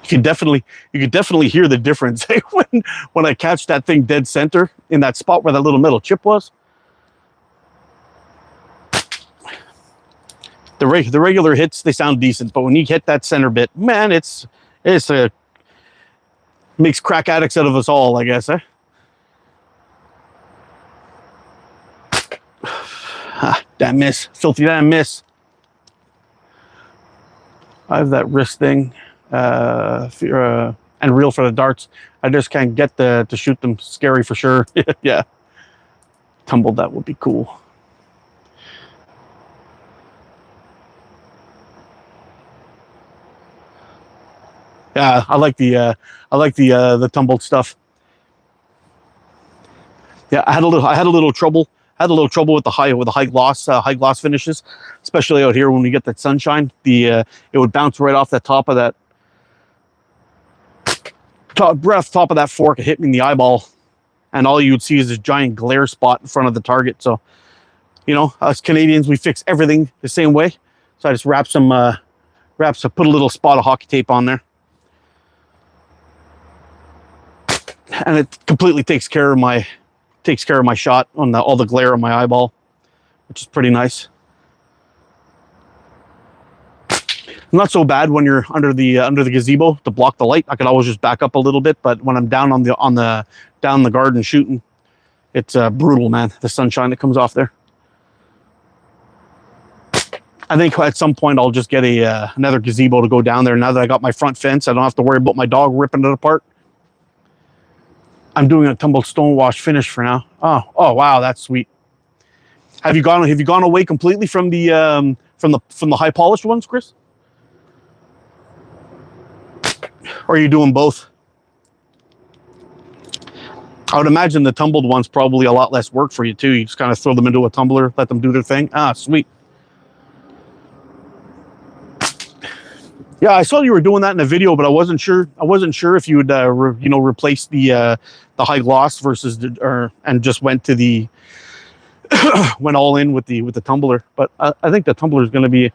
You could definitely hear the difference when I catch that thing dead center in that spot where that little metal chip was. The regular hits, they sound decent, but when you hit that center bit, man, it's makes crack addicts out of us all, I guess, eh? That miss, filthy damn miss. I have that wrist thing. And reel for the darts. I just can't get to shoot them. Scary for sure. Yeah. Tumbled, that would be cool. Yeah, I like the tumbled stuff. Yeah, I had a little trouble with the high gloss finishes, especially out here when we get that sunshine. It would bounce right off the top of that top of that fork. It hit me in the eyeball, and all you would see is this giant glare spot in front of the target. So, you know, us Canadians, we fix everything the same way. So I just put a little spot of hockey tape on there, and it completely takes care of my shot on all the glare on my eyeball, which is pretty nice. Not so bad when you're under the gazebo to block the light. I could always just back up a little bit, but when I'm down down the garden shooting, it's brutal, man. The sunshine that comes off there. I think at some point I'll just get another gazebo to go down there. Now that I got my front fence, I don't have to worry about my dog ripping it apart. I'm doing a tumbled stonewash finish for now. Oh wow, that's sweet. Have you gone away completely from the high polished ones, Chris? Or are you doing both? I would imagine the tumbled one's probably a lot less work for you too. You just kind of throw them into a tumbler, let them do their thing. Sweet. Yeah, I saw you were doing that in a video, but I wasn't sure if you would replace the high gloss versus and just went to the went all in with the tumbler. But I think the tumbler is going to be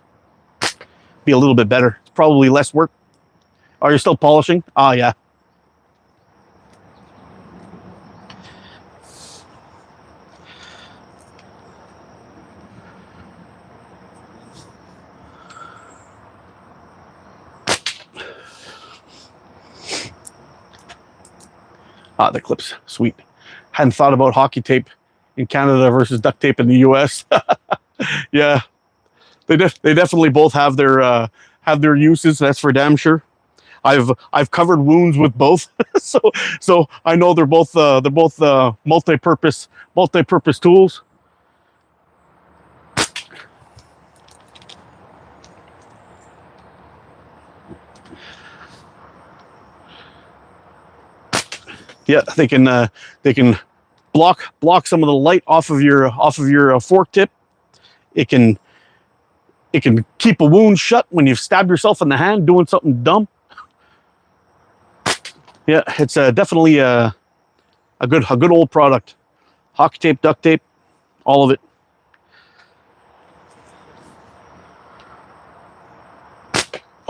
a little bit better. It's probably less work. Are you still polishing? Yeah. The clip's sweet. Hadn't thought about hockey tape in Canada versus duct tape in the US. Yeah, they definitely both have their uses. That's for damn sure. I've covered wounds with both, so I know they're both multi-purpose tools. Yeah, they can block some of the light off of your fork tip. It can keep a wound shut when you've stabbed yourself in the hand doing something dumb. Yeah, it's definitely a good old product. Hockey tape, duct tape, all of it.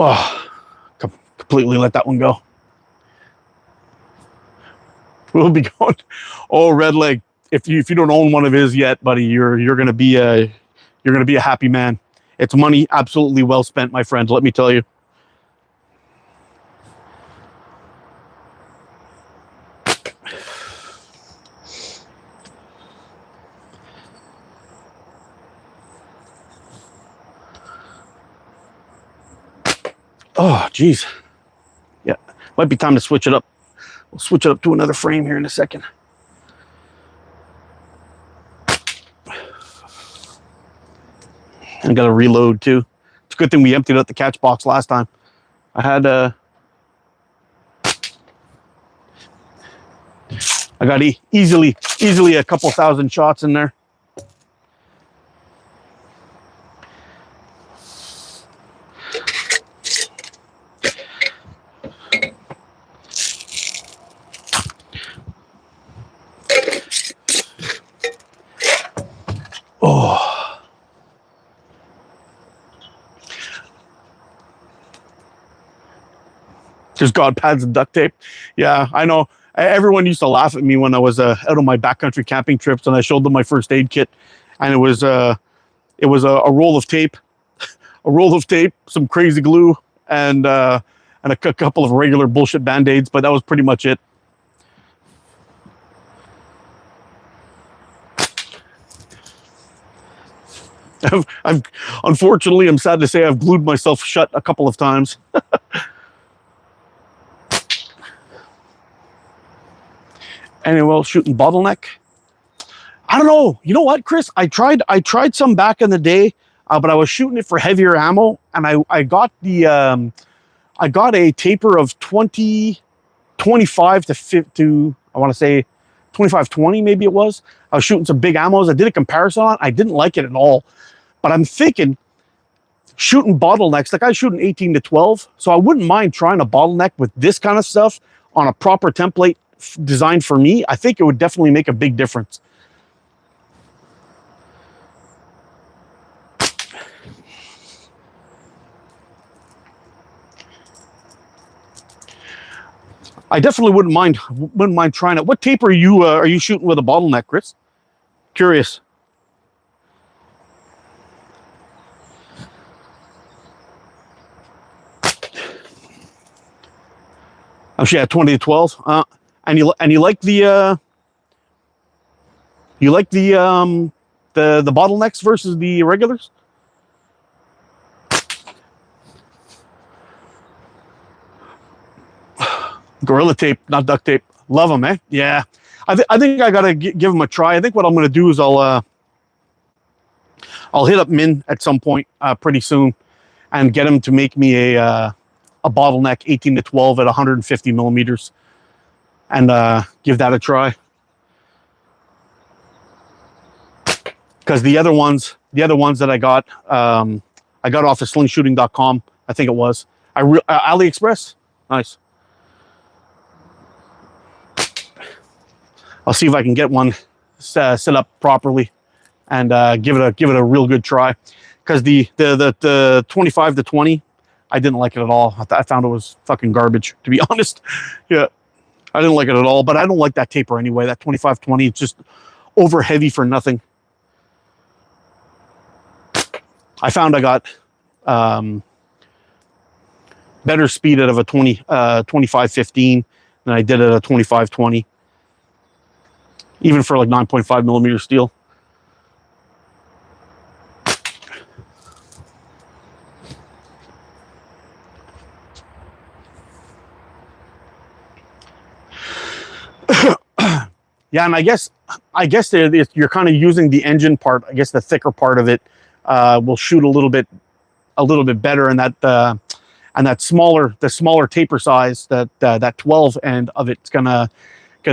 Oh, completely let that one go. We'll be going. Oh, Red Leg. If you don't own one of his yet, buddy, you're gonna be you're going to be a happy man. It's money absolutely well spent, my friend, let me tell you. Oh, geez. Yeah, might be time to switch it up. We'll switch it up to another frame here in a second. I got to reload too. It's a good thing we emptied out the catch box last time. I had I got easily a couple thousand shots in there. Oh. Just God pads and duct tape. Yeah, I know. Everyone used to laugh at me when I was out on my backcountry camping trips and I showed them my first aid kit, and it was a roll of tape, some crazy glue, and a couple of regular bullshit band-aids, but that was pretty much it. Unfortunately, I'm sad to say I've glued myself shut a couple of times. Anyway, shooting bottleneck. I don't know. You know what, Chris? I tried some back in the day, but I was shooting it for heavier ammo, and I got the I got a taper of 25 to 50. I want to say 25-20, maybe it was. I was shooting some big ammos. I did a comparison on it. I didn't like it at all. But I'm thinking shooting bottlenecks, like I shoot an 18 to 12, so I wouldn't mind trying a bottleneck with this kind of stuff on a proper template designed for me. I think it would definitely make a big difference. I definitely wouldn't mind trying it. What tape are you shooting with a bottleneck, Chris? Curious. Oh, yeah, 20 to 12. And you like the bottlenecks versus the regulars? Gorilla tape, not duct tape. Love them, eh? Yeah. I think I gotta give them a try. I think what I'm gonna do is I'll hit up Min at some point pretty soon and get him to make me a bottleneck 18 to 12 at 150 millimeters and give that a try. Because the other ones that I got off of slingshooting.com, I think it was. AliExpress, nice. I'll see if I can get one set up properly and give it a real good try. Because the 25 to 20, I didn't like it at all. I found it was fucking garbage, to be honest. Yeah, I didn't like it at all. But I don't like that taper anyway. That 25-20, it's just over heavy for nothing. I found I got better speed out of a 25-15 than I did at a 25-20. Even for like 9.5 millimeter steel. Yeah, and I guess you're kind of using the engine part. I guess the thicker part of it will shoot a little bit better, and that smaller taper size, that 12 end of it's gonna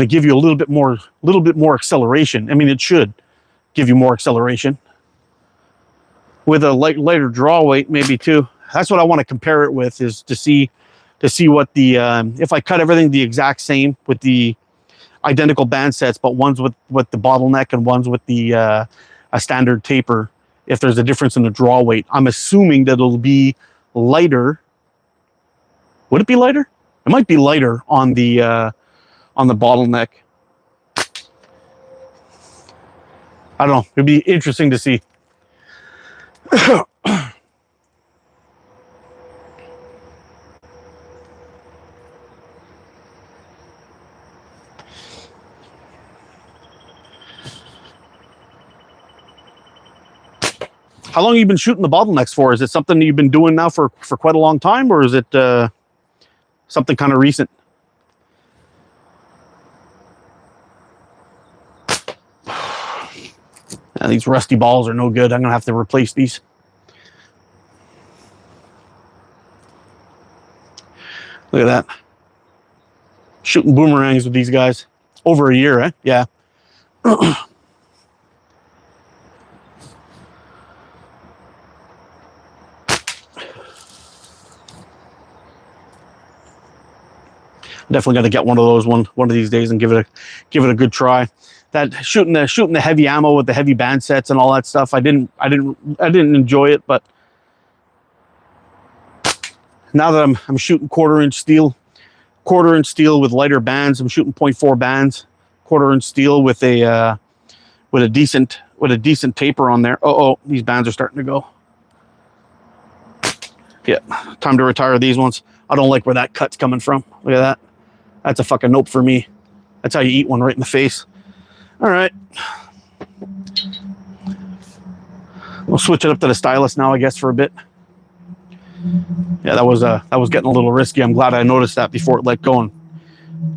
give you a little bit more acceleration. I mean, it should give you more acceleration with a lighter draw weight, maybe too. That's what I want to compare it with, is to see what the if I cut everything the exact same with the identical band sets, but one's with the bottleneck and one's with the a standard taper, if there's a difference in the draw weight. I'm assuming that it'll be lighter. Would it be lighter? It might be lighter on the bottleneck. I don't know. It'd be interesting to see. How long have you been shooting the bottlenecks for? Is it something that you've been doing now for quite a long time, or is it something kind of recent? Yeah, these rusty balls are no good. I'm gonna have to replace these. Look at that. Shooting boomerangs with these guys. Over a year, eh? Yeah. Definitely got to get one of those one of these days and give it a good try. That shooting the heavy ammo with the heavy band sets and all that stuff, I didn't enjoy it, but now that I'm shooting quarter-inch steel with lighter bands, I'm shooting 0.4 bands, quarter-inch steel with a decent taper on there. Oh, these bands are starting to go. Yeah, time to retire these ones. I don't like where that cut's coming from. Look at that. That's a fucking nope for me. That's how you eat one right in the face. All right. We'll switch it up to the stylus now, I guess, for a bit. Yeah, that was getting a little risky. I'm glad I noticed that before it let go and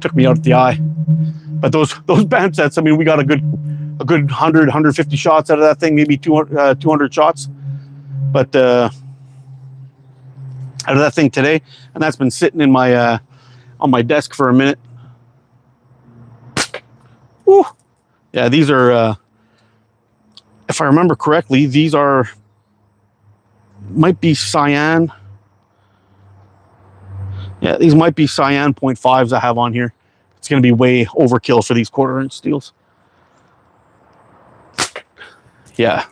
took me out the eye. But those band sets, I mean, we got a good 100, 150 shots out of that thing, maybe 200 shots. But out of that thing today, and that's been sitting in my on my desk for a minute. Woo. Yeah, these are, if I remember correctly, these might be cyan. Yeah, these might be cyan 0.5s I have on here. It's going to be way overkill for these quarter-inch steels. Yeah,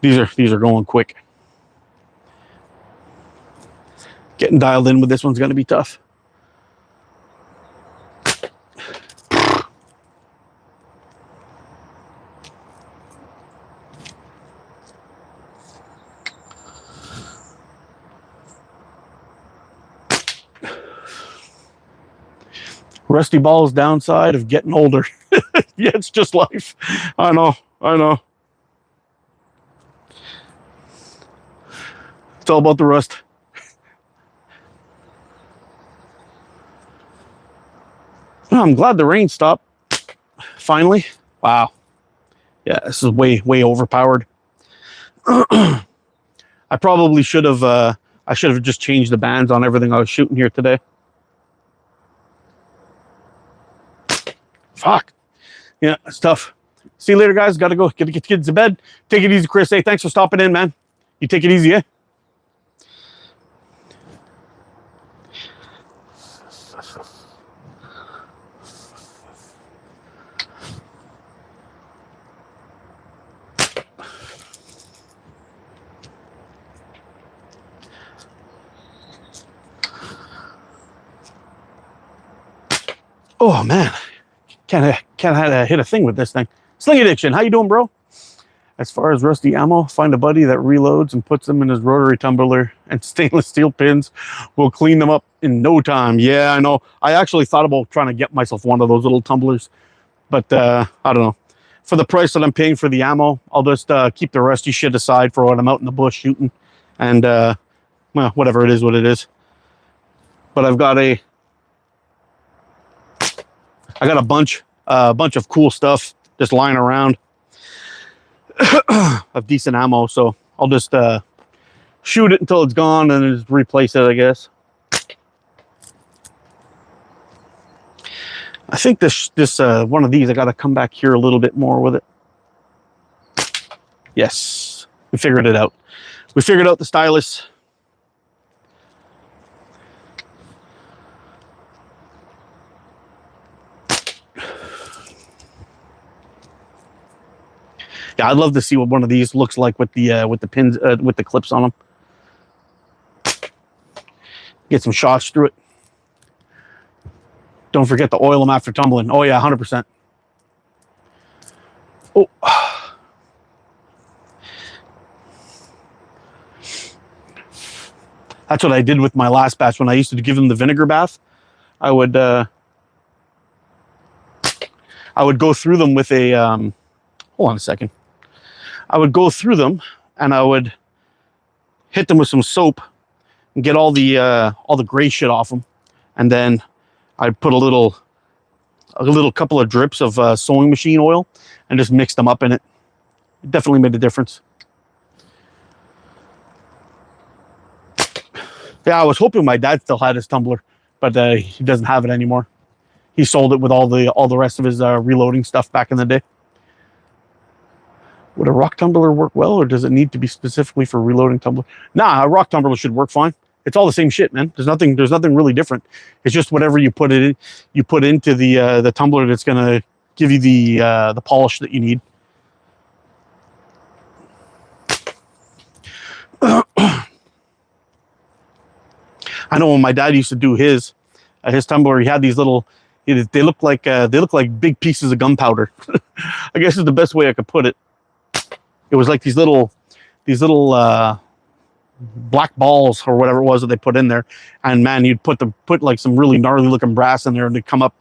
these are going quick. Getting dialed in with this one's going to be tough. Rusty ball's downside of getting older. Yeah, it's just life. I know. It's all about the rust. Oh, I'm glad the rain stopped. Finally. Wow. Yeah, this is way overpowered. I probably should have just changed the bands on everything I was shooting here today. Fuck. Yeah, it's tough. See you later, guys. Got to go. Get the kids to bed. Take it easy, Chris. Hey, thanks for stopping in, man. You take it easy, eh? Oh man, can't hit a thing with this thing. Sling Addiction, how you doing, bro? As far as rusty ammo, find a buddy that reloads and puts them in his rotary tumbler, and stainless steel pins will clean them up in no time. Yeah, I know. I actually thought about trying to get myself one of those little tumblers, but I don't know. For the price that I'm paying for the ammo, I'll just keep the rusty shit aside for when I'm out in the bush shooting, and well, whatever it is, what it is. But I got a bunch of cool stuff just lying around of decent ammo, so I'll just shoot it until it's gone and just replace it, I guess. I think this one of these, I got to come back here a little bit more with it. Yes, we figured it out. We figured out the stylus. Yeah, I'd love to see what one of these looks like with the pins, with the clips on them. Get some shots through it. Don't forget to oil them after tumbling. Oh yeah, 100%. Oh. That's what I did with my last batch. When I used to give them the vinegar bath, I would go through them with a, hold on a second. I would go through them and I would hit them with some soap and get all the gray shit off them. And then I'd put a little couple of drips of sewing machine oil and just mix them up in it. It definitely made a difference. Yeah, I was hoping my dad still had his tumbler, but he doesn't have it anymore. He sold it with all the rest of his reloading stuff back in the day. Would a rock tumbler work well, or does it need to be specifically for reloading tumbler? Nah, a rock tumbler should work fine. It's all the same shit, man. There's nothing really different. It's just whatever you put into the tumbler that's gonna give you the polish that you need. I know when my dad used to do his tumbler, he had these little. They look like big pieces of gunpowder. I guess is the best way I could put it. It was like these little black balls or whatever it was that they put in there, and man, you'd put like some really gnarly looking brass in there, and they'd come up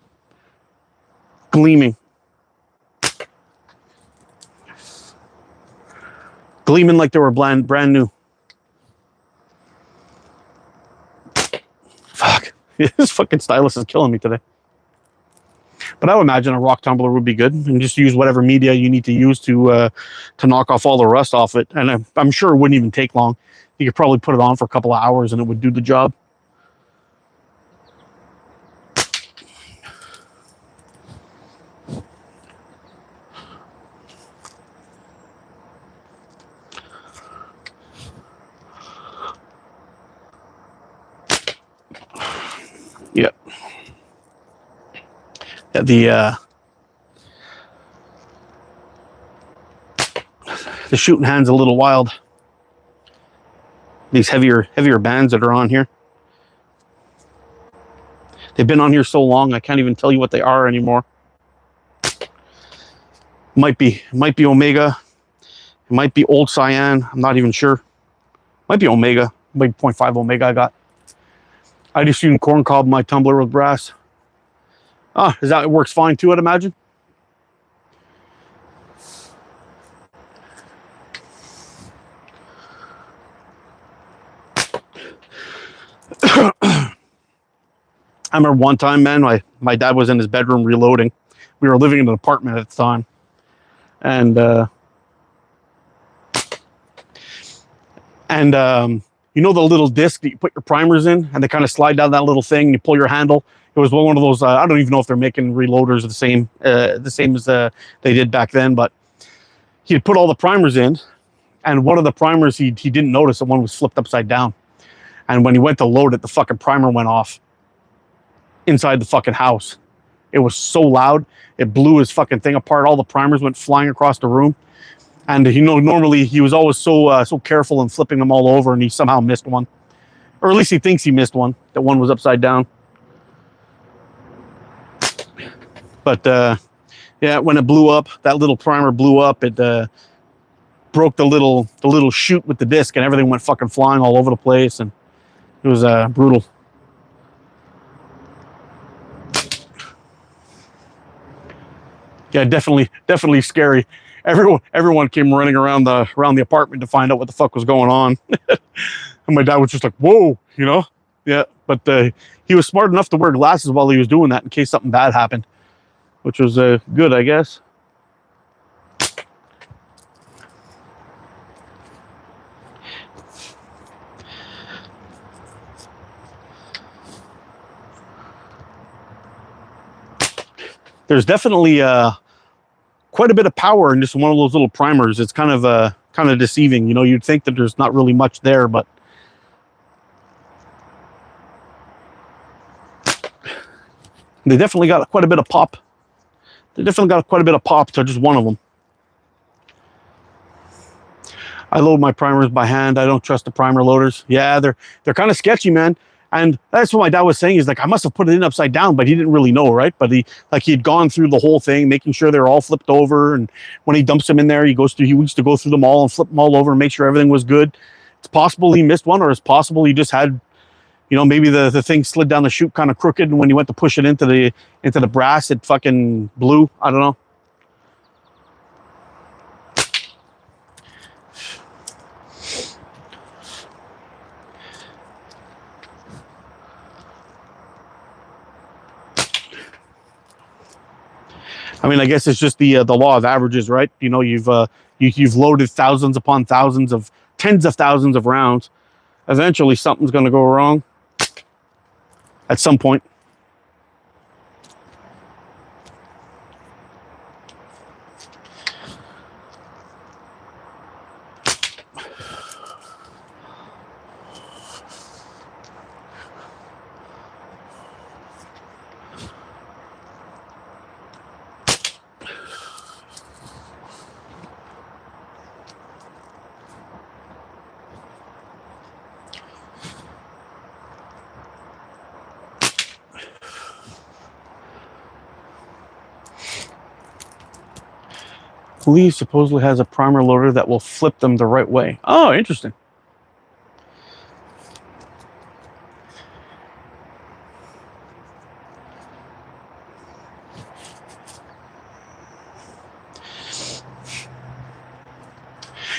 gleaming like they were brand new. Fuck, this fucking stylus is killing me today. But I would imagine a rock tumbler would be good, and just use whatever media you need to use to knock off all the rust off it. And I'm sure it wouldn't even take long. You could probably put it on for a couple of hours and it would do the job. Yep. The shooting hand's a little wild. These heavier bands that are on here. They've been on here so long, I can't even tell you what they are anymore. Might be Omega. It might be old cyan. I'm not even sure. Might be Omega. Maybe 0.5 Omega I got. I just used corn cob my tumbler with brass. Ah, it works fine too, I'd imagine. I remember one time, man, my dad was in his bedroom reloading. We were living in an apartment at the time. And you know the little disc that you put your primers in, and they kind of slide down that little thing, and you pull your handle. It was one of those. I don't even know if they're making reloaders the same as they did back then. But he'd put all the primers in, and one of the primers he didn't notice that one was flipped upside down. And when he went to load it, the fucking primer went off inside the fucking house. It was so loud, it blew his fucking thing apart. All the primers went flying across the room. And normally he was always so careful in flipping them all over, and he somehow missed one, or at least he thinks he missed one. That one was upside down. But yeah, when it blew up, that little primer blew up. It broke the little chute with the disc, and everything went fucking flying all over the place, and it was brutal. Yeah, definitely scary. Everyone came running around the apartment to find out what the fuck was going on. And my dad was just like, whoa, you know? Yeah, but he was smart enough to wear glasses while he was doing that in case something bad happened, which was good, I guess. There's definitely quite a bit of power in just one of those little primers. It's kind of deceiving. You know, you'd think that there's not really much there, but they definitely got quite a bit of pop. They definitely got quite a bit of pop to just one of them. I load my primers by hand. I don't trust the primer loaders. Yeah, they're kind of sketchy, man. And that's what my dad was saying. He's like, I must have put it in upside down, but he didn't really know, right? But he'd gone through the whole thing, making sure they're all flipped over. And when he dumps them in there, he used to go through them all and flip them all over and make sure everything was good It's possible he missed one, or it's possible he just had, you know, maybe the thing slid down the chute kind of crooked, and when you went to push it into the brass, it fucking blew. I don't know. I mean, I guess it's just the law of averages, right? You know, you've loaded thousands upon thousands of tens of thousands of rounds. Eventually, something's going to go wrong at some point. Lee supposedly has a primer loader that will flip them the right way. Oh, interesting.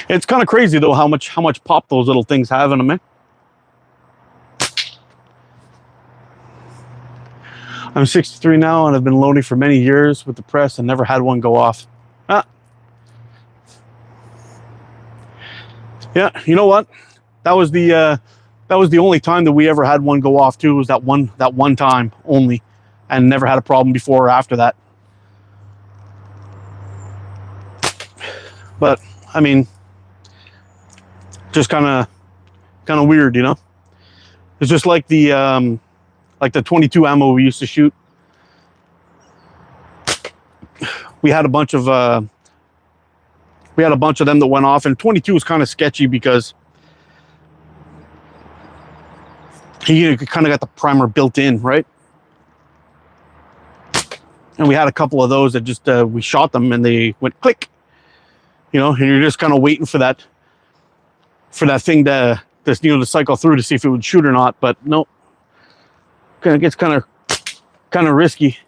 It's kind of crazy though how much pop those little things have in them, man. I'm 63 now and I've been loading for many years with the press and never had one go off. Yeah, you know what? That was the only time that we ever had one go off too. Was that one time only, and never had a problem before or after that. But I mean, just kind of weird, you know. It's just like the 22 ammo we used to shoot. We had a bunch of them that went off, and 22 was kind of sketchy because he kind of got the primer built in, right? And we had a couple of those that just we shot them and they went click, you know, and you're just kind of waiting for that thing to to cycle through to see if it would shoot or not. But no, it gets kind of risky.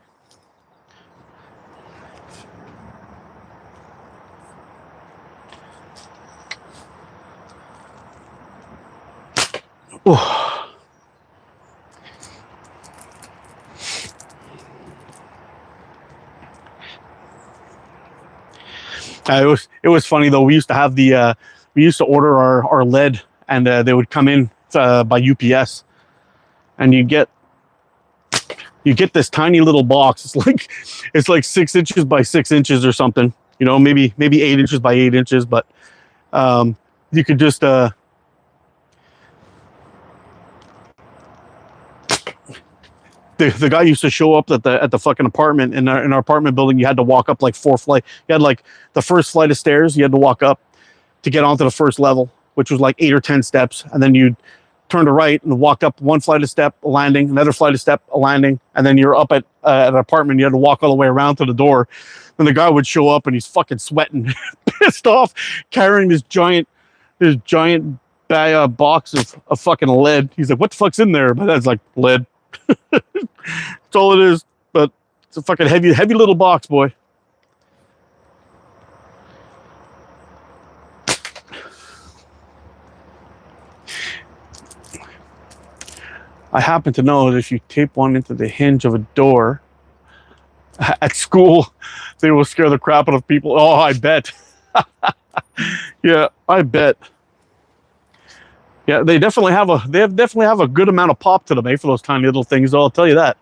Oh. It was funny though. We used to have we used to order our lead, and they would come in by UPS, and you get this tiny little box. It's like 6 inches by 6 inches or something. You know, maybe 8 inches by 8 inches, but you could just the guy used to show up at the fucking apartment in our apartment building. You had to walk up like 4 flights. You had like the first flight of stairs you had to walk up to get onto the first level, which was like 8 or 10 steps, and then you'd turn to right and walk up 1 flight of step, a landing, another flight of step, a landing, and then you're up at an apartment. You had to walk all the way around to the door. Then the guy would show up and he's fucking sweating, pissed off, carrying this giant box of fucking lead. He's like, "What the fuck's in there?" But that's like lead. That's all it is. But it's a fucking heavy little box, boy. I happen to know that if you tape one into the hinge of a door at school, they will scare the crap out of people. Oh, I bet. Yeah, I bet. Yeah, they definitely have a good amount of pop to them, for those tiny little things. I'll tell you that.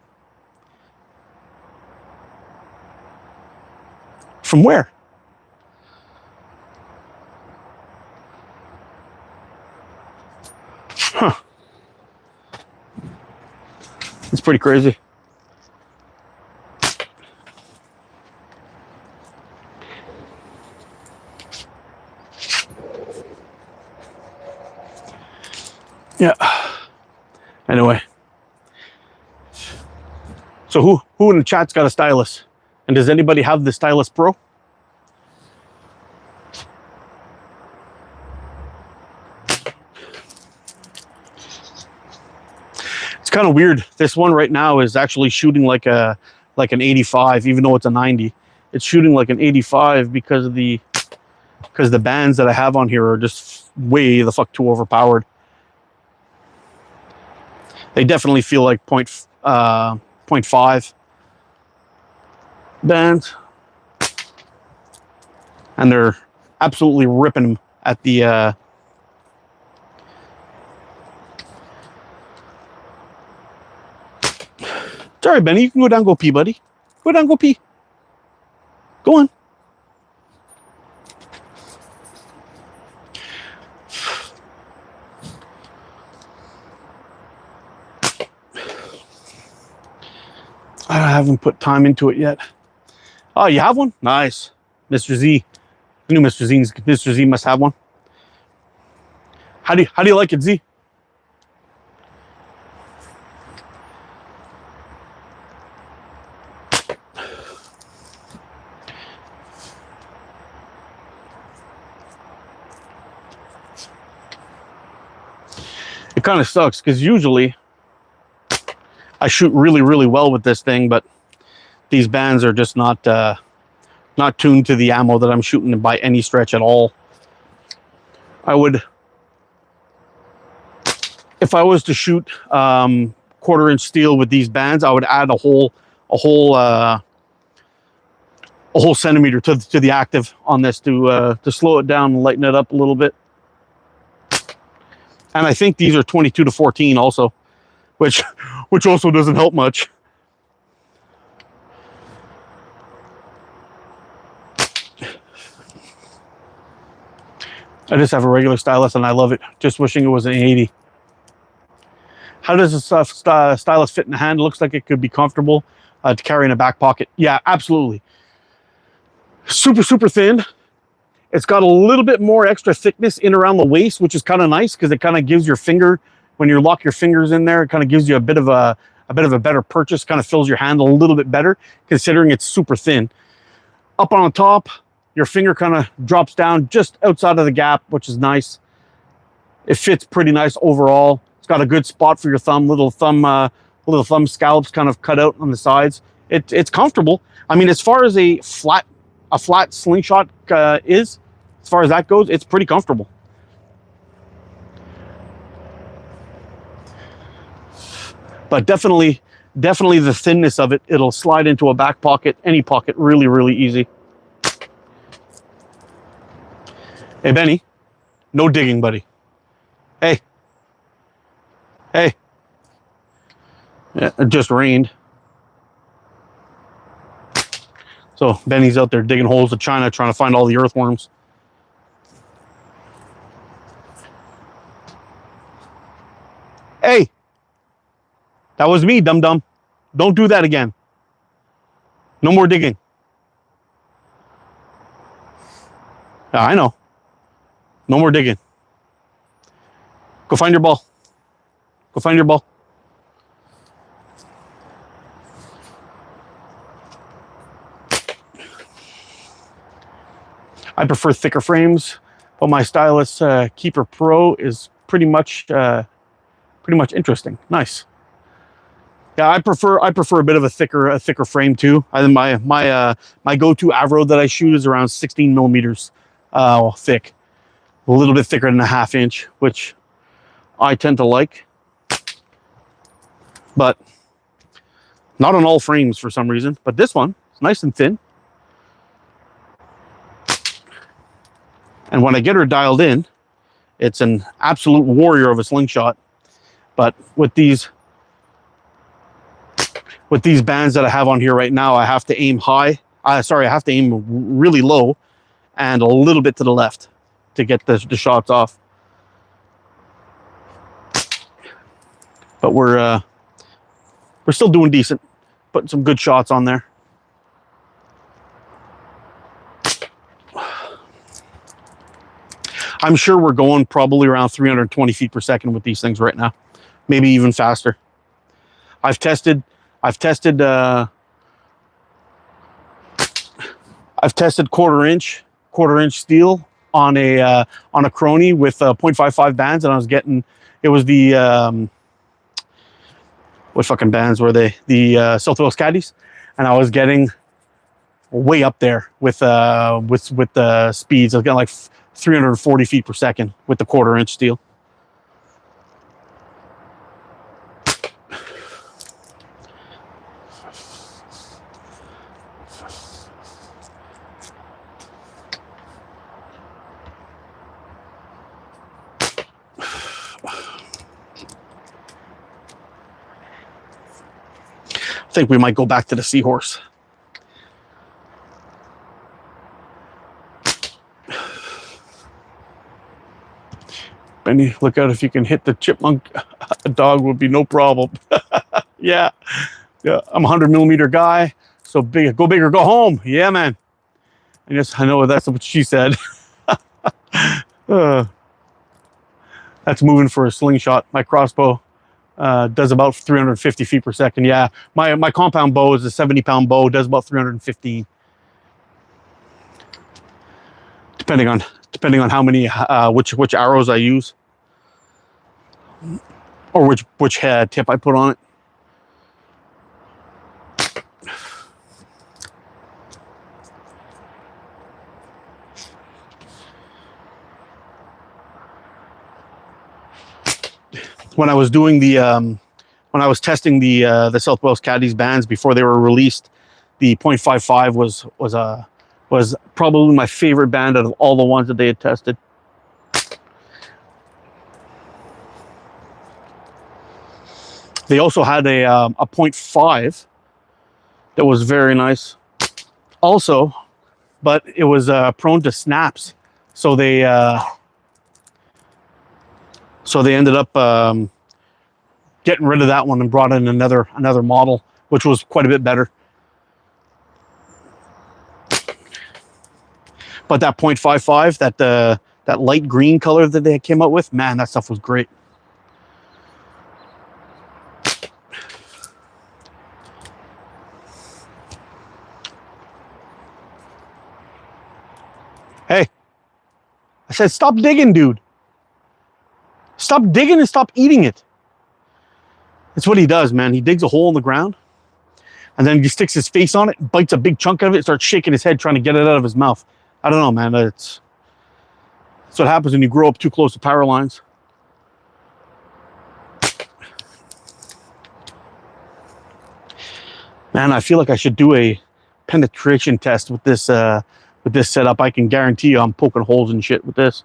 From where? Huh. It's pretty crazy. Yeah. Anyway. So who in the chat's got a stylus? And does anybody have the Stylus Pro? kind of weird. This one right now is actually shooting like an 85, even though it's a 90. It's shooting like an 85 because the bands that I have on here are just way the fuck too overpowered. They definitely feel like 0.5 bands, and they're absolutely ripping them at the Sorry, Benny, you can go down, go pee, buddy. Go down, go pee. Go on. I haven't put time into it yet. Oh, you have one? Nice. Mr. Z. I knew Mr. Z must have one. How do you like it, Z? It kind of sucks because usually I shoot really, really well with this thing, but these bands are just not tuned to the ammo that I'm shooting by any stretch at all. If I was to shoot 1/4-inch steel with these bands, I would add a whole centimeter to the active on this to slow it down and lighten it up a little bit. And I think these are 22-14 also, which also doesn't help much. I just have a regular stylus and I love it. Just wishing it was an 80. How does this stylus fit in the hand? It looks like it could be comfortable to carry in a back pocket. Yeah, absolutely. Super, super thin. It's got a little bit more extra thickness in around the waist, which is kind of nice because it kind of gives your finger, when you lock your fingers in there, it kind of gives you a bit of a better purchase, kind of fills your hand a little bit better considering it's super thin. Up on the top, your finger kind of drops down just outside of the gap, which is nice. It fits pretty nice overall. It's got a good spot for your thumb, little thumb scallops kind of cut out on the sides. It's comfortable. I mean, as far as a flat slingshot is, as far as that goes, it's pretty comfortable. But definitely the thinness of it, it'll slide into a back pocket, any pocket, really, really easy. Hey, Benny, no digging, buddy. Hey. Hey. Yeah, it just rained. So Benny's out there digging holes in China, trying to find all the earthworms. Hey, that was me, dum-dum. Don't do that again. No more digging. Yeah, I know. No more digging. Go find your ball. Go find your ball. I prefer thicker frames, but my stylus Keeper Pro is pretty much interesting. Nice. Yeah, I prefer a bit of a thicker frame too. My go-to Avro that I shoot is around 16 millimeters thick, a little bit thicker than a 1/2 inch, which I tend to like, but not on all frames for some reason. But this one is nice and thin. And when I get her dialed in, it's an absolute warrior of a slingshot. But with these bands that I have on here right now, I have to aim high. I have to aim really low and a little bit to the left to get the shots off. But we're still doing decent, putting some good shots on there. I'm sure we're going probably around 320 feet per second with these things right now, maybe even faster. I've tested 1/4 inch steel on a Crony with 0.55 bands, and I was getting, it was the what fucking bands were they? The Southwest Caddies, and I was getting way up there with the speeds. I was getting like 340 feet per second with the 1/4 inch steel. I think we might go back to the Seahorse. Benny, look out if you can hit the chipmunk. A dog would be no problem. Yeah. Yeah. I'm a 100mm guy. So big, go big or go home. Yeah, man. I know that's what she said. That's moving for a slingshot. My crossbow does about 350 feet per second. Yeah, my compound bow is a 70-pound bow, does about 315, depending on how many which arrows I use, or which tip I put on it. When I was doing when I was testing the Southwest Caddies bands before they were released, the .55 was probably my favorite band out of all the ones that they had tested. They also had a .5 that was very nice, also, but it was prone to snaps, so they ended up getting rid of that one and brought in another model, which was quite a bit better. But that .55, that light green color that they came out with, man, that stuff was great. Hey, I said stop digging, dude. Stop digging and stop eating it. That's what he does, man. He digs a hole in the ground, and then he sticks his face on it, bites a big chunk out of it, starts shaking his head trying to get it out of his mouth. I don't know, man. That's what happens when you grow up too close to power lines. Man, I feel like I should do a penetration test with this setup. I can guarantee you I'm poking holes and shit with this.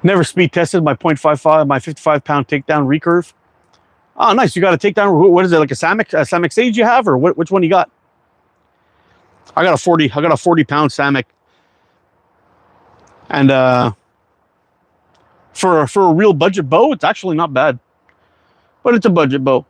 Never speed tested my .55, my 55-pound takedown recurve. Oh, nice. You got a takedown. What is it, like a Samick Sage you have, or which one you got? I got a 40-pound Samick. And for a real budget bow, it's actually not bad. But it's a budget bow.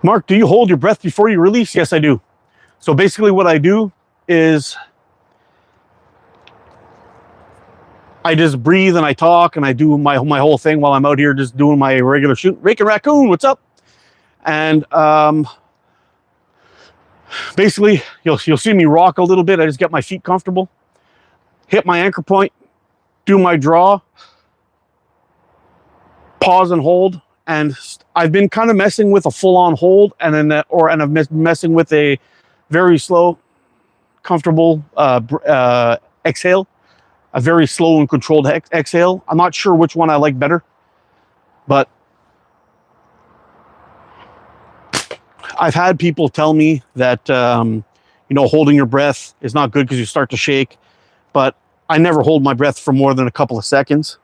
Mark, do you hold your breath before you release? Yes, I do. So basically what I do is I just breathe and I talk and I do my whole thing while I'm out here just doing my regular shoot. Raking Raccoon, what's up? And basically you'll see me rock a little bit. I just get my feet comfortable, hit my anchor point, do my draw, pause and hold. And I've been kind of messing with a full-on hold, and then and I'm messing with a very slow, comfortable exhale, a very slow and controlled exhale. I'm not sure which one I like better, but I've had people tell me that holding your breath is not good because you start to shake, but I never hold my breath for more than a couple of seconds.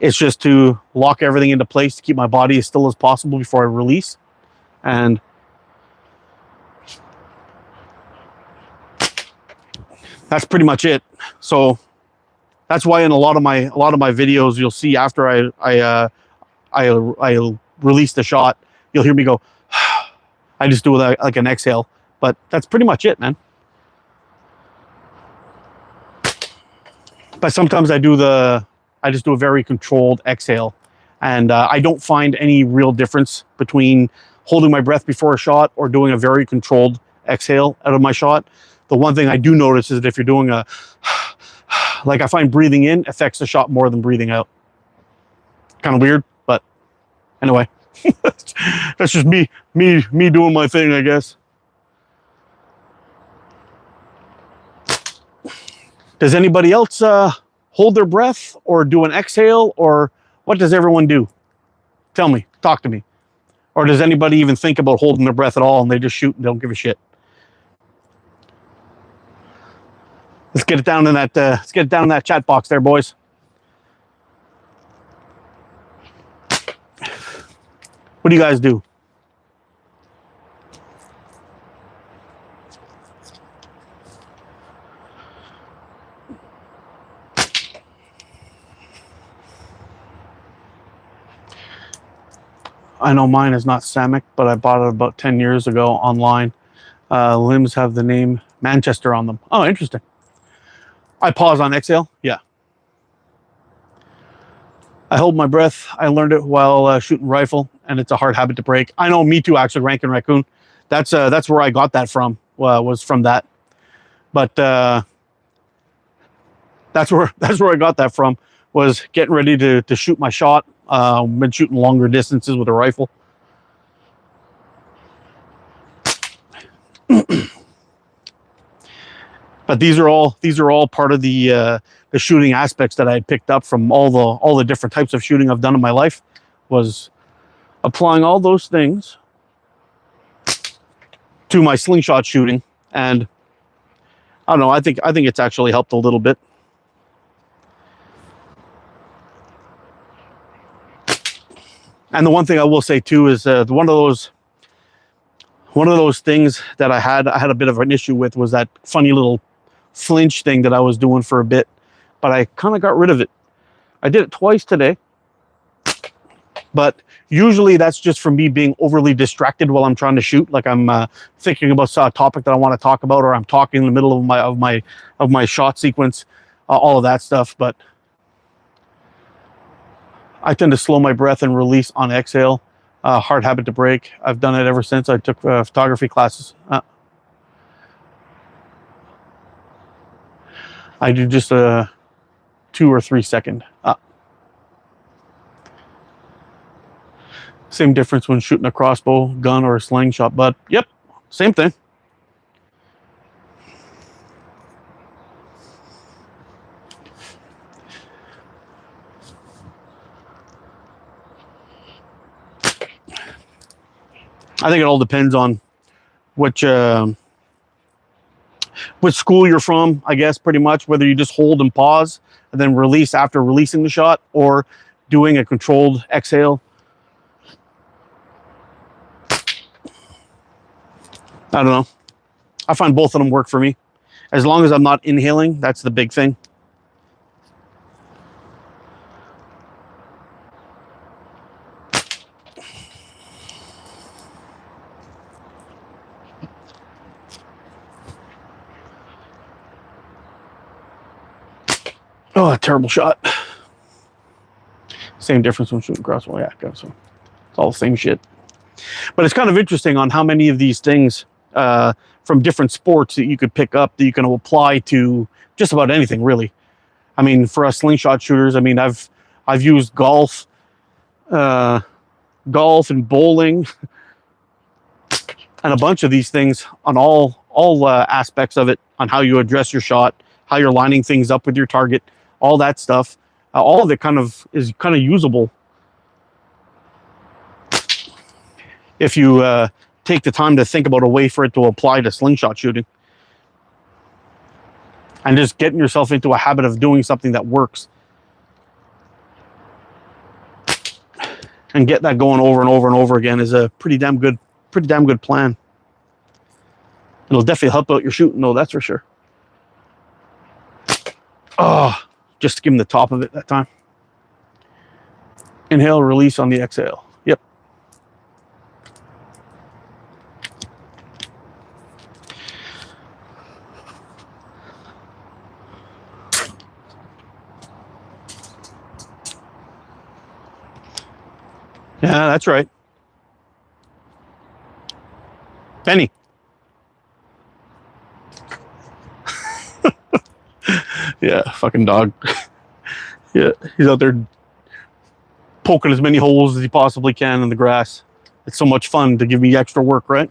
It's just to lock everything into place to keep my body as still as possible before I release. And that's pretty much it. So that's why in a lot of my videos you'll see after I release the shot, you'll hear me go, I just do like an exhale, but that's pretty much it, man. But sometimes I just do a very controlled exhale, and I don't find any real difference between holding my breath before a shot or doing a very controlled exhale out of my shot. The one thing I do notice is that if you're doing a, like I find breathing in affects the shot more than breathing out. Kind of weird, but anyway, that's just me doing my thing, I guess. Does anybody else hold their breath or do an exhale, or what does everyone do? Tell me, talk to me. Or does anybody even think about holding their breath at all and they just shoot and don't give a shit? Let's get it down in that. Let's get it down in that chat box there, boys. What do you guys do? I know mine is not Samick, but I bought it about 10 years ago online. Limbs have the name Manchester on them. Oh, interesting. I pause on exhale. Yeah. I hold my breath. I learned it while shooting rifle, and it's a hard habit to break. I know, me too, actually, Rankin Raccoon. That's where I got that from, was from that. But that's where I got that from, was getting ready to shoot my shot. Been shooting longer distances with a rifle. But these are all part of the shooting aspects that I had picked up from all the different types of shooting I've done in my life, was applying all those things to my slingshot shooting. And I don't know, I think it's actually helped a little bit. And the one thing I will say too is one of those things that I had a bit of an issue with was that funny little flinch thing that I was doing for a bit, but I kind of got rid of it. I did it twice today, but usually that's just from me being overly distracted while I'm trying to shoot. Like I'm thinking about a topic that I want to talk about, or I'm talking in the middle of my shot sequence, all of that stuff. But I tend to slow my breath and release on exhale. Hard habit to break. I've done it ever since I took photography classes. I do just a 2 or 3 second. Same difference when shooting a crossbow, gun, or a slingshot, but yep, same thing. I think it all depends on which school you're from, I guess, pretty much, whether you just hold and pause and then release after releasing the shot, or doing a controlled exhale. I don't know. I find both of them work for me. As long as I'm not inhaling, that's the big thing. Oh, a terrible shot. Same difference when shooting crossbow. Yeah, so it's all the same shit. But it's kind of interesting on how many of these things from different sports that you could pick up that you can apply to just about anything, really. I mean, for us slingshot shooters, I mean, I've used golf and bowling and a bunch of these things on all aspects of it, on how you address your shot, how you're lining things up with your target, all that stuff. All of it is kind of usable if you take the time to think about a way for it to apply to slingshot shooting, and just getting yourself into a habit of doing something that works, and get that going over and over and over again is a pretty damn good plan. It'll definitely help out your shooting, though, that's for sure. Oh, just skim the top of it that time. Inhale, release on the exhale. Yep. Yeah, that's right. Benny. Yeah, fucking dog. Yeah, he's out there poking as many holes as he possibly can in the grass. It's so much fun to give me extra work, right?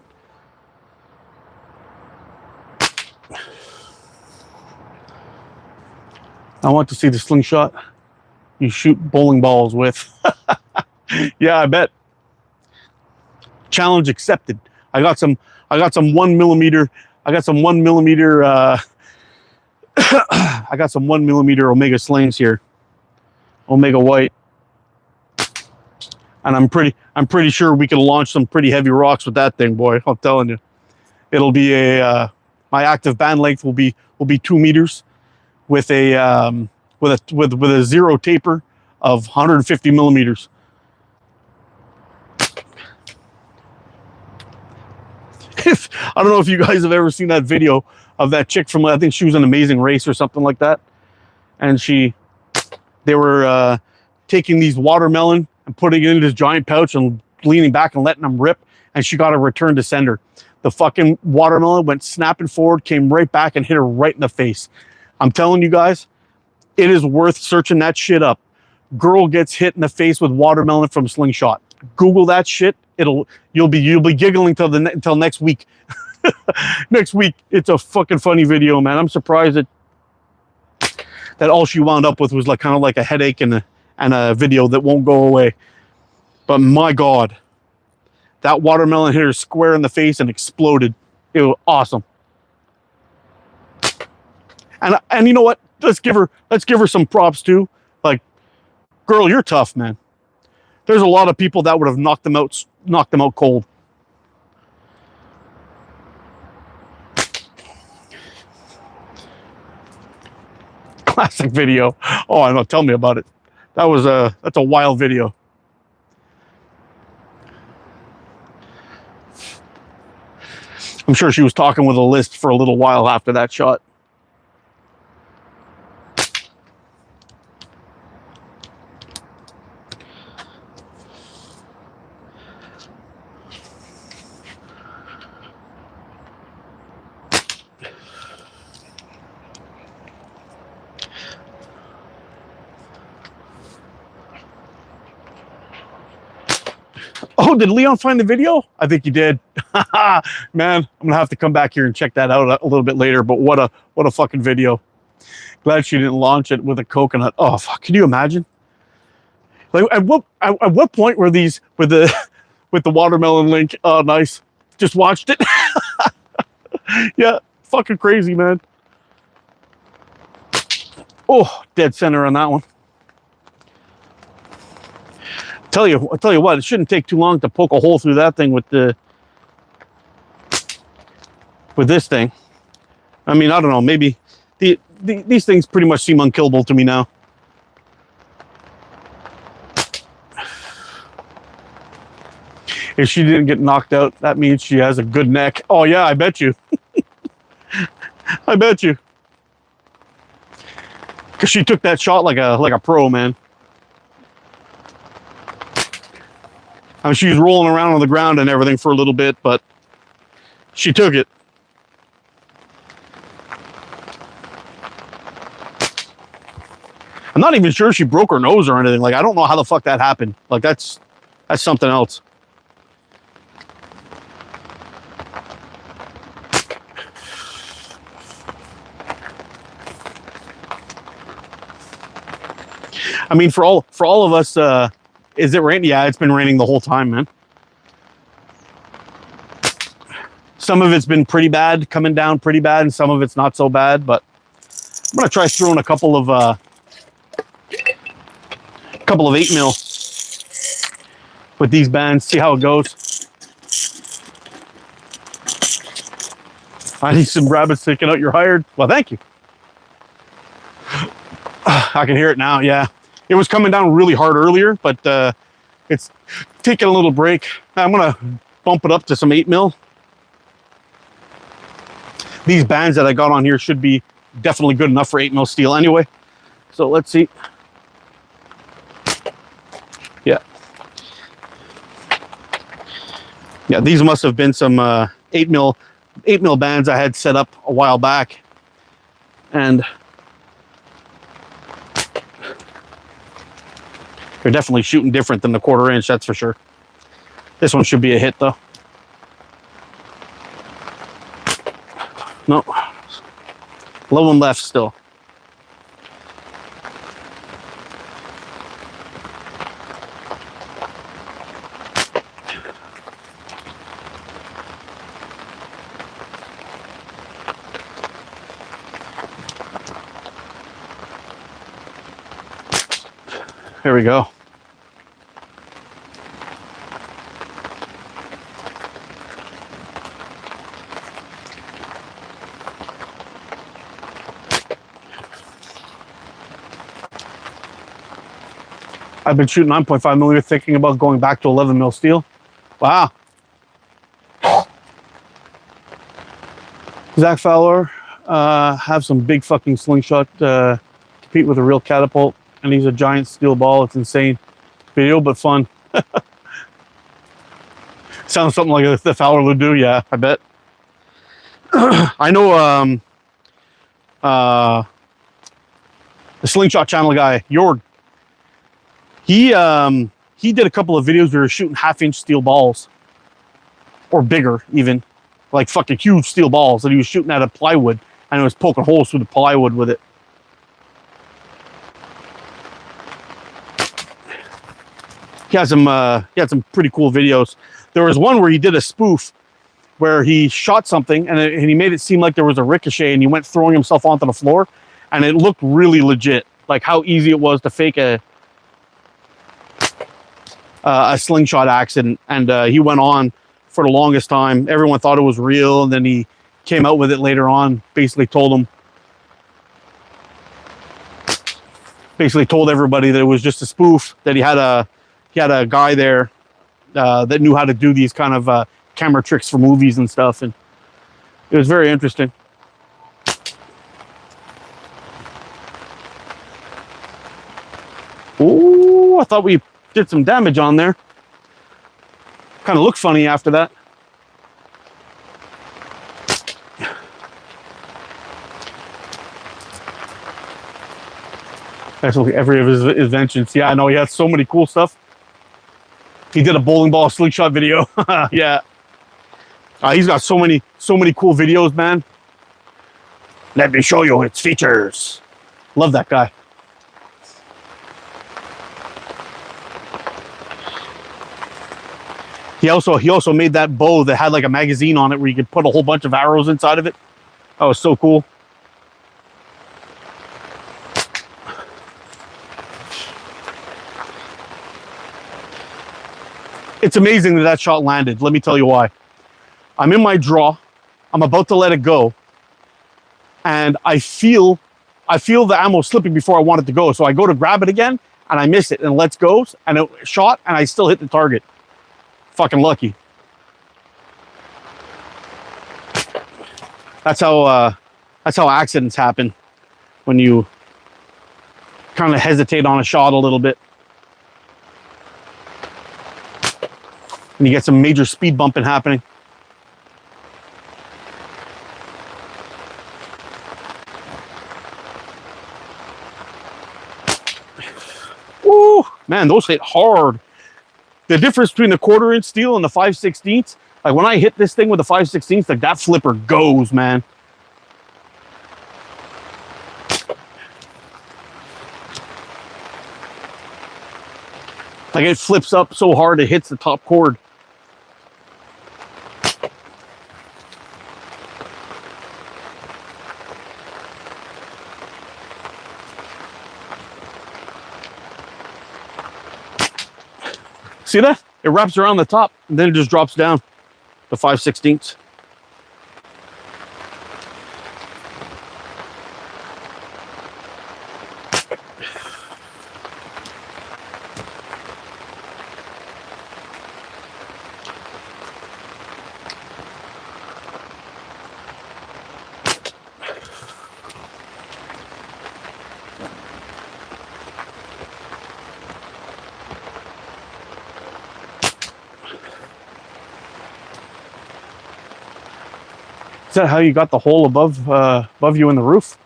I want to see the slingshot you shoot bowling balls with. Yeah, I bet. Challenge accepted. I got some 1mm. I got some 1mm. I got some 1mm Omega slings here. Omega white. And I'm pretty sure we can launch some pretty heavy rocks with that thing, boy. I'm telling you. It'll be a my active band length will be 2 meters with a with a zero taper of 150 millimeters. I don't know if you guys have ever seen that video of that chick from, I think she was an Amazing Race or something like that, and they were taking these watermelon and putting it in this giant pouch and leaning back and letting them rip, and she got a return to sender. The fucking watermelon went snapping forward, came right back and hit her right in the face. I'm telling you guys, it is worth searching that shit up. Girl gets hit in the face with watermelon from slingshot. Google that shit. You'll be giggling until next week. Next week, it's a fucking funny video, man. I'm surprised that all she wound up with was like kind of like a headache and a video that won't go away. But my God, that watermelon hit her square in the face and exploded. It was awesome. And you know what? Let's give her some props too. Like, girl, you're tough, man. There's a lot of people that would have knocked them out cold. Classic video. Oh, I know. Tell me about it. That's a wild video. I'm sure she was talking with a list for a little while after that shot. Oh, did Leon find the video? I think he did. Man, I'm gonna have to come back here and check that out a little bit later. But what a fucking video. Glad she didn't launch it with a coconut. Oh fuck, can you imagine? Like at what point were these with the watermelon link? Oh, nice. Just watched it. Yeah, fucking crazy, man. Oh, dead center on that one. I'll tell you what, it shouldn't take too long to poke a hole through that thing with this thing. I mean, I don't know, maybe these things pretty much seem unkillable to me now. If she didn't get knocked out, that means she has a good neck. Oh yeah, I bet you. I bet you. Because she took that shot like a pro, man. I mean, she was rolling around on the ground and everything for a little bit, but she took it. I'm not even sure she broke her nose or anything. Like, I don't know how the fuck that happened. Like, that's something else. I mean, for all of us, is it raining? Yeah, it's been raining the whole time, man. Some of it's been pretty bad, coming down pretty bad, and some of it's not so bad. But I'm gonna try throwing a couple of 8mm with these bands. See how it goes. I need some rabbits taking out your hired. Well, thank you. I can hear it now. Yeah. It was coming down really hard earlier, but it's taking a little break. I'm gonna bump it up to some 8mm. These bands that I got on here should be definitely good enough for 8mm steel anyway. So let's see. Yeah. Yeah, these must have been some 8 mil bands I had set up a while back, and they're definitely shooting different than the 1/4 inch, that's for sure. This one should be a hit though. No, low one left still. Here we go. I've been shooting 9.5 millimeter, thinking about going back to 11 mil steel. Wow. Zach Fowler, have some big fucking slingshot, compete with a real catapult, and he's a giant steel ball. It's insane. Video, but fun. Sounds something like the Fowler would do. Yeah, I bet. I know the slingshot channel guy, Jord. He did a couple of videos where he was shooting 1/2 inch steel balls, or bigger even, like fucking huge steel balls that he was shooting out of plywood, and he was poking holes through the plywood with it. He had some pretty cool videos. There was one where he did a spoof where he shot something and he made it seem like there was a ricochet, and he went throwing himself onto the floor, and it looked really legit, like how easy it was to fake a slingshot accident. And he went on for the longest time. Everyone thought it was real, and then he came out with it later on. Basically told everybody that it was just a spoof, that he had a guy there that knew how to do these kind of camera tricks for movies and stuff, and it was very interesting. Ooh, I thought we did some damage on there. Kind of looked funny after that. That's every of his inventions. Yeah, I know he has so many cool stuff. He did a bowling ball slingshot video. Yeah. He's got so many cool videos, man. Let me show you its features. Love that guy. He also made that bow that had like a magazine on it where you could put a whole bunch of arrows inside of it. That was so cool. It's amazing that shot landed. Let me tell you why. I'm in my draw. I'm about to let it go, and I feel the ammo slipping before I want it to go. So I go to grab it again, and I miss it, and it lets go, and it shot, and I still hit the target. Fucking lucky. That's how accidents happen, when you kind of hesitate on a shot a little bit. And you get some major speed bumping happening. Woo, man, those hit hard. The difference between the 1/4 inch steel and the 5/16, like when I hit this thing with the 5/16, like that flipper goes, man. Like it flips up so hard it hits the top cord. See that? It wraps around the top and then it just drops down to 5/16. Is that how you got the hole above you in the roof?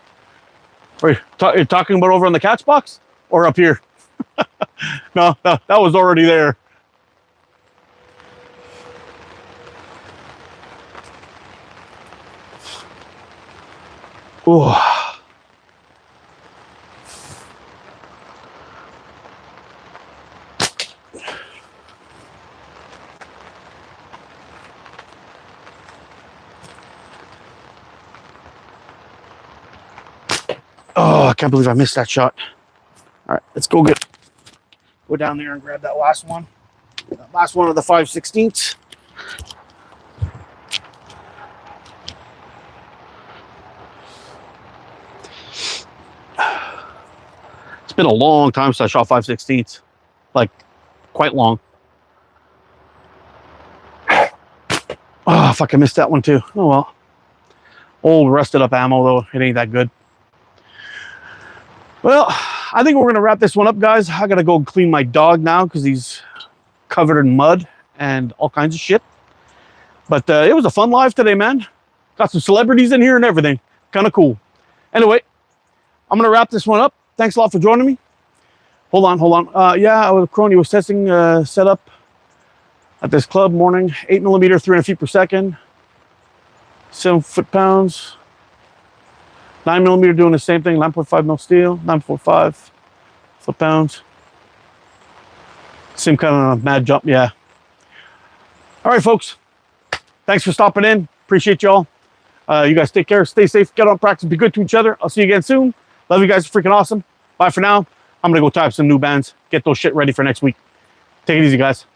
Or you're talking about over on the catch box or up here? No, that was already there. Ooh. Oh, I can't believe I missed that shot. All right, let's go down there and grab that last one. That last one of the 5/16. It's been a long time since I shot 5/16. Like, quite long. Oh, fuck, I missed that one too. Oh, well. Old rusted up ammo, though. It ain't that good. Well, I think we're going to wrap this one up, guys. I got to go clean my dog now because he's covered in mud and all kinds of shit. But it was a fun live today, man. Got some celebrities in here and everything. Kind of cool. Anyway, I'm going to wrap this one up. Thanks a lot for joining me. Hold on. Yeah, Crony was testing setup at this club morning. 8mm, 300 feet per second. 7 foot-pounds. 9mm doing the same thing, 9.5 mil steel, 9.45 foot-pounds. Same kind of mad jump, yeah. All right, folks. Thanks for stopping in. Appreciate y'all. You guys take care, stay safe, get on practice, be good to each other. I'll see you again soon. Love you guys, freaking awesome. Bye for now. I'm gonna go type some new bands, get those shit ready for next week. Take it easy, guys.